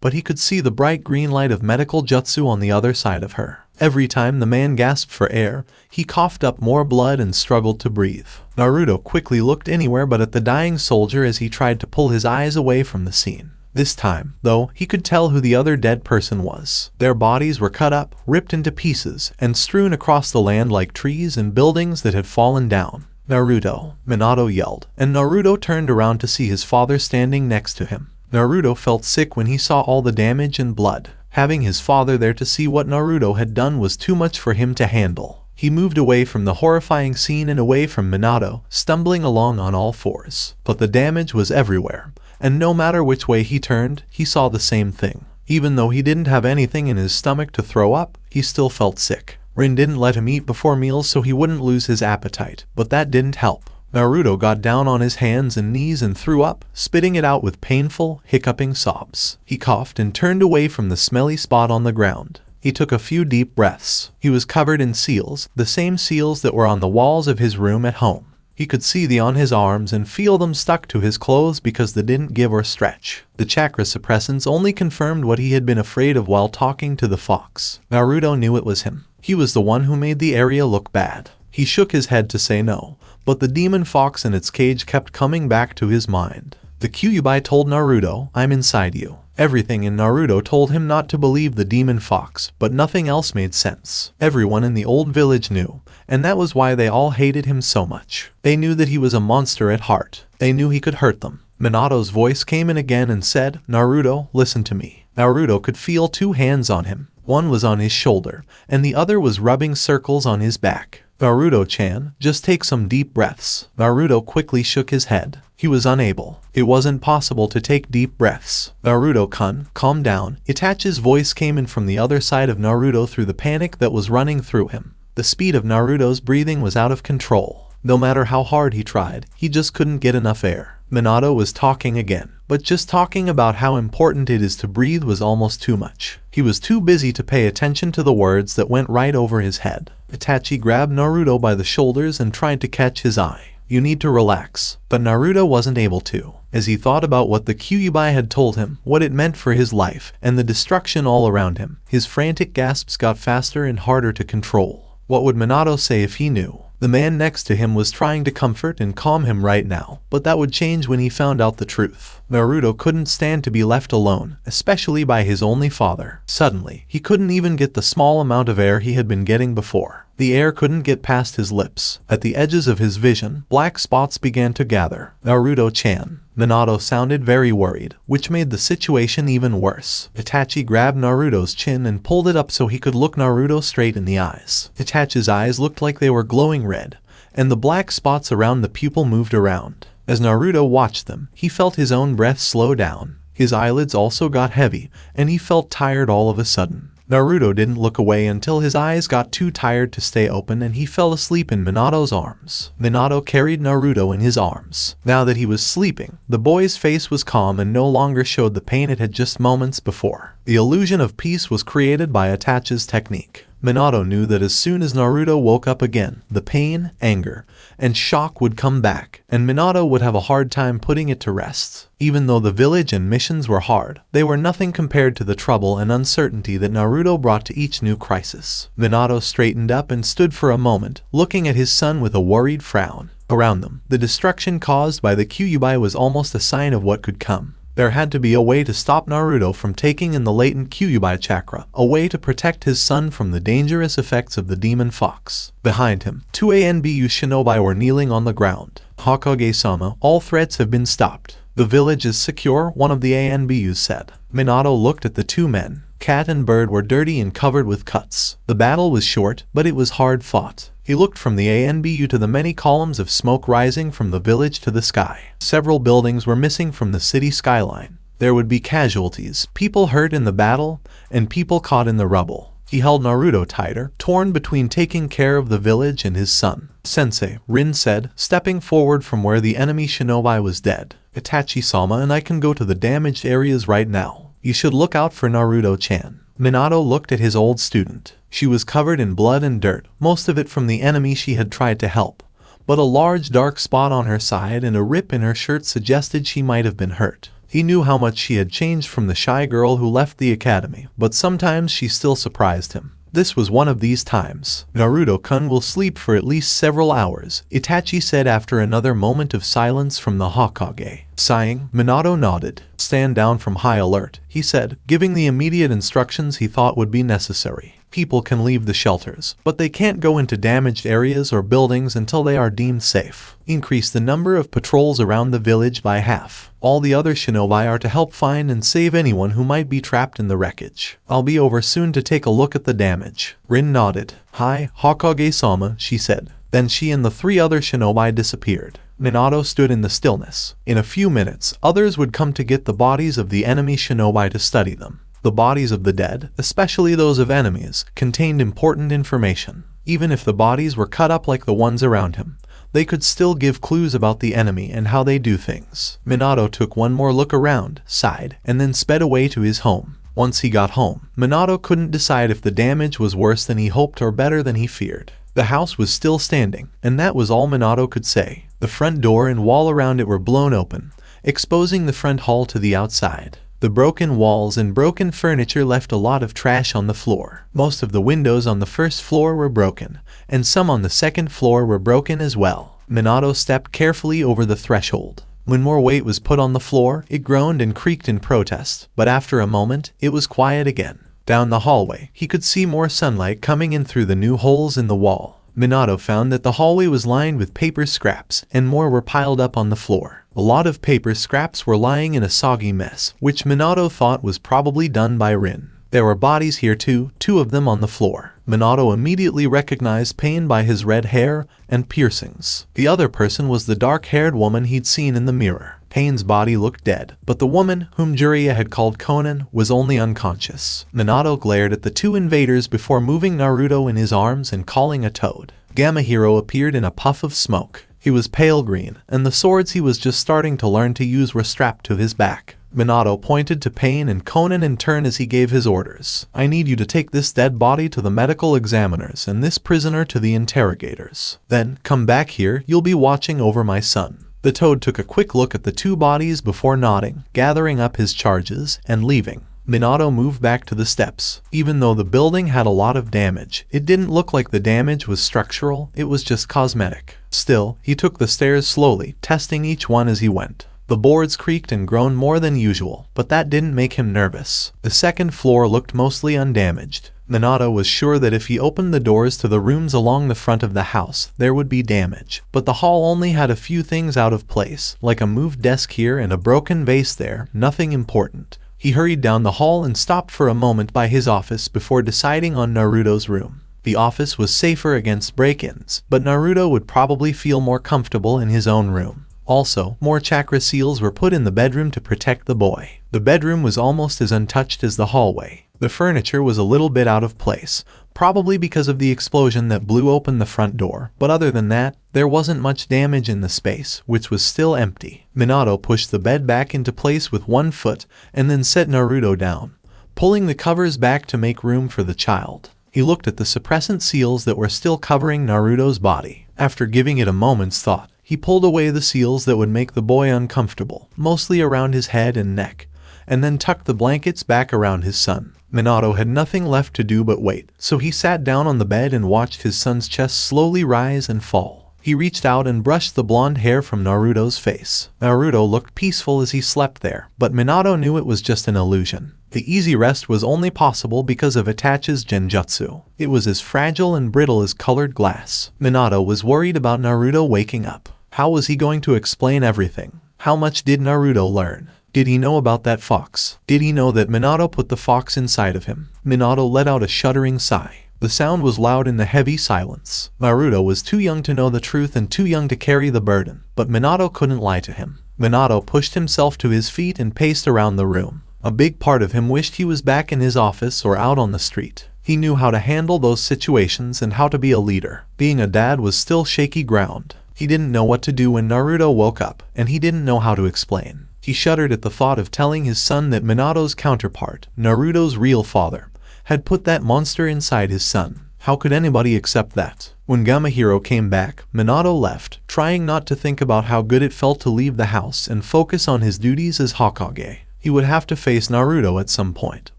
but he could see the bright green light of medical jutsu on the other side of her. Every time the man gasped for air, he coughed up more blood and struggled to breathe. Naruto quickly looked anywhere but at the dying soldier as he tried to pull his eyes away from the scene. This time, though, he could tell who the other dead person was. Their bodies were cut up, ripped into pieces, and strewn across the land like trees and buildings that had fallen down. "Naruto!" Minato yelled, and Naruto turned around to see his father standing next to him. Naruto felt sick when he saw all the damage and blood. Having his father there to see what Naruto had done was too much for him to handle. He moved away from the horrifying scene and away from Minato, stumbling along on all fours. But the damage was everywhere, and no matter which way he turned, he saw the same thing. Even though he didn't have anything in his stomach to throw up, he still felt sick. Rin didn't let him eat before meals so he wouldn't lose his appetite, but that didn't help. Naruto got down on his hands and knees and threw up, spitting it out with painful, hiccuping sobs. He coughed and turned away from the smelly spot on the ground. He took a few deep breaths. He was covered in seals, the same seals that were on the walls of his room at home. He could see them on his arms and feel them stuck to his clothes because they didn't give or stretch. The chakra suppressants only confirmed what he had been afraid of while talking to the fox. Naruto knew it was him. He was the one who made the area look bad. He shook his head to say no, but the demon fox in its cage kept coming back to his mind. The Kyuubi told Naruto, "I'm inside you." Everything in Naruto told him not to believe the demon fox, but nothing else made sense. Everyone in the old village knew, and that was why they all hated him so much. They knew that he was a monster at heart. They knew he could hurt them. Minato's voice came in again and said, "Naruto, listen to me." Naruto could feel two hands on him. One was on his shoulder, and the other was rubbing circles on his back. "Naruto-chan, just take some deep breaths." Naruto quickly shook his head. He was unable. It wasn't possible to take deep breaths. "Naruto-kun, calm down." Itachi's voice came in from the other side of Naruto through the panic that was running through him. The speed of Naruto's breathing was out of control. No matter how hard he tried, he just couldn't get enough air. Minato was talking again, but just talking about how important it is to breathe was almost too much. He was too busy to pay attention to the words that went right over his head. Itachi grabbed Naruto by the shoulders and tried to catch his eye. "You need to relax." But Naruto wasn't able to. As he thought about what the Kyuubi had told him, what it meant for his life, and the destruction all around him, his frantic gasps got faster and harder to control. What would Minato say if he knew? The man next to him was trying to comfort and calm him right now, but that would change when he found out the truth. Naruto couldn't stand to be left alone, especially by his only father. Suddenly, he couldn't even get the small amount of air he had been getting before. The air couldn't get past his lips. At the edges of his vision, black spots began to gather. "Naruto-chan." Minato sounded very worried, which made the situation even worse. Itachi grabbed Naruto's chin and pulled it up so he could look Naruto straight in the eyes. Itachi's eyes looked like they were glowing red, and the black spots around the pupil moved around. As Naruto watched them, he felt his own breath slow down. His eyelids also got heavy, and he felt tired all of a sudden. Naruto didn't look away until his eyes got too tired to stay open and he fell asleep in Minato's arms. Minato carried Naruto in his arms. Now that he was sleeping, the boy's face was calm and no longer showed the pain it had just moments before. The illusion of peace was created by Itachi's technique. Minato knew that as soon as Naruto woke up again, the pain, anger, and shock would come back, and Minato would have a hard time putting it to rest. Even though the village and missions were hard, they were nothing compared to the trouble and uncertainty that Naruto brought to each new crisis. Minato straightened up and stood for a moment, looking at his son with a worried frown. Around them, the destruction caused by the Kyuubi was almost a sign of what could come. There had to be a way to stop Naruto from taking in the latent Kyuubi chakra, a way to protect his son from the dangerous effects of the demon fox. Behind him, two ANBU shinobi were kneeling on the ground. Hokage-sama, all threats have been stopped. The village is secure, one of the ANBUs said. Minato looked at the two men. Cat and Bird were dirty and covered with cuts. The battle was short, but it was hard fought. He looked from the ANBU to the many columns of smoke rising from the village to the sky. Several buildings were missing from the city skyline. There would be casualties, people hurt in the battle, and people caught in the rubble. He held Naruto tighter, torn between taking care of the village and his son. Sensei, Rin said, stepping forward from where the enemy shinobi was dead. Itachi-sama and I can go to the damaged areas right now. You should look out for Naruto-chan. Minato looked at his old student. She was covered in blood and dirt, most of it from the enemy she had tried to help. But a large dark spot on her side and a rip in her shirt suggested she might have been hurt. He knew how much she had changed from the shy girl who left the academy, but sometimes she still surprised him. This was one of these times. Naruto-kun will sleep for at least several hours, Itachi said after another moment of silence from the Hokage. Sighing, Minato nodded. Stand down from high alert, he said, giving the immediate instructions he thought would be necessary. People can leave the shelters, but they can't go into damaged areas or buildings until they are deemed safe. Increase the number of patrols around the village by half. All the other shinobi are to help find and save anyone who might be trapped in the wreckage. I'll be over soon to take a look at the damage. Rin nodded. Hi, Hokage-sama, she said. Then she and the three other shinobi disappeared. Minato stood in the stillness. In a few minutes, others would come to get the bodies of the enemy shinobi to study them. The bodies of the dead, especially those of enemies, contained important information. Even if the bodies were cut up like the ones around him, they could still give clues about the enemy and how they do things. Minato took one more look around, sighed, and then sped away to his home. Once he got home, Minato couldn't decide if the damage was worse than he hoped or better than he feared. The house was still standing, and that was all Minato could say. The front door and wall around it were blown open, exposing the front hall to the outside. The broken walls and broken furniture left a lot of trash on the floor. Most of the windows on the first floor were broken, and some on the second floor were broken as well. Minato stepped carefully over the threshold. When more weight was put on the floor, it groaned and creaked in protest, but after a moment, it was quiet again. Down the hallway, he could see more sunlight coming in through the new holes in the wall. Minato found that the hallway was lined with paper scraps, and more were piled up on the floor. A lot of paper scraps were lying in a soggy mess, which Minato thought was probably done by Rin. There were bodies here too, two of them on the floor. Minato immediately recognized Pain by his red hair and piercings. The other person was the dark-haired woman he'd seen in the mirror. Pain's body looked dead, but the woman, whom Jiraiya had called Conan, was only unconscious. Minato glared at the two invaders before moving Naruto in his arms and calling a toad. Gamma Hero appeared in a puff of smoke. He was pale green, and the swords he was just starting to learn to use were strapped to his back. Minato pointed to Pain and Conan in turn as he gave his orders. I need you to take this dead body to the medical examiners and this prisoner to the interrogators. Then, come back here, you'll be watching over my son. The toad took a quick look at the two bodies before nodding, gathering up his charges, and leaving. Minato moved back to the steps. Even though the building had a lot of damage, it didn't look like the damage was structural, it was just cosmetic. Still, he took the stairs slowly, testing each one as he went. The boards creaked and groaned more than usual, but that didn't make him nervous. The second floor looked mostly undamaged. Minato was sure that if he opened the doors to the rooms along the front of the house, there would be damage. But the hall only had a few things out of place, like a moved desk here and a broken vase there, nothing important. He hurried down the hall and stopped for a moment by his office before deciding on Naruto's room. The office was safer against break-ins, but Naruto would probably feel more comfortable in his own room. Also, more chakra seals were put in the bedroom to protect the boy. The bedroom was almost as untouched as the hallway. The furniture was a little bit out of place, probably because of the explosion that blew open the front door, but other than that, there wasn't much damage in the space, which was still empty. Minato pushed the bed back into place with one foot and then set Naruto down, pulling the covers back to make room for the child. He looked at the suppressant seals that were still covering Naruto's body. After giving it a moment's thought, he pulled away the seals that would make the boy uncomfortable, mostly around his head and neck, and then tucked the blankets back around his son. Minato had nothing left to do but wait, so he sat down on the bed and watched his son's chest slowly rise and fall. He reached out and brushed the blonde hair from Naruto's face. Naruto looked peaceful as he slept there, but Minato knew it was just an illusion. The easy rest was only possible because of Itachi's genjutsu. It was as fragile and brittle as colored glass. Minato was worried about Naruto waking up. How was he going to explain everything? How much did Naruto learn? Did he know about that fox? Did he know that Minato put the fox inside of him? Minato let out a shuddering sigh. The sound was loud in the heavy silence. Naruto was too young to know the truth and too young to carry the burden, but Minato couldn't lie to him. Minato pushed himself to his feet and paced around the room. A big part of him wished he was back in his office or out on the street. He knew how to handle those situations and how to be a leader. Being a dad was still shaky ground. He didn't know what to do when Naruto woke up, and he didn't know how to explain. He shuddered at the thought of telling his son that Minato's counterpart, Naruto's real father, had put that monster inside his son. How could anybody accept that? When Gamahiro came back, Minato left, trying not to think about how good it felt to leave the house and focus on his duties as Hokage. He would have to face Naruto at some point,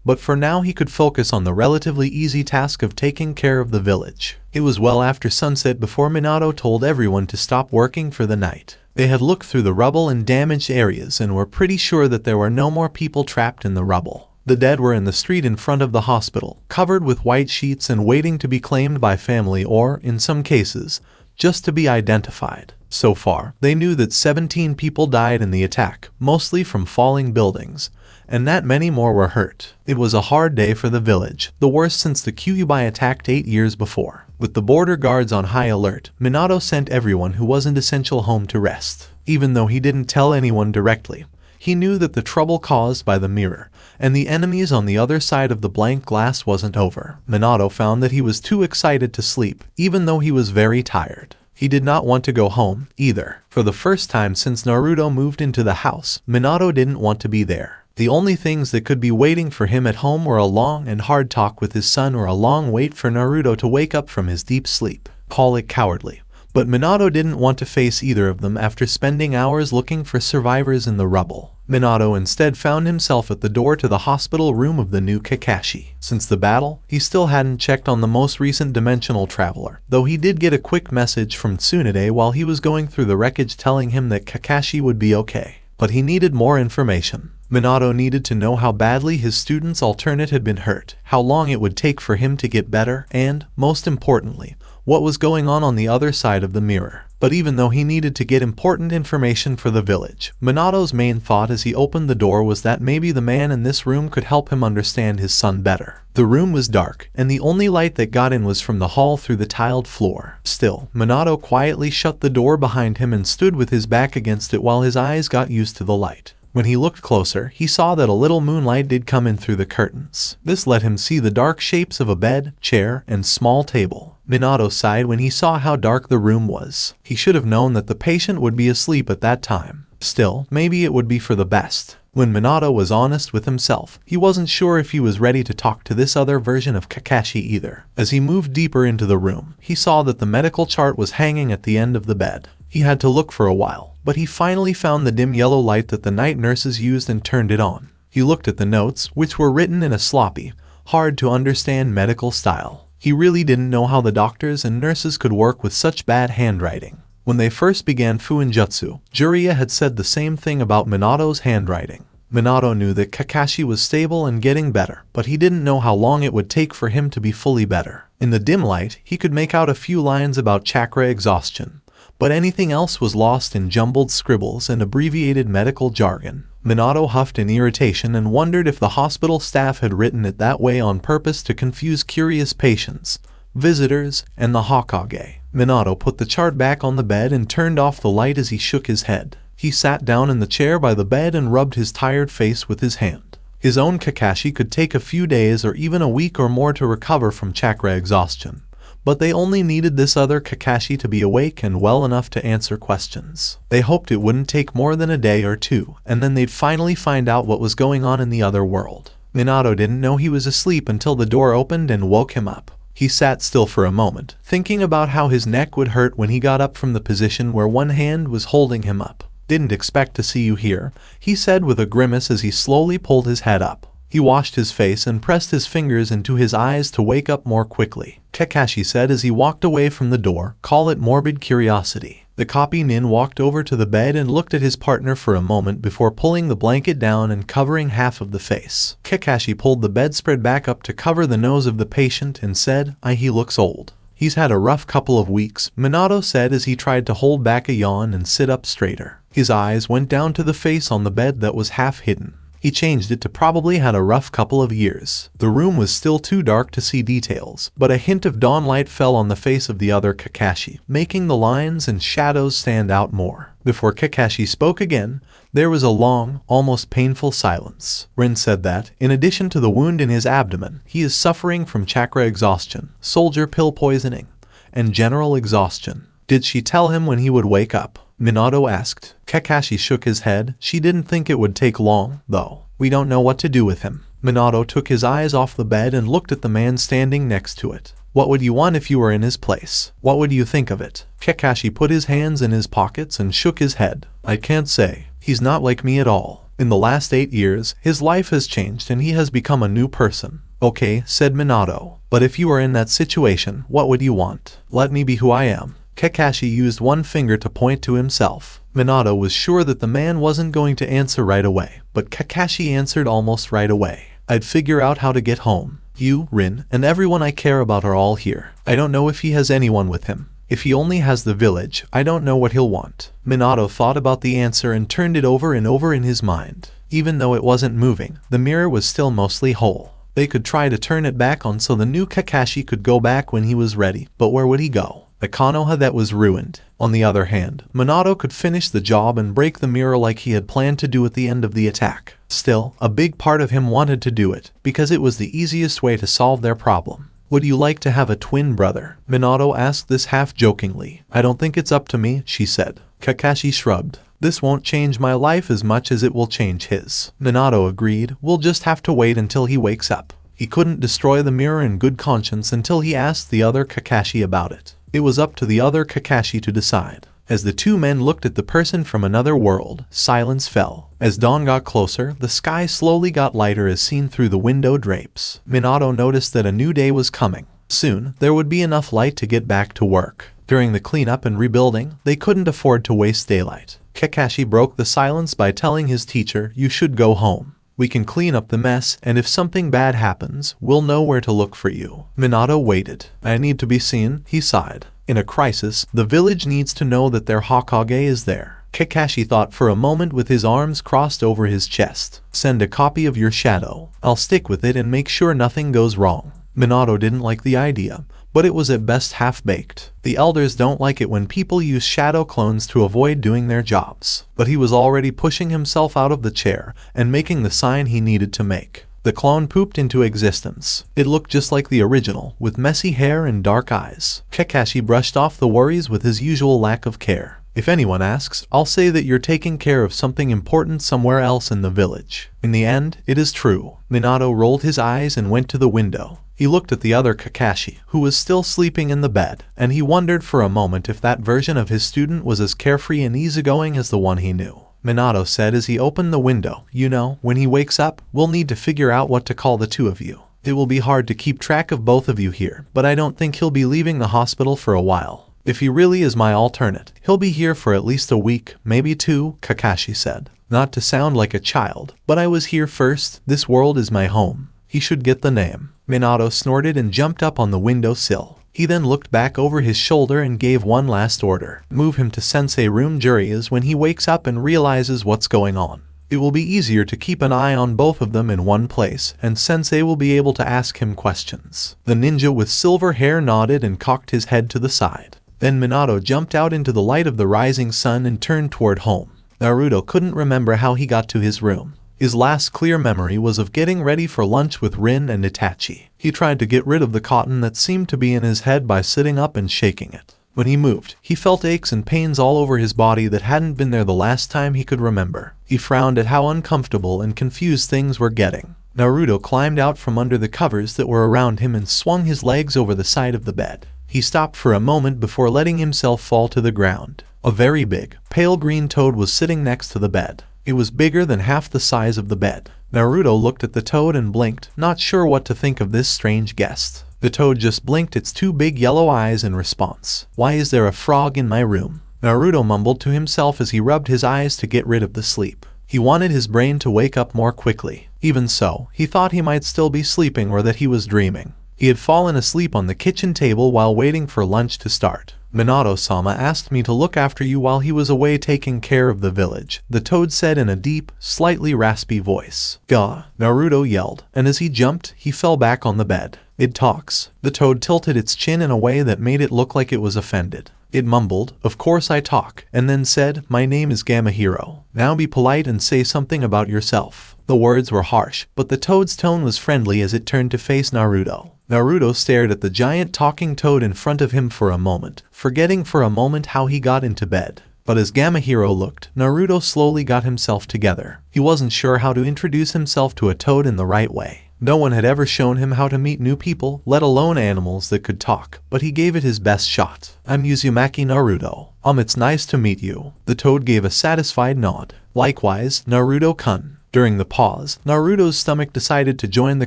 but for now he could focus on the relatively easy task of taking care of the village. It was well after sunset before Minato told everyone to stop working for the night. They had looked through the rubble and damaged areas and were pretty sure that there were no more people trapped in the rubble. The dead were in the street in front of the hospital, covered with white sheets and waiting to be claimed by family or, in some cases, just to be identified. So far, they knew that 17 people died in the attack, mostly from falling buildings, and that many more were hurt. It was a hard day for the village, the worst since the Kyuubi attacked 8 years before. With the border guards on high alert, Minato sent everyone who wasn't essential home to rest. Even though he didn't tell anyone directly, he knew that the trouble caused by the mirror and the enemies on the other side of the blank glass wasn't over. Minato found that he was too excited to sleep, even though he was very tired. He did not want to go home, either. For the first time since Naruto moved into the house, Minato didn't want to be there. The only things that could be waiting for him at home were a long and hard talk with his son or a long wait for Naruto to wake up from his deep sleep. Call it cowardly, but Minato didn't want to face either of them after spending hours looking for survivors in the rubble. Minato instead found himself at the door to the hospital room of the new Kakashi. Since the battle, he still hadn't checked on the most recent dimensional traveler, though he did get a quick message from Tsunade while he was going through the wreckage telling him that Kakashi would be okay. But he needed more information. Minato needed to know how badly his student's alternate had been hurt, how long it would take for him to get better, and, most importantly, what was going on the other side of the mirror. But even though he needed to get important information for the village, Minato's main thought as he opened the door was that maybe the man in this room could help him understand his son better. The room was dark, and the only light that got in was from the hall through the tiled floor. Still, Minato quietly shut the door behind him and stood with his back against it while his eyes got used to the light. When he looked closer, he saw that a little moonlight did come in through the curtains. This let him see the dark shapes of a bed, chair, and small table. Minato sighed when he saw how dark the room was. He should have known that the patient would be asleep at that time. Still, maybe it would be for the best. When Minato was honest with himself, he wasn't sure if he was ready to talk to this other version of Kakashi either. As he moved deeper into the room, he saw that the medical chart was hanging at the end of the bed. He had to look for a while, but he finally found the dim yellow light that the night nurses used and turned it on. He looked at the notes, which were written in a sloppy, hard-to-understand medical style. He really didn't know how the doctors and nurses could work with such bad handwriting. When they first began Fuinjutsu, Jiraiya had said the same thing about Minato's handwriting. Minato knew that Kakashi was stable and getting better, but he didn't know how long it would take for him to be fully better. In the dim light, he could make out a few lines about chakra exhaustion, but anything else was lost in jumbled scribbles and abbreviated medical jargon. Minato huffed in irritation and wondered if the hospital staff had written it that way on purpose to confuse curious patients, visitors, and the Hokage. Minato put the chart back on the bed and turned off the light as he shook his head. He sat down in the chair by the bed and rubbed his tired face with his hand. His own Kakashi could take a few days or even a week or more to recover from chakra exhaustion, but they only needed this other Kakashi to be awake and well enough to answer questions. They hoped it wouldn't take more than a day or two, and then they'd finally find out what was going on in the other world. Minato didn't know he was asleep until the door opened and woke him up. He sat still for a moment, thinking about how his neck would hurt when he got up from the position where one hand was holding him up. "Didn't expect to see you here," he said with a grimace as he slowly pulled his head up. He washed his face and pressed his fingers into his eyes to wake up more quickly. Kakashi said as he walked away from the door, "Call it morbid curiosity." The copy nin walked over to the bed and looked at his partner for a moment before pulling the blanket down and covering half of the face. Kakashi pulled the bedspread back up to cover the nose of the patient and said, he looks old. "He's had a rough couple of weeks," Minato said as he tried to hold back a yawn and sit up straighter. His eyes went down to the face on the bed that was half hidden. He changed it to "probably had a rough couple of years." The room was still too dark to see details, but a hint of dawn light fell on the face of the other Kakashi, making the lines and shadows stand out more. Before Kakashi spoke again, there was a long, almost painful silence. Rin said that, in addition to the wound in his abdomen, he is suffering from chakra exhaustion, soldier pill poisoning, and general exhaustion. Did she tell him when he would wake up? Minato asked. Kakashi shook his head. She didn't think it would take long, though. "We don't know what to do with him." Minato took his eyes off the bed and looked at the man standing next to it. "What would you want if you were in his place? What would you think of it?" Kakashi put his hands in his pockets and shook his head. "I can't say. He's not like me at all. In the last 8 years, his life has changed and he has become a new person." "Okay," said Minato. "But if you were in that situation, what would you want?" "Let me be who I am." Kakashi used one finger to point to himself. Minato was sure that the man wasn't going to answer right away, but Kakashi answered almost right away. "I'd figure out how to get home. You, Rin, and everyone I care about are all here. I don't know if he has anyone with him. If he only has the village, I don't know what he'll want." Minato thought about the answer and turned it over and over in his mind. Even though it wasn't moving, the mirror was still mostly whole. They could try to turn it back on so the new Kakashi could go back when he was ready, but where would he go? The Konoha that was ruined. On the other hand, Minato could finish the job and break the mirror like he had planned to do at the end of the attack. Still, a big part of him wanted to do it, because it was the easiest way to solve their problem. "Would you like to have a twin brother?" Minato asked this half-jokingly. "I don't think it's up to me," she said. Kakashi shrugged. "This won't change my life as much as it will change his." Minato agreed. "We'll just have to wait until he wakes up." He couldn't destroy the mirror in good conscience until he asked the other Kakashi about it. It was up to the other Kakashi to decide. As the two men looked at the person from another world, silence fell. As dawn got closer, the sky slowly got lighter as seen through the window drapes. Minato noticed that a new day was coming. Soon, there would be enough light to get back to work. During the cleanup and rebuilding, they couldn't afford to waste daylight. Kakashi broke the silence by telling his teacher, "You should go home. We can clean up the mess, and if something bad happens, we'll know where to look for you." Minato waited. "I need to be seen," he sighed. In a crisis, the village needs to know that their Hokage is there. Kakashi thought for a moment with his arms crossed over his chest. "Send a copy of your shadow. I'll stick with it and make sure nothing goes wrong." Minato didn't like the idea, but it was at best half-baked. The elders don't like it when people use shadow clones to avoid doing their jobs. But he was already pushing himself out of the chair and making the sign he needed to make. The clone pooped into existence. It looked just like the original, with messy hair and dark eyes. Kakashi brushed off the worries with his usual lack of care. "If anyone asks, I'll say that you're taking care of something important somewhere else in the village." In the end, it is true. Minato rolled his eyes and went to the window. He looked at the other Kakashi, who was still sleeping in the bed, and he wondered for a moment if that version of his student was as carefree and easygoing as the one he knew. Minato said as he opened the window, "You know, when he wakes up, we'll need to figure out what to call the two of you. It will be hard to keep track of both of you here, but I don't think he'll be leaving the hospital for a while. If he really is my alternate, he'll be here for at least a week, maybe 2, Kakashi said. "Not to sound like a child, but I was here first. This world is my home. He should get the name." Minato snorted and jumped up on the windowsill. He then looked back over his shoulder and gave one last order. "Move him to Sensei room Juria's when he wakes up and realizes what's going on. It will be easier to keep an eye on both of them in one place, and Sensei will be able to ask him questions." The ninja with silver hair nodded and cocked his head to the side. Then Minato jumped out into the light of the rising sun and turned toward home. Naruto couldn't remember how he got to his room. His last clear memory was of getting ready for lunch with Rin and Itachi. He tried to get rid of the cotton that seemed to be in his head by sitting up and shaking it. When he moved, he felt aches and pains all over his body that hadn't been there the last time he could remember. He frowned at how uncomfortable and confused things were getting. Naruto climbed out from under the covers that were around him and swung his legs over the side of the bed. He stopped for a moment before letting himself fall to the ground. A very big, pale green toad was sitting next to the bed. It was bigger than half the size of the bed. Naruto looked at the toad and blinked, not sure what to think of this strange guest. The toad just blinked its two big yellow eyes in response. "Why is there a frog in my room?" Naruto mumbled to himself as he rubbed his eyes to get rid of the sleep. He wanted his brain to wake up more quickly. Even so, he thought he might still be sleeping or that he was dreaming. He had fallen asleep on the kitchen table while waiting for lunch to start. "Minato-sama asked me to look after you while he was away taking care of the village," the toad said in a deep, slightly raspy voice. "Gah!" Naruto yelled, and as he jumped, he fell back on the bed. "It talks." The toad tilted its chin in a way that made it look like it was offended. It mumbled, "Of course I talk," and then said, "My name is Gamahiro. Now be polite and say something about yourself." The words were harsh, but the toad's tone was friendly as it turned to face Naruto. Naruto stared at the giant talking toad in front of him for a moment, forgetting for a moment how he got into bed. But as Gamahiro looked, Naruto slowly got himself together. He wasn't sure how to introduce himself to a toad in the right way. No one had ever shown him how to meet new people, let alone animals that could talk, but he gave it his best shot. "I'm Uzumaki Naruto. It's nice to meet you." The toad gave a satisfied nod. "Likewise, Naruto-kun." During the pause, Naruto's stomach decided to join the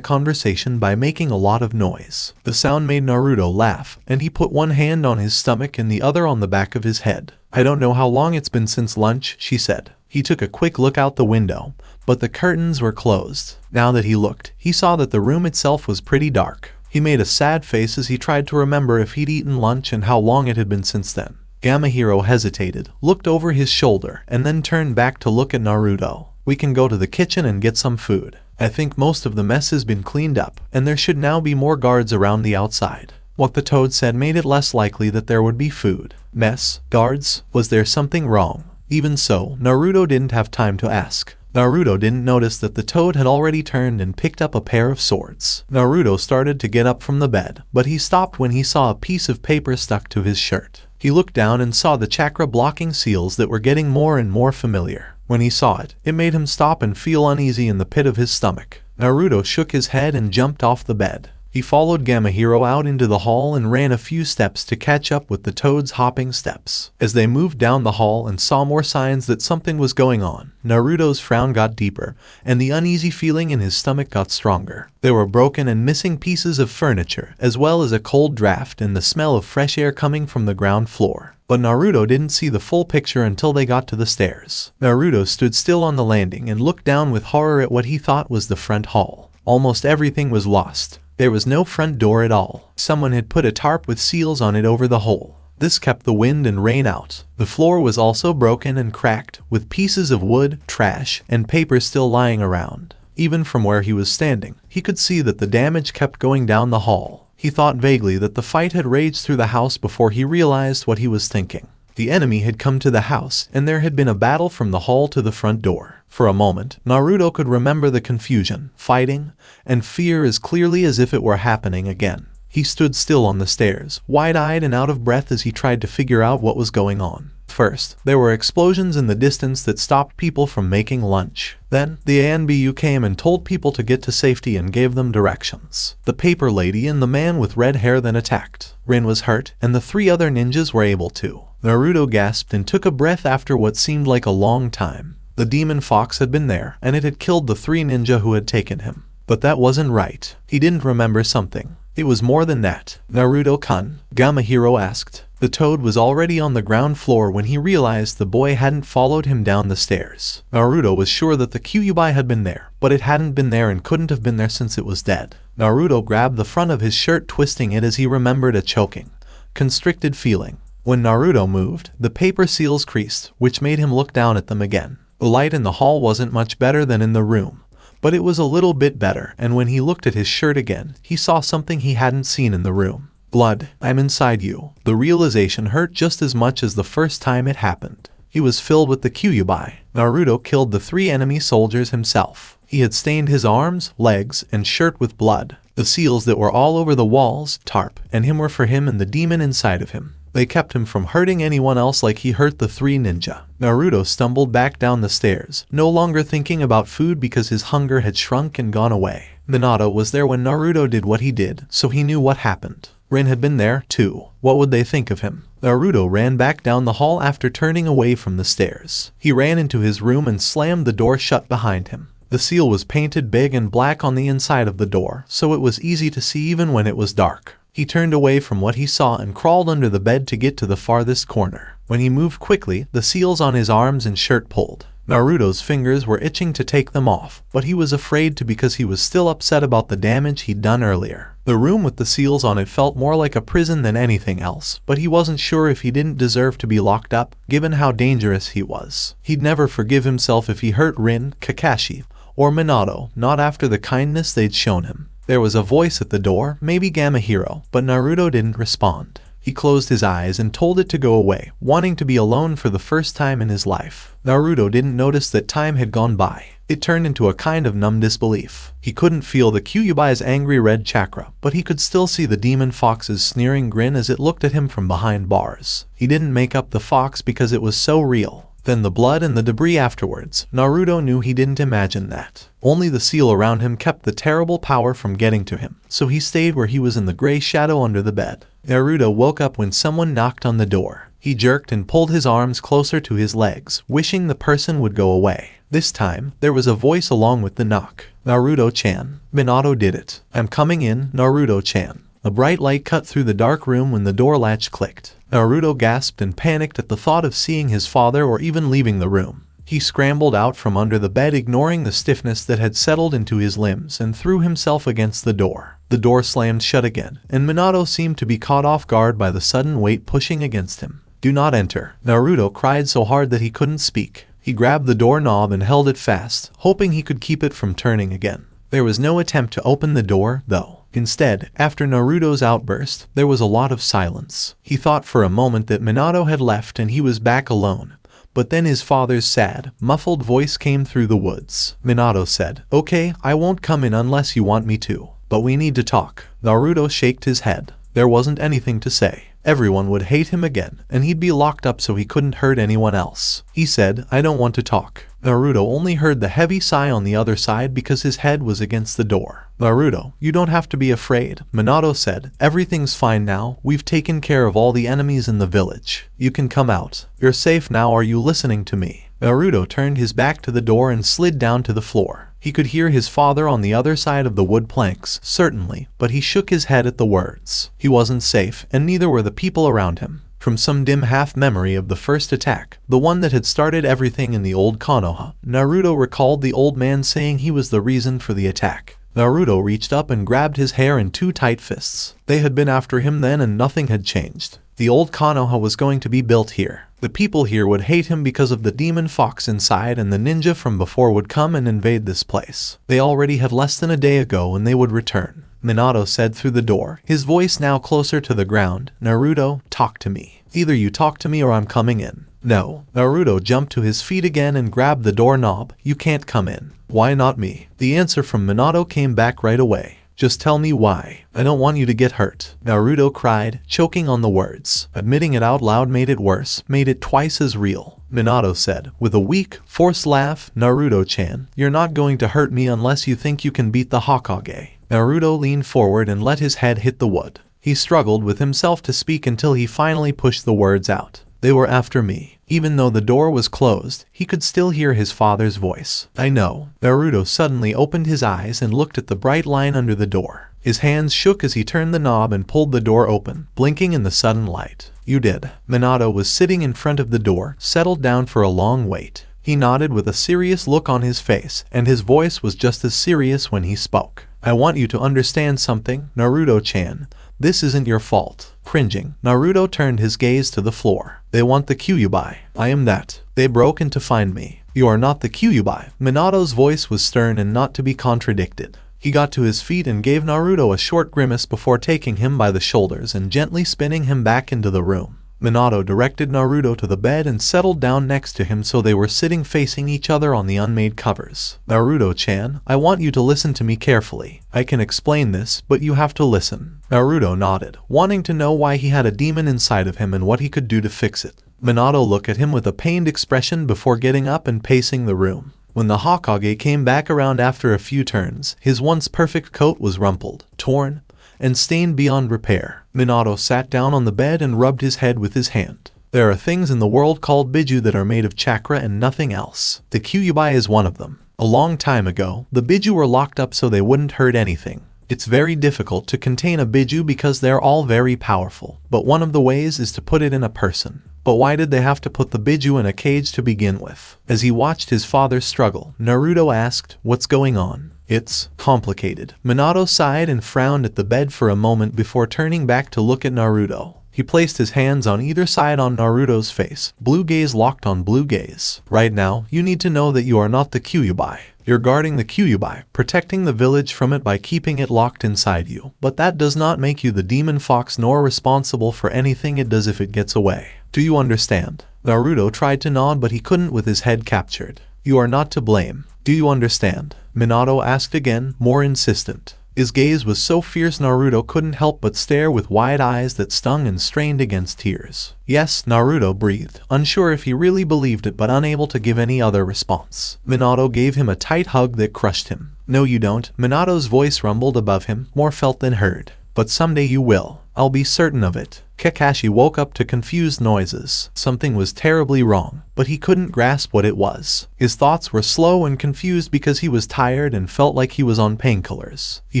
conversation by making a lot of noise. The sound made Naruto laugh, and he put one hand on his stomach and the other on the back of his head. "I don't know how long it's been since lunch," she said. He took a quick look out the window, but the curtains were closed. Now that he looked, he saw that the room itself was pretty dark. He made a sad face as he tried to remember if he'd eaten lunch and how long it had been since then. Gamahiro hesitated, looked over his shoulder, and then turned back to look at Naruto. "We can go to the kitchen and get some food. I think most of the mess has been cleaned up, and there should now be more guards around the outside." What the toad said made it less likely that there would be food. Mess? Guards? Was there something wrong? Even so, Naruto didn't have time to ask. Naruto didn't notice that the toad had already turned and picked up a pair of swords. Naruto started to get up from the bed, but he stopped when he saw a piece of paper stuck to his shirt. He looked down and saw the chakra-blocking seals that were getting more and more familiar. When he saw it, it made him stop and feel uneasy in the pit of his stomach. Naruto shook his head and jumped off the bed. He followed Gamahiro out into the hall and ran a few steps to catch up with the toad's hopping steps. As they moved down the hall and saw more signs that something was going on, Naruto's frown got deeper, and the uneasy feeling in his stomach got stronger. There were broken and missing pieces of furniture, as well as a cold draft and the smell of fresh air coming from the ground floor. But Naruto didn't see the full picture until they got to the stairs. Naruto stood still on the landing and looked down with horror at what he thought was the front hall. Almost everything was lost. There was no front door at all. Someone had put a tarp with seals on it over the hole. This kept the wind and rain out. The floor was also broken and cracked, with pieces of wood, trash, and paper still lying around. Even from where he was standing, he could see that the damage kept going down the hall. He thought vaguely that the fight had raged through the house before he realized what he was thinking. The enemy had come to the house, and there had been a battle from the hall to the front door. For a moment, Naruto could remember the confusion, fighting, and fear as clearly as if it were happening again. He stood still on the stairs, wide-eyed and out of breath as he tried to figure out what was going on. First, there were explosions in the distance that stopped people from making lunch. Then, the ANBU came and told people to get to safety and gave them directions. The paper lady and the man with red hair then attacked. Rin was hurt, and the 3 other ninjas were able to. Naruto gasped and took a breath after what seemed like a long time. The demon fox had been there, and it had killed the 3 ninja who had taken him. But that wasn't right. He didn't remember something. It was more than that. "Naruto-kun?" Gamahiro asked. The toad was already on the ground floor when he realized the boy hadn't followed him down the stairs. Naruto was sure that the Kyuubi had been there, but it hadn't been there and couldn't have been there since it was dead. Naruto grabbed the front of his shirt, twisting it as he remembered a choking, constricted feeling. When Naruto moved, the paper seals creased, which made him look down at them again. The light in the hall wasn't much better than in the room, but it was a little bit better, and when he looked at his shirt again, he saw something he hadn't seen in the room. "Blood, I'm inside you." The realization hurt just as much as the first time it happened. He was filled with the Kyuubi. Naruto killed the 3 enemy soldiers himself. He had stained his arms, legs, and shirt with blood. The seals that were all over the walls, tarp, and him were for him and the demon inside of him. They kept him from hurting anyone else like he hurt the 3 ninja. Naruto stumbled back down the stairs, no longer thinking about food because his hunger had shrunk and gone away. Minato was there when Naruto did what he did, so he knew what happened. Rin had been there, too. What would they think of him? Naruto ran back down the hall after turning away from the stairs. He ran into his room and slammed the door shut behind him. The seal was painted big and black on the inside of the door, so it was easy to see even when it was dark. He turned away from what he saw and crawled under the bed to get to the farthest corner. When he moved quickly, the seals on his arms and shirt pulled. Naruto's fingers were itching to take them off, but he was afraid to because he was still upset about the damage he'd done earlier. The room with the seals on it felt more like a prison than anything else, but he wasn't sure if he didn't deserve to be locked up, given how dangerous he was. He'd never forgive himself if he hurt Rin, Kakashi, or Minato, not after the kindness they'd shown him. There was a voice at the door, maybe Gamma Hero, but Naruto didn't respond. He closed his eyes and told it to go away, wanting to be alone for the first time in his life. Naruto didn't notice that time had gone by. It turned into a kind of numb disbelief. He couldn't feel the Kyuubi's angry red chakra, but he could still see the demon fox's sneering grin as it looked at him from behind bars. He didn't make up the fox because it was so real. Then the blood and the debris afterwards. Naruto knew he didn't imagine that. Only the seal around him kept the terrible power from getting to him, so he stayed where he was in the gray shadow under the bed. Naruto woke up when someone knocked on the door. He jerked and pulled his arms closer to his legs, wishing the person would go away. This time, there was a voice along with the knock. Naruto-chan. Minato did it. I'm coming in, Naruto-chan. A bright light cut through the dark room when the door latch clicked. Naruto gasped and panicked at the thought of seeing his father or even leaving the room. He scrambled out from under the bed, ignoring the stiffness that had settled into his limbs, and threw himself against the door. The door slammed shut again, and Minato seemed to be caught off guard by the sudden weight pushing against him. Do not enter. Naruto cried so hard that he couldn't speak. He grabbed the doorknob and held it fast, hoping he could keep it from turning again. There was no attempt to open the door, though. Instead, after Naruto's outburst, there was a lot of silence. He thought for a moment that Minato had left and he was back alone. But then his father's sad, muffled voice came through the woods. Minato said, "Okay, I won't come in unless you want me to. But we need to talk." Naruto shook his head. There wasn't anything to say. Everyone would hate him again, and he'd be locked up so he couldn't hurt anyone else. He said, "I don't want to talk." Naruto only heard the heavy sigh on the other side because his head was against the door. "Naruto, you don't have to be afraid," Minato said. "Everything's fine now. We've taken care of all the enemies in the village. You can come out. You're safe now. Are you listening to me?" Naruto turned his back to the door and slid down to the floor. He could hear his father on the other side of the wood planks, certainly, but he shook his head at the words. He wasn't safe, and neither were the people around him. From some dim half-memory of the first attack, the one that had started everything in the old Konoha, Naruto recalled the old man saying he was the reason for the attack. Naruto reached up and grabbed his hair in two tight fists. They had been after him then and nothing had changed. The old Konoha was going to be built here. The people here would hate him because of the demon fox inside, and the ninja from before would come and invade this place. They already had less than a day ago and they would return. Minato said through the door, his voice now closer to the ground, "Naruto, talk to me. Either you talk to me or I'm coming in." "No." Naruto jumped to his feet again and grabbed the doorknob. "You can't come in." "Why not me?" The answer from Minato came back right away. "Just tell me why. I don't want you to get hurt." Naruto cried, choking on the words. Admitting it out loud made it worse, made it twice as real. Minato said, with a weak, forced laugh, "Naruto-chan, you're not going to hurt me unless you think you can beat the Hokage." Naruto leaned forward and let his head hit the wood. He struggled with himself to speak until he finally pushed the words out. "They were after me." Even though the door was closed, he could still hear his father's voice. "I know." Naruto suddenly opened his eyes and looked at the bright line under the door. His hands shook as he turned the knob and pulled the door open, blinking in the sudden light. "You did." Minato was sitting in front of the door, settled down for a long wait. He nodded with a serious look on his face, and his voice was just as serious when he spoke. "I want you to understand something, Naruto-chan. This isn't your fault." Cringing, Naruto turned his gaze to the floor. "They want the Kyuubi. I am that. They broke in to find me." "You are not the Kyuubi." Minato's voice was stern and not to be contradicted. He got to his feet and gave Naruto a short grimace before taking him by the shoulders and gently spinning him back into the room. Minato directed Naruto to the bed and settled down next to him so they were sitting facing each other on the unmade covers. Naruto-chan, I want you to listen to me carefully. I can explain this, but you have to listen. Naruto nodded, wanting to know why he had a demon inside of him and what he could do to fix it. Minato looked at him with a pained expression before getting up and pacing the room. When the Hokage came back around after a few turns, his once perfect coat was rumpled, torn, and stained beyond repair. Minato sat down on the bed and rubbed his head with his hand. There are things in the world called Biju that are made of chakra and nothing else. The Kyuubi is one of them. A long time ago, the Biju were locked up so they wouldn't hurt anything. It's very difficult to contain a Biju because they're all very powerful, but one of the ways is to put it in a person. But why did they have to put the Biju in a cage to begin with? As he watched his father struggle, Naruto asked, "What's going on?" "It's complicated." Minato sighed and frowned at the bed for a moment before turning back to look at Naruto. He placed his hands on either side on Naruto's face, blue gaze locked on blue gaze. "Right now, you need to know that you are not the Kyuubi. You're guarding the Kyuubi, protecting the village from it by keeping it locked inside you. But that does not make you the demon fox nor responsible for anything it does if it gets away. Do you understand?" Naruto tried to nod but he couldn't with his head captured. "You are not to blame. Do you understand?" Minato asked again, more insistent. His gaze was so fierce Naruto couldn't help but stare with wide eyes that stung and strained against tears. "Yes," Naruto breathed, unsure if he really believed it but unable to give any other response. Minato gave him a tight hug that crushed him. "No you don't." Minato's voice rumbled above him, more felt than heard. "But someday you will. I'll be certain of it." Kakashi woke up to confused noises. Something was terribly wrong, but he couldn't grasp what it was. His thoughts were slow and confused because he was tired and felt like he was on painkillers. He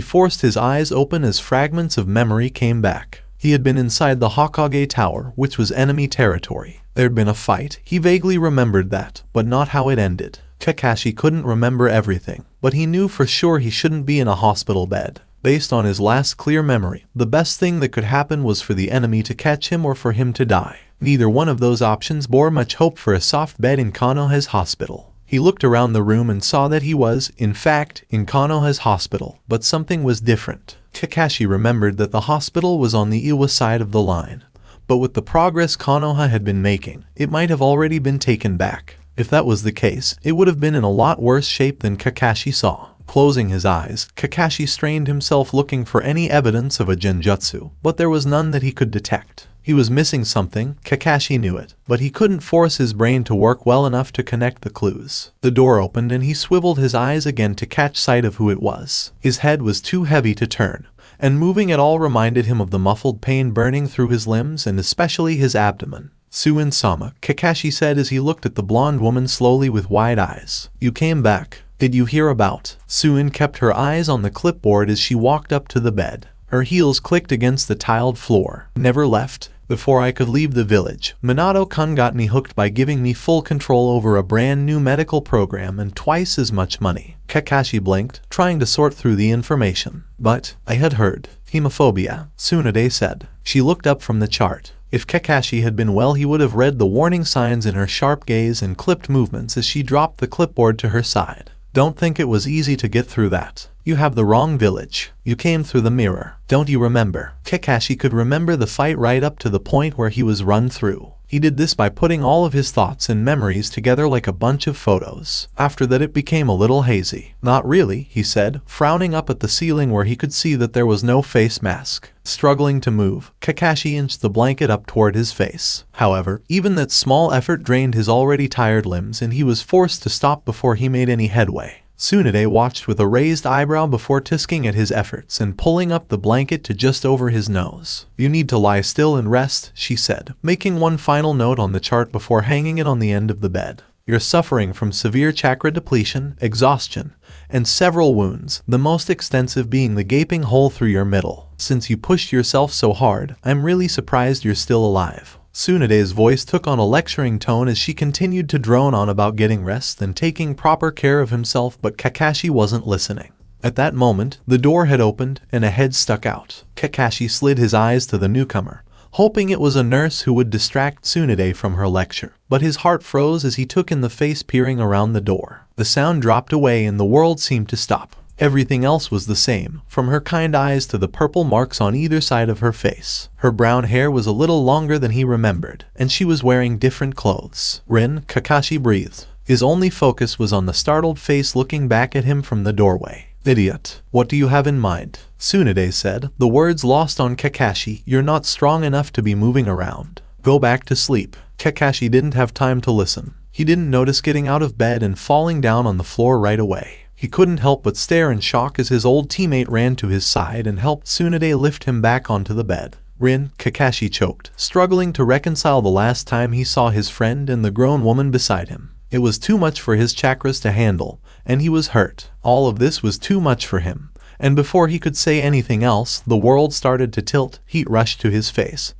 forced his eyes open as fragments of memory came back. He had been inside the Hokage Tower, which was enemy territory. There'd been a fight. He vaguely remembered that, but not how it ended. Kakashi couldn't remember everything, but he knew for sure he shouldn't be in a hospital bed. Based on his last clear memory, the best thing that could happen was for the enemy to catch him or for him to die. Neither one of those options bore much hope for a soft bed in Konoha's hospital. He looked around the room and saw that he was, in fact, in Konoha's hospital, but something was different. Kakashi remembered that the hospital was on the Iwa side of the line. But with the progress Konoha had been making, it might have already been taken back. If that was the case, it would have been in a lot worse shape than Kakashi saw. Closing his eyes, Kakashi strained himself looking for any evidence of a genjutsu, but there was none that he could detect. He was missing something, Kakashi knew it, but he couldn't force his brain to work well enough to connect the clues. The door opened and he swiveled his eyes again to catch sight of who it was. His head was too heavy to turn, and moving at all reminded him of the muffled pain burning through his limbs and especially his abdomen. "Suin-sama," Kakashi said as he looked at the blonde woman slowly with wide eyes. "You came back. Did you hear about?" Suin kept her eyes on the clipboard as she walked up to the bed. Her heels clicked against the tiled floor. "Never left. Before I could leave the village, Minato-kun got me hooked by giving me full control over a brand new medical program and twice as much money." Kakashi blinked, trying to sort through the information. "But I had heard. Hemophobia," Tsunade said. She looked up from the chart. If Kakashi had been well, he would have read the warning signs in her sharp gaze and clipped movements as she dropped the clipboard to her side. "Don't think it was easy to get through that. You have the wrong village. You came through the mirror. Don't you remember?" Kakashi could remember the fight right up to the point where he was run through. He did this by putting all of his thoughts and memories together like a bunch of photos. After that it became a little hazy. "Not really," he said, frowning up at the ceiling where he could see that there was no face mask. Struggling to move, Kakashi inched the blanket up toward his face. However, even that small effort drained his already tired limbs and he was forced to stop before he made any headway. Tsunade watched with a raised eyebrow before tisking at his efforts and pulling up the blanket to just over his nose. "You need to lie still and rest," she said, making one final note on the chart before hanging it on the end of the bed. "You're suffering from severe chakra depletion, exhaustion, and several wounds, the most extensive being the gaping hole through your middle. Since you pushed yourself so hard, I'm really surprised you're still alive." Tsunade's voice took on a lecturing tone as she continued to drone on about getting rest and taking proper care of himself, but Kakashi wasn't listening. At that moment, the door had opened and a head stuck out. Kakashi slid his eyes to the newcomer, hoping it was a nurse who would distract Tsunade from her lecture. But his heart froze as he took in the face peering around the door. The sound dropped away and the world seemed to stop. Everything else was the same, from her kind eyes to the purple marks on either side of her face. Her brown hair was a little longer than he remembered, and she was wearing different clothes. Rin, Kakashi breathed. His only focus was on the startled face looking back at him from the doorway. Idiot. What do you have in mind? Tsunade said, the words lost on Kakashi. You're not strong enough to be moving around. Go back to sleep. Kakashi didn't have time to listen. He didn't notice getting out of bed and falling down on the floor right away. He couldn't help but stare in shock as his old teammate ran to his side and helped Tsunade lift him back onto the bed. Rin, Kakashi choked, struggling to reconcile the last time he saw his friend and the grown woman beside him. It was too much for his chakras to handle, and he was hurt. All of this was too much for him, and before he could say anything else, the world started to tilt, heat rushed to his face,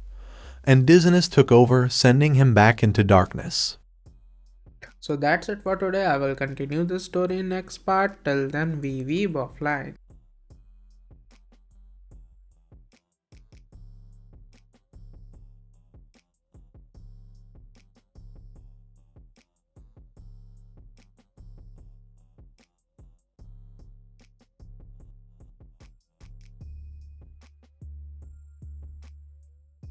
and dizziness took over, sending him back into darkness. So that's it for today. I will continue this story in next part. Till then, we weeb offline.